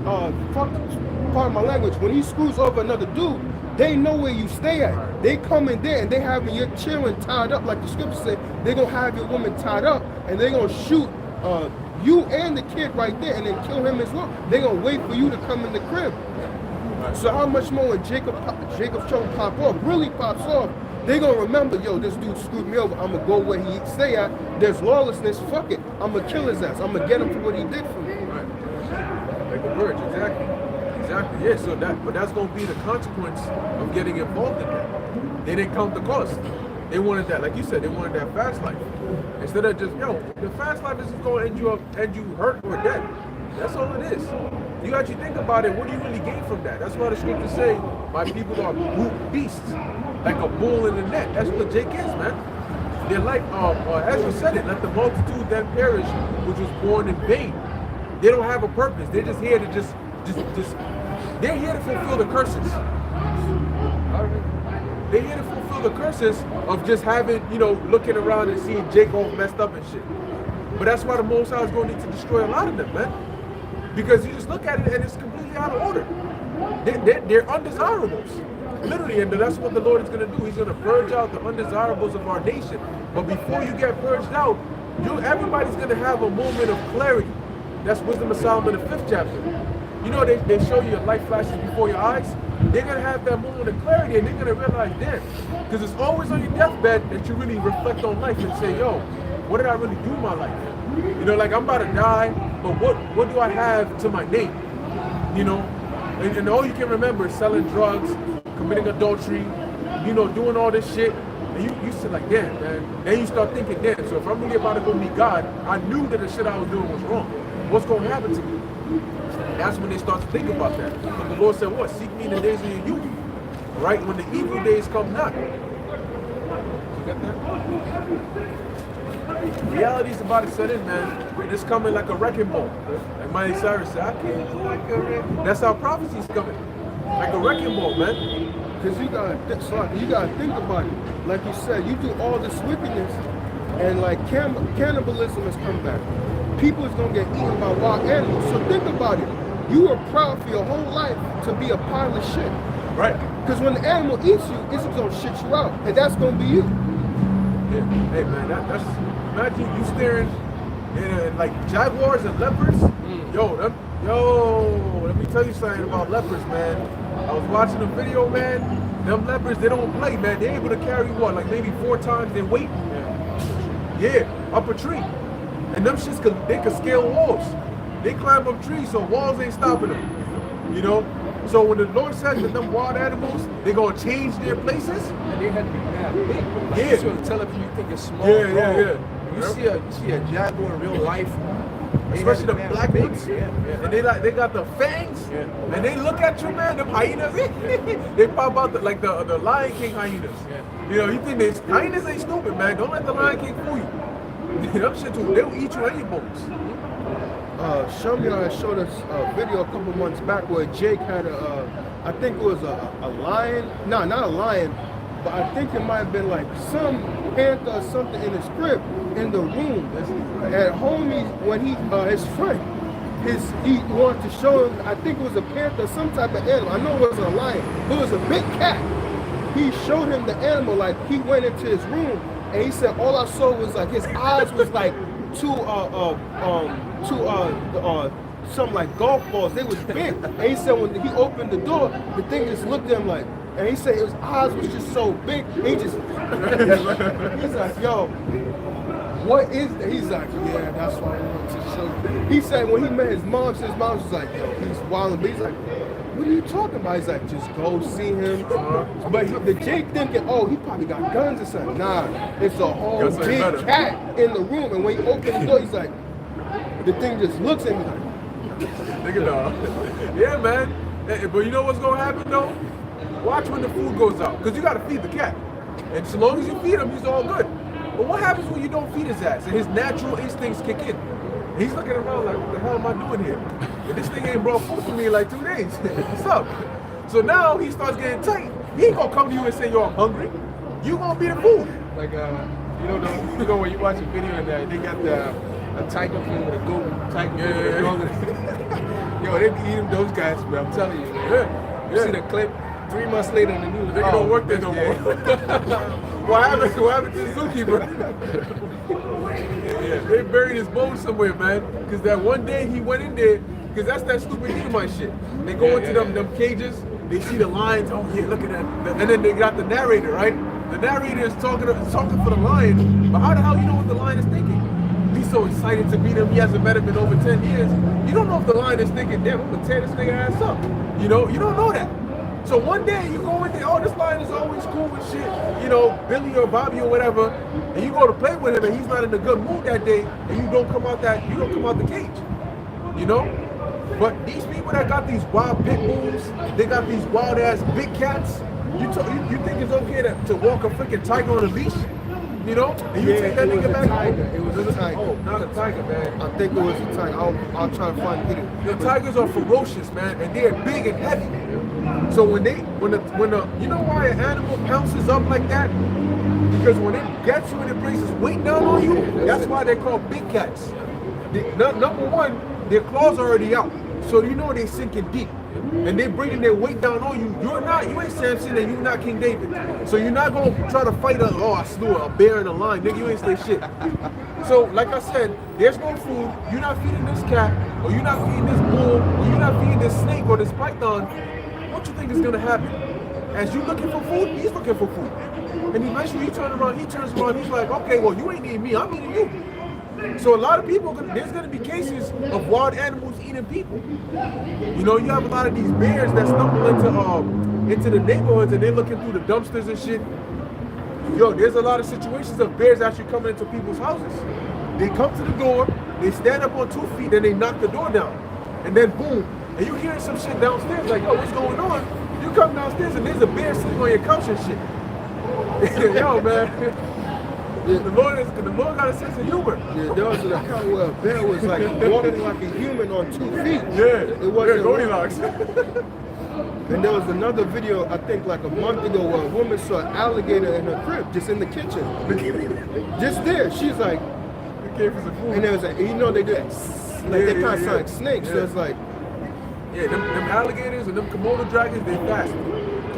pardon my language, when he screws over another dude, they know where you stay at. They come in there and they having your children tied up, like the scripture said. They gonna have your woman tied up and they gonna shoot you and the kid right there and then kill him as well. They gonna wait for you to come in the crib. So how much more when Jacob's trouble pop off, really pops off, they gonna remember, yo, this dude screwed me over. I'm gonna go where he stay at. There's lawlessness. Fuck it. I'm gonna kill his ass. I'm gonna get him for what he did for me. Right. Like the birds, exactly. Yeah. So that's gonna be the consequence of getting involved in that. They didn't count the cost. They wanted that, like you said, they wanted that fast life. Instead of just, the fast life is just gonna end you hurt or dead. That's all it is. You actually think about it, what do you really gain from that? That's why the scriptures say, my people are brute beasts, like a bull in the net. That's what Jake is, man. They're like, as you said it, let the multitude then perish, which was born in vain. They don't have a purpose. They're just here to just they're here to fulfill the curses. They're here to fulfill the curses of just having, looking around and seeing Jake all messed up and shit. But that's why the Most High is going to need to destroy a lot of them, man. Because you just look at it and it's completely out of order. They're undesirables. Literally, and that's what the Lord is going to do. He's going to purge out the undesirables of our nation. But before you get purged out, everybody's going to have a moment of clarity. That's Wisdom of Solomon, the 5th chapter. They show you your life flashes before your eyes. They're going to have that moment of clarity and they're going to realize, damn, because it's always on your deathbed that you really reflect on life and say, yo, what did I really do in my life? Like I'm about to die, but what do I have to my name? And all you can remember is selling drugs, committing adultery, doing all this shit. And you sit like, damn, man. Then you start thinking, damn, so if I'm really about to go meet God, I knew that the shit I was doing was wrong. What's going to happen to me? That's when they start to think about that. But the Lord said, what? Seek me in the days of your youth. Right? When the evil days come not. You got that? Reality's about to set in, man. It's coming like a wrecking ball. Like Miley Cyrus said, I can't do like a wrecking. That's how prophecy's coming. Like a wrecking ball, man. Because you gotta think about it. Like you said, you do all this wickedness, and like cannibalism has come back. People is gonna get eaten by wild animals. So think about it. You were proud for your whole life to be a pile of shit. Right. Because when the animal eats you, it's gonna shit you out, and that's gonna be you. Yeah. Hey man, that's imagine you staring at like jaguars and leopards. Let me tell you something about leopards, man. I was watching a video, man. Them leopards, they don't play, man. They're able to carry what, like maybe 4 times their weight. Yeah. up a tree. And them shits they could scale walls. They climb up trees, so walls ain't stopping them. You know? So when the Lord says that them wild animals, they're gonna change their places. And they had to be mad big. Yeah. You sort of tell if you think it's small. Yeah. You see a jaguar in real life. Especially the black ones. Yeah. And they got the fangs. Yeah. And they look at you, man, them hyenas. They pop out like the Lion King hyenas. Yeah. You know, you think hyenas ain't stupid, man. Don't let the Lion King fool you. Them shit too, they'll eat you and your bones. Shumya showed us a video a couple months back where Jake had I think it was a lion. No, not a lion, but I think it might have been like some panther or something in his crib in the room. At homie, when his friend, he wanted to show him, I think it was a panther, some type of animal. I know it wasn't a lion, but it was a big cat. He showed him the animal, like he went into his room and he said all I saw was like his eyes was like something like golf balls. They was big. And he said when he opened the door, the thing just looked at him like, and he said his eyes was just so big. He just, he's like, yo, what is that? He's like, yeah, that's why I wanted to show you. He said when he met his mom was like, yo, he's wilding. But he's like, what are you talking about? He's like, just go see him. But the Jake thinking, oh, he probably got guns or something. Nah, it's a whole big cat in the room. And when he opened the door, he's like, the thing just looks at me like, Nigga, dog. Yeah, man. But you know what's gonna happen though? Watch when the food goes out, because you gotta feed the cat. And so long as you feed him, he's all good. But what happens when you don't feed his ass and his natural instincts kick in? He's looking around like, what the hell am I doing here? And this thing ain't brought food for me in like 2 days. What's up? So now he starts getting tight. He ain't gonna come to you and say, yo, I'm hungry. You gonna be the food. Like, you know when you watch a video and they got a tiger food with a goat, tiger food with a dog. Yo, they be eating those guys, bro. I'm telling you, man. You see the clip? 3 months later in the news, They don't work there no more. What happened to the zookeeper? Yeah, they buried his bones somewhere, man. Because that one day he went in there, because that's that stupid Edomite shit. They go into them cages, they see the lions, oh yeah, look at that. And then they got the narrator, right? The narrator is talking for the lion, but how the hell you know what the lion is thinking? He's so excited to meet him, he hasn't met him in over 10 years. You don't know if the lion is thinking, damn, I'm gonna tear this nigga ass up. You know, you don't know that. So one day you go in there, oh, this lion is always cool with shit, you know, Billy or Bobby or whatever, and you go to play with him and he's not in a good mood that day, and you don't come out the cage, you know? But these people that got these wild pit bulls, they got these wild ass big cats, you think it's okay to walk a freaking tiger on a leash? You know? And you take that nigga back. It was a tiger. Oh, not a tiger, man. I think it was a tiger. I'll try to find it. The tigers are ferocious, man, and they're big and heavy. So when the you know why an animal pounces up like that? Because when it gets you and it places weight down on you, that's why they're called big cats. Number one, their claws are already out, so you know they're sinking deep, and they're bringing their weight down on you. You ain't Samson and you're not King David, so you're not gonna try to fight I slew a bear and a lion, nigga. You ain't say shit. So like I said, there's no food. You're not feeding this cat, or you're not feeding this bull, or you're not feeding this snake or this python. What you think is gonna happen? As you looking for food, he's looking for food. And eventually he turns around, he's like, okay, well, you ain't eating me, I'm eating you. So a lot of people, there's gonna be cases of wild animals eating people. You know, you have a lot of these bears that stumble into the neighborhoods and they're looking through the dumpsters and shit. Yo, there's a lot of situations of bears actually coming into people's houses. They come to the door, they stand up on 2 feet, then they knock the door down. And then boom, and you hearing some shit downstairs like, yo, what's going on? You come downstairs and there's a bear sitting on your couch and shit. Yo, man. The Lord got a sense of humor. Yeah, there was an account where a bear was like walking like a human on 2 feet. Yeah, it wasn't Goldilocks. And there was another video, I think like a month ago, where a woman saw an alligator in her crib, just in the kitchen. Just there. She's like, and there was like, you know, they do that. Like they kind of sound like snakes. So it's like, yeah, them alligators and them Komodo dragons, they fast.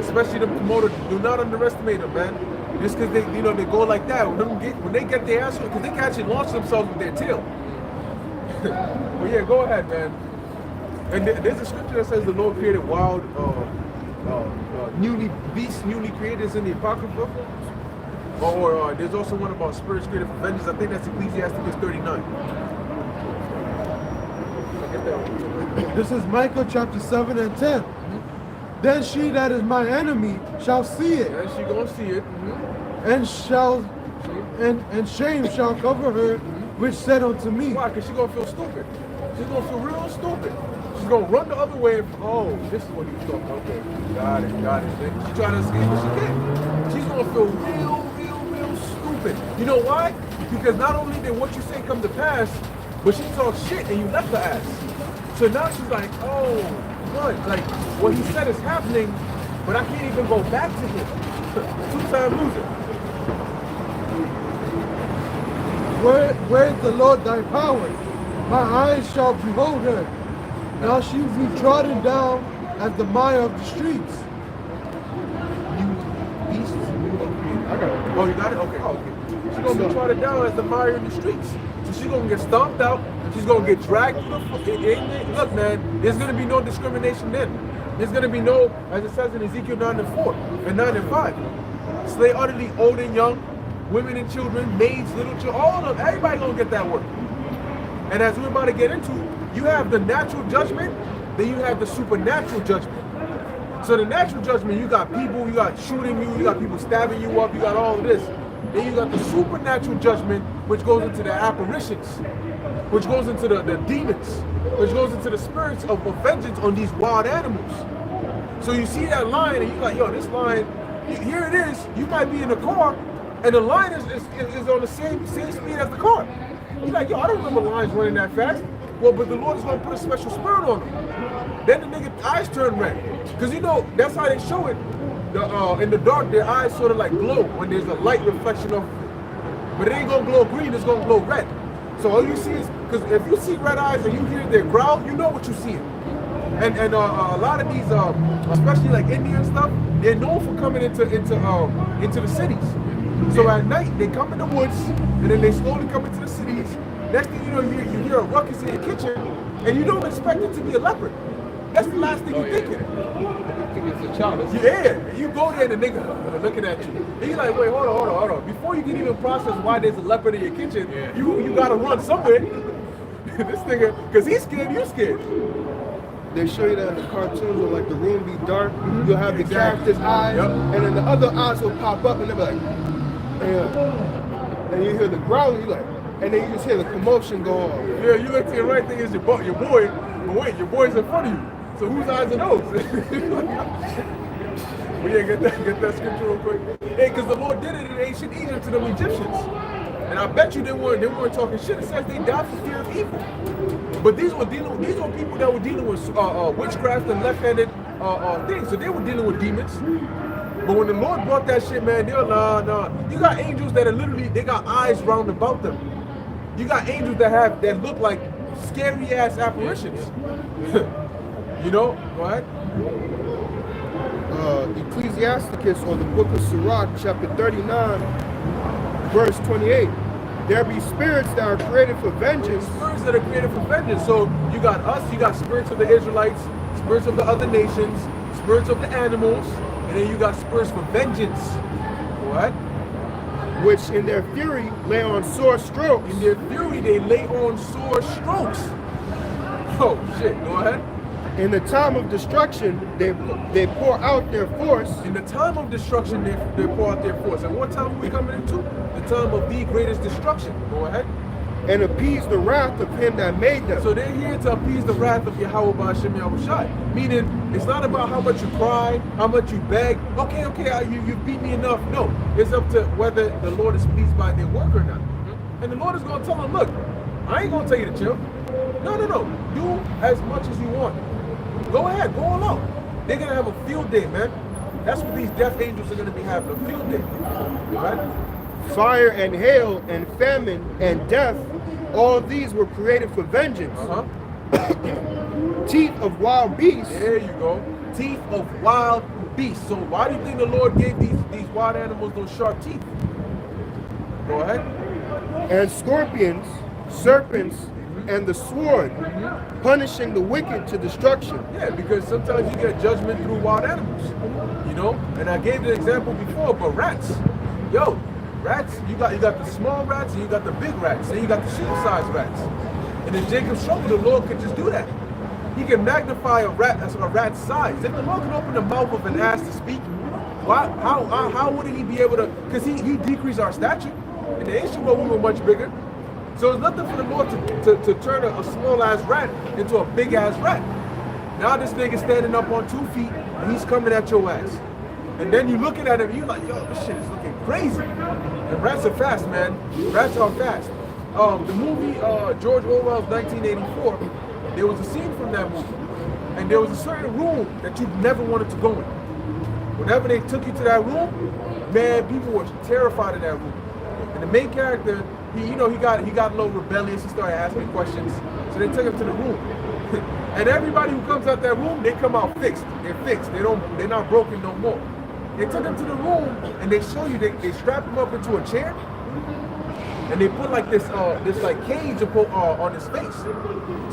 Especially them Komodo, do not underestimate them, man. Just because they go like that. When they get their ass, because they can actually launch themselves with their tail. But yeah, go ahead, man. And there's a scripture that says the Lord created wild, newly created in the Apocrypha. Or there's also one about spirits created for vengeance. I think that's Ecclesiastes 39. This is Micah chapter 7 and 10. Then she that is my enemy shall see it, And she gonna see it. and shame shall cover her, which said unto me. Why? Because she's gonna feel stupid. She's gonna feel real stupid. She's gonna run the other way and, oh, this is what he was talking about. Okay, got it. Then she's trying to escape, but she can't. She's gonna feel real stupid. You know why? Because not only did what you say come to pass, but she talked shit and you left her ass. So now she's like, oh, what? Like, what he said is happening, but I can't even go back to him. Two-time loser. Where is the Lord thy power? My eyes shall behold her. Now she will be trodden down as the mire of the streets. You beast. I got it. Oh, you got it? Okay. She's gonna be trodden down as the mire in the streets. So she's gonna get stomped out. She's gonna get dragged through the look, man, there's gonna be no discrimination then. There's gonna be no, as it says in Ezekiel 9 and 4 and 9 and 5. Slay utterly old and young, women and children, maids, little children, all of them, everybody gonna get that work. And as we're about to get into, you have the natural judgment, then you have the supernatural judgment. So the natural judgment, you got people, you got shooting you got people stabbing you up, you got all of this. Then you got the supernatural judgment, which goes into the apparitions, which goes into the demons, which goes into the spirits of vengeance on these wild animals. So you see that lion and you're like, yo, this lion, here it is, you might be in the car, and the lion is on the same speed as the car. You're like, yo, I don't remember lions running that fast. Well, but the Lord is going to put a special spirit on them. Then the nigga's eyes turn red. Because you know, that's how they show it. In the dark, their eyes sort of like glow when there's a light reflection of it. But it ain't going to glow green, it's going to glow red. So all you see is, because if you see red eyes and you hear their growl, you know what you're seeing. And a lot of these, especially like India and stuff, they're known for coming into the cities. So at night, they come in the woods, and then they slowly come into the cities. Next thing you know, you hear a ruckus in your kitchen, and you don't expect it to be a leopard. That's the last thing you're thinking. I think it's a child. Yeah, you go there and the nigga looking at you. And you're like, wait, hold on. Before you can even process why there's a leopard in your kitchen, you gotta run somewhere. This nigga, because he's scared, you scared. They show you that in the cartoons where like the room be dark, you'll have the character's eyes, and then the other eyes will pop up and they'll be like, and you hear the growling, you like, and then you just hear the commotion go on. Yeah, you look to your right, think it's your boy, but wait, your boy's in front of you. So whose eyes are those? Well, yeah, get that scripture real quick. Hey, because the Lord did it in ancient Egypt to the Egyptians. And I bet you they weren't talking shit. It says they died for fear of evil. But these were people that were dealing with witchcraft and left-handed things. So they were dealing with demons. But when the Lord brought that shit, man, they were nah. You got angels that are literally, they got eyes round about them. You got angels that look like scary ass apparitions. You know? Go ahead. Ecclesiasticus, or the book of Sirach, chapter 39, verse 28. There be spirits that are created for vengeance. Spirits that are created for vengeance. So you got us, you got spirits of the Israelites, spirits of the other nations, spirits of the animals, and then you got spirits for vengeance. What? Which in their fury lay on sore strokes. In their fury, they lay on sore strokes. Oh shit, go ahead. In the time of destruction, they pour out their force. In the time of destruction, they pour out their force. And what time are we coming into? The time of the greatest destruction. Go ahead. And appease the wrath of him that made them. So they're here to appease the wrath of Yahweh Ba'ashem Yahushai. Meaning, it's not about how much you cry, how much you beg. Okay, you beat me enough. No, it's up to whether the Lord is pleased by their work or not. And the Lord is going to tell them, look, I ain't going to tell you to chill. No. Do as much as you want. Go ahead, go all out. They're going to have a field day, man. That's what these death angels are going to be having, a field day. Right? Fire and hail and famine and death, all of these were created for vengeance. Teeth of wild beasts. There you go. Teeth of wild beasts. So why do you think the Lord gave these wild animals those sharp teeth? Go ahead. And scorpions, serpents, and the sword, punishing the wicked to destruction. Yeah, because sometimes you get judgment through wild animals, you know? And I gave the example before, but rats. Yo, Rats, you got the small rats and you got the big rats, and you got the shield-sized rats. And in Jacob's trouble, the Lord could just do that. He can magnify a rat's size. If the Lord can open the mouth of an ass to speak, how wouldn't he be able to? Because he decreased our stature. In the ancient world, we were much bigger. So it's nothing for the Lord to turn a small-ass rat into a big-ass rat. Now this nigga standing up on 2 feet, and he's coming at your ass. And then you looking at him, you're like, yo, this shit is looking crazy. And rats are fast, man. Rats are fast. The movie George Orwell's 1984, there was a scene from that movie. And there was a certain room that you never wanted to go in. Whenever they took you to that room, man, people were terrified of that room. And the main character, he got a little rebellious. He started asking questions. So they took him to the room. And everybody who comes out that room, they come out fixed. They're fixed. They're not broken no more. They took him to the room and they show you, they strap him up into a chair and they put like this like cage on his face.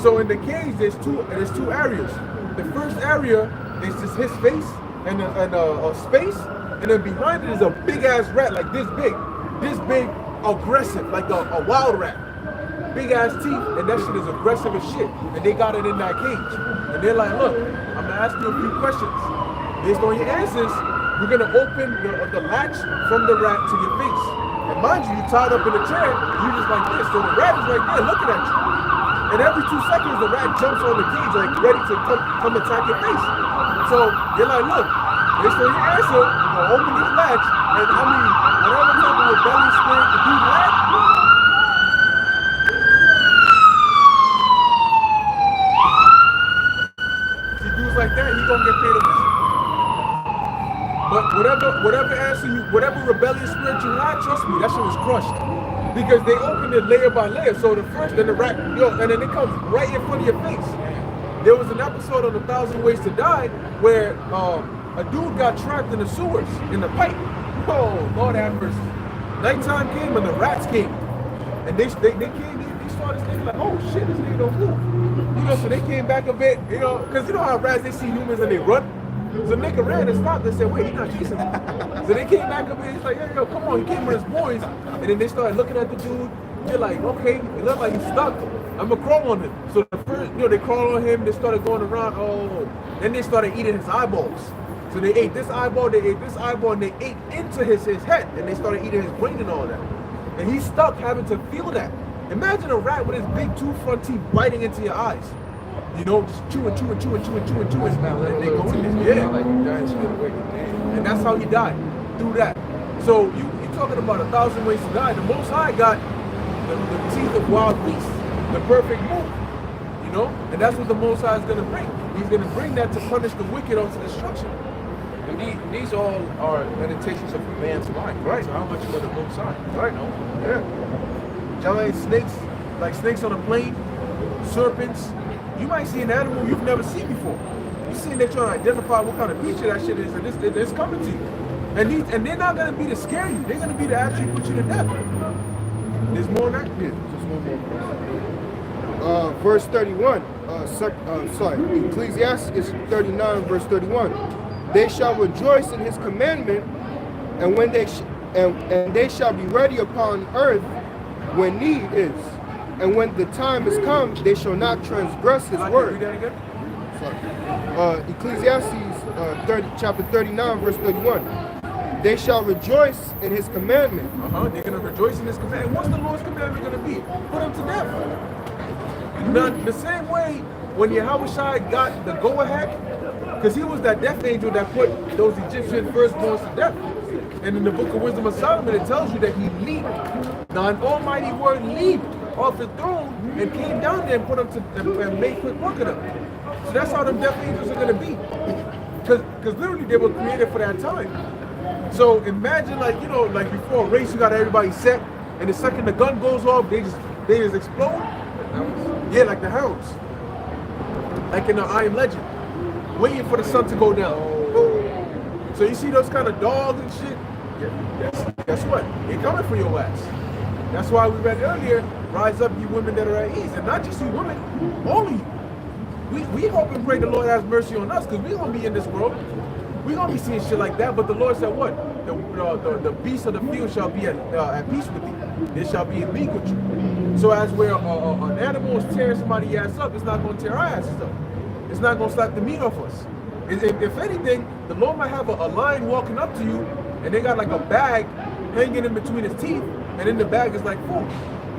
So in the cage, there's two areas. The first area is just his face and a space, and then behind it is a big ass rat like this big, aggressive, like a wild rat. Big ass teeth, and that shit is aggressive as shit. And they got it in that cage. And they're like, look, I'm gonna ask you a few questions. Based on your answers, we're gonna open the latch from the rat to your face. And mind you, tied up in a chair, you just like this. So the rat is right there looking at you. And every 2 seconds, the rat jumps on the cage like ready to come attack your face. So you're like, look, based on your answer, we're gonna open this latch, and I mean, whatever type of rebellious spirit the dude had, like that, he's gonna get paid a visit. But whatever rebellious spirit you had, trust me, that shit was crushed. Because they opened it layer by layer. So the first, then the rat, and then it comes right in front of your face. There was an episode on 1,000 Ways to Die where a dude got trapped in the sewers, in the pipe. Oh, Lord have mercy. Nighttime came and the rats came. And they came, they saw this nigga like, oh shit, this nigga don't move. So they came back a bit, because you know how rats, they see humans and they run. So nigga ran and stopped and said, wait, he's not chasing me. So they came back a bit, he's like, yo, come on, he came with his boys. And then they started looking at the dude. They're like, okay, it looks like he's stuck. I'm gonna crawl on him. So the first, they crawled on him, they started going around, then they started eating his eyeballs. So they ate this eyeball, and they ate into his head, and they started eating his brain and all that. And he's stuck having to feel that. Imagine a rat with his big 2 front teeth biting into your eyes. Just chewing. And they go in there. Yeah. And that's how he died, through that. So you're talking about 1,000 ways to die. The Most High got the teeth of wild beasts, the perfect move. And that's what the Most High is going to bring. He's going to bring that to punish the wicked unto destruction. And these all are meditations of a man's mind, right? So how much for the Most High? Right? No? Yeah. Giant snakes, like snakes on a plane, serpents. You might see an animal you've never seen before. You see, they're trying to identify what kind of creature that shit is, and it's coming to you. And they're not going to be to scare you. They're going to be to actually put you to death. There's more than that? Yeah, just one more. Verse 31. Ecclesiastes 39, verse 31. They shall rejoice in his commandment, and when and they shall be ready upon earth when need is. And when the time is come, they shall not transgress his word. Read that again? Ecclesiastes chapter 39, verse 31. They shall rejoice in his commandment. They're going to rejoice in his commandment. What's the Lord's commandment going to be? Put them to death. Now, the same way when Yahushua got the go-ahead, because he was that death angel that put those Egyptian firstborns to death. And in the book of Wisdom of Solomon, it tells you that he leaped. Now, an almighty word leaped off the throne and came down there and put them to and made quick work of them. So that's how them death angels are going to be. Because literally they were created for that time. So imagine like before a race, you got everybody set, and the second the gun goes off, they just explode. Yeah, like the hounds. Like in the I Am Legend. Waiting for the sun to go down. So you see those kind of dogs and shit? Guess what? They're coming for your ass. That's why we read earlier, rise up you women that are at ease. And not just you women, all of you. We hope and pray the Lord has mercy on us, because we're going to be in this world. We're going to be seeing shit like that, but the Lord said what? The beasts of the field shall be at peace with thee. They shall be in league with you. So as where an animal is tearing somebody's ass up, it's not going to tear our asses up. It's not going to slap the meat off us. If anything, the Lord might have a lion walking up to you, and they got like a bag hanging in between his teeth, and in the bag is like food.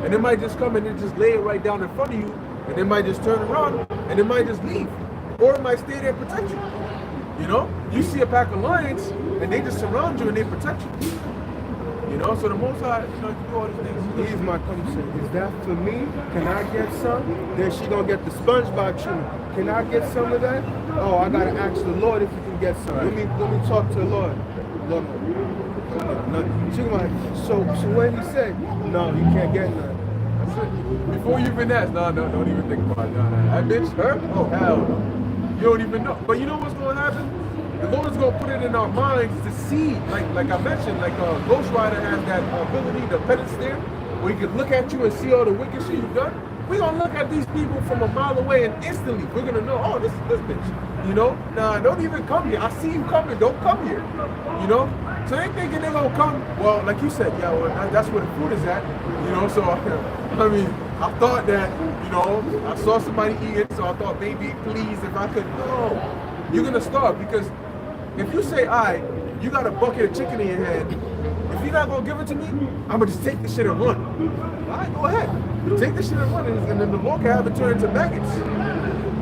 And they might just come and then just lay it right down in front of you, and they might just turn around, and they might just leave. Or it might stay there and protect you. You know? You see a pack of lions, and they just surround you and they protect you. You know? So the Most High, you know, you do all these things. Here's my question. Is that for me? Can I get some? Then she gonna get the SpongeBob tune. Can I get some of that? Oh, I gotta ask the Lord if you can get some. Let me talk to the Lord. Lord, no. She like, so when he said, no, you can't get none. That's it. Before you even ask, no, don't even think about it. No. That bitch, her? Oh, hell no. You don't even know. But you know what's going to happen? The Lord is going to put it in our minds to see, like I mentioned, like Ghost Rider has that ability, the penance there, where he can look at you and see all the wicked shit you've done. We're going to look at these people from a mile away and instantly we're going to know, oh, this bitch. You know? Nah, don't even come here. I see you coming. Don't come here. You know? So they thinking they're going to come. Well, like you said, yeah, well, that's where the food is at. You know? So, I mean, I thought that, you know, I saw somebody eating, so I thought maybe, please, if I could. No. You're going to starve because if you say, all right, you got a bucket of chicken in your hand, if you're not going to give it to me, I'm going to just take the shit and run. All right, go ahead. Take the shit and run, and then the Lord can have it turn into maggots.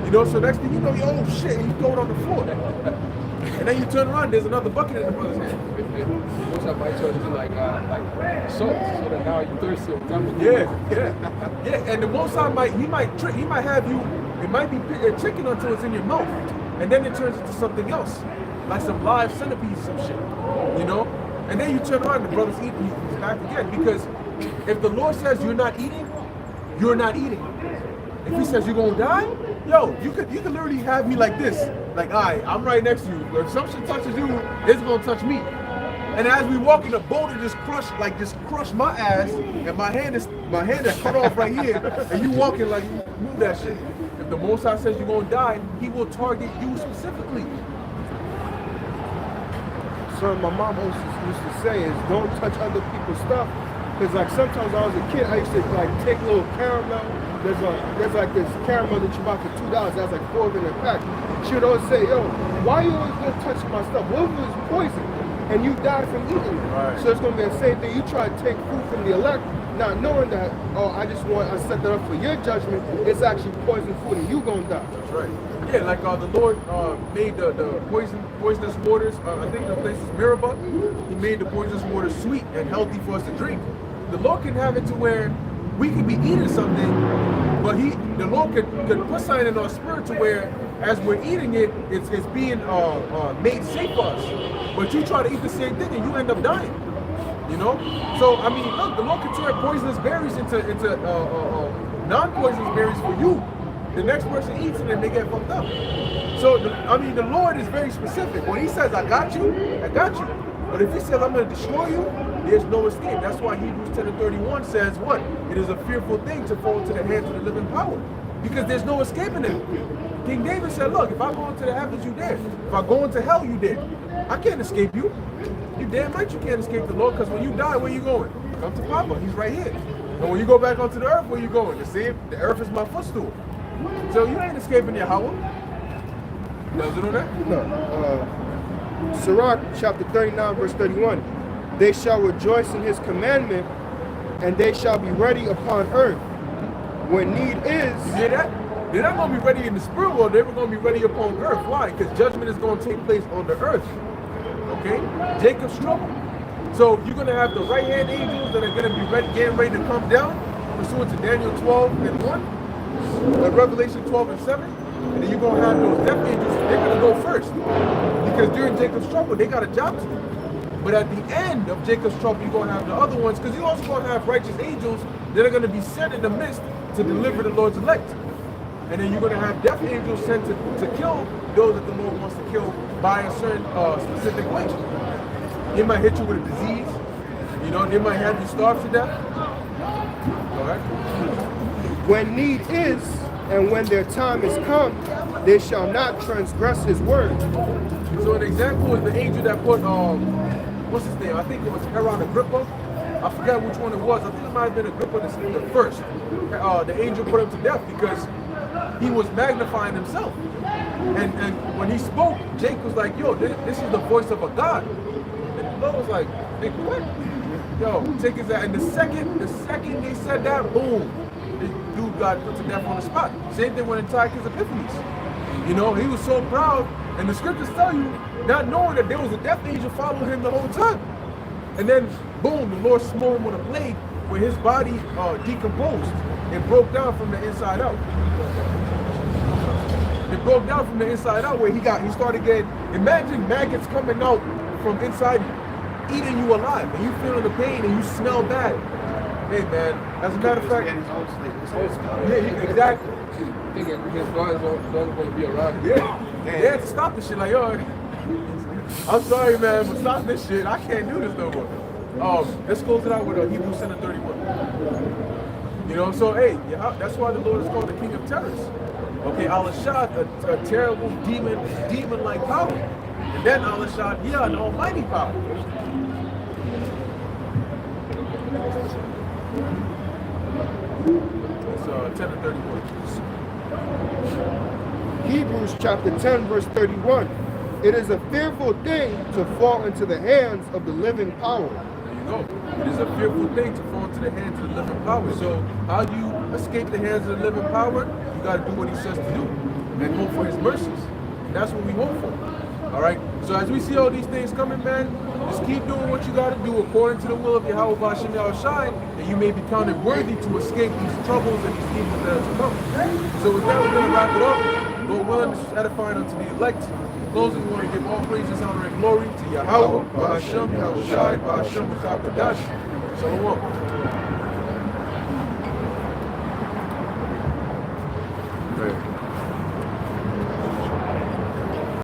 You know, so next thing you know, oh shit, and you throw it on the floor. And then you turn around, there's another bucket in the brother's hand. What's up, might tell you like salt, so that now you thirsty on top of Yeah. And the Most High he might have you, it might be chicken until it's in your mouth. And then it turns into something else. Like some live centipede, some shit. You know? And then you turn around, the brother's eating, he's back again. Because if the Lord says you're not eating, you're not eating. If he says you're gonna die, yo, you could literally have me like this. Like, all right, I'm right next to you. If some shit touches you, it's gonna touch me. And as we walk in the boat, it just crush my ass, and my hand is cut off right here, and you walking like you move that shit. If the Most High says you're gonna die, he will target you specifically. So my mom used to say is don't touch other people's stuff. Because like sometimes when I was a kid, I used to like take a little caramel. There's like this caramel that you buy for $2. That's like 4 in a pack. She would always say, yo, why you always gonna touch my stuff? What if it was poison and you died from eating it? Right. So it's gonna be the same thing. You try to take food from the elect, not knowing that, oh, I set that up for your judgment. It's actually poison food and you gonna die. That's right. Yeah, like the Lord made the poisonous waters. I think the place is Mirabah. He made the poisonous waters sweet and healthy for us to drink. The Lord can have it to where we could be eating something, but the Lord could put something in our spirit to where as we're eating it, it's being made safe for us. But you try to eat the same thing and you end up dying. You know? So I mean, look, the Lord can turn poisonous berries into non-poisonous berries for you. The next person eats it and they get fucked up. So the Lord is very specific. When he says, I got you, I got you. But if he says, I'm going to destroy you, there's no escape. That's why Hebrews 10:31 says what? It is a fearful thing to fall into the hands of the living power. Because there's no escaping it. King David said, look, if I go into the heavens, you dead. If I go into hell, you dead. I can't escape you. You damn right you can't escape the Lord, because when you die, where you going? Come to Papa. He's right here. And when you go back onto the earth, where you going? The earth is my footstool. So you ain't escaping Yahweh. Does it on that? No. Sirach chapter 39 verse 31. They shall rejoice in his commandment, and they shall be ready upon earth when need is. You hear that? They're not going to be ready in the spirit world. They were going to be ready upon earth. Why? Because judgment is going to take place on the earth. Okay? Jacob's trouble. So you're going to have the right hand angels that are going to be getting ready to come down, pursuant to Daniel 12:1, Revelation 12:7. And then you're going to have those death angels. They're going to go first. Because during Jacob's trouble, they got a job to do. But at the end of Jacob's trouble, you're going to have the other ones, because you're also going to have righteous angels that are going to be sent in the midst to deliver the Lord's elect. And then you're going to have death angels sent to kill those that the Lord wants to kill by a certain specific way. They might hit you with a disease. You know, they might have you starve to death. All right. When need is, and when their time is come, they shall not transgress his word. So an example is the angel that put what's his name? I think it was Herod Agrippa. I forgot which one it was. I think it might have been Agrippa the first. The angel put him to death because he was magnifying himself. And when he spoke, Jake was like, yo, this is the voice of a God. And the Lord was like, hey, what? Yo, take his ass. And the second they said that, boom, this dude got put to death on the spot. Same thing with Antiochus Epiphanes. You know, he was so proud, and the scriptures tell you, not knowing that there was a death angel following him the whole time. And then, boom, the Lord smote him with a blade where his body decomposed. It broke down from the inside out. It broke down from the inside out where he started getting, imagine maggots coming out from inside eating you alive, and you feeling the pain and you smell bad. Hey man, as a matter of fact, yeah, exactly. Thinking his guys don't going to be around. Yeah, they had to stop this shit. Like, yo, I'm sorry, man, but stop this shit. I can't do this no more. Let's close it out with Hebrews 10:31. You know, so hey, yeah, that's why the Lord is called the King of Terrors. Okay, Al-Ashad, a terrible demon-like power. And then Al-Ashad, yeah, an almighty power. It's 10:31. Hebrews chapter 10, verse 31. It is a fearful thing to fall into the hands of the living power. There you go. It is a fearful thing to fall into the hands of the living power. So how do you escape the hands of the living power? You got to do what he says to do and hope for his mercies. And that's what we hope for. All right? So as we see all these things coming, man, just keep doing what you got to do according to the will of Yahweh B'Hashem Yahushai, and you may be counted worthy to escape these troubles and these evils that are to come. So with that, we're going to wrap it up. Lord willing, this is edifying unto the elect. In closing, we want to give all praises, honor, and glory to Yahweh B'Hashem Yahushai B'Hashem B'Chakadash. Shalom.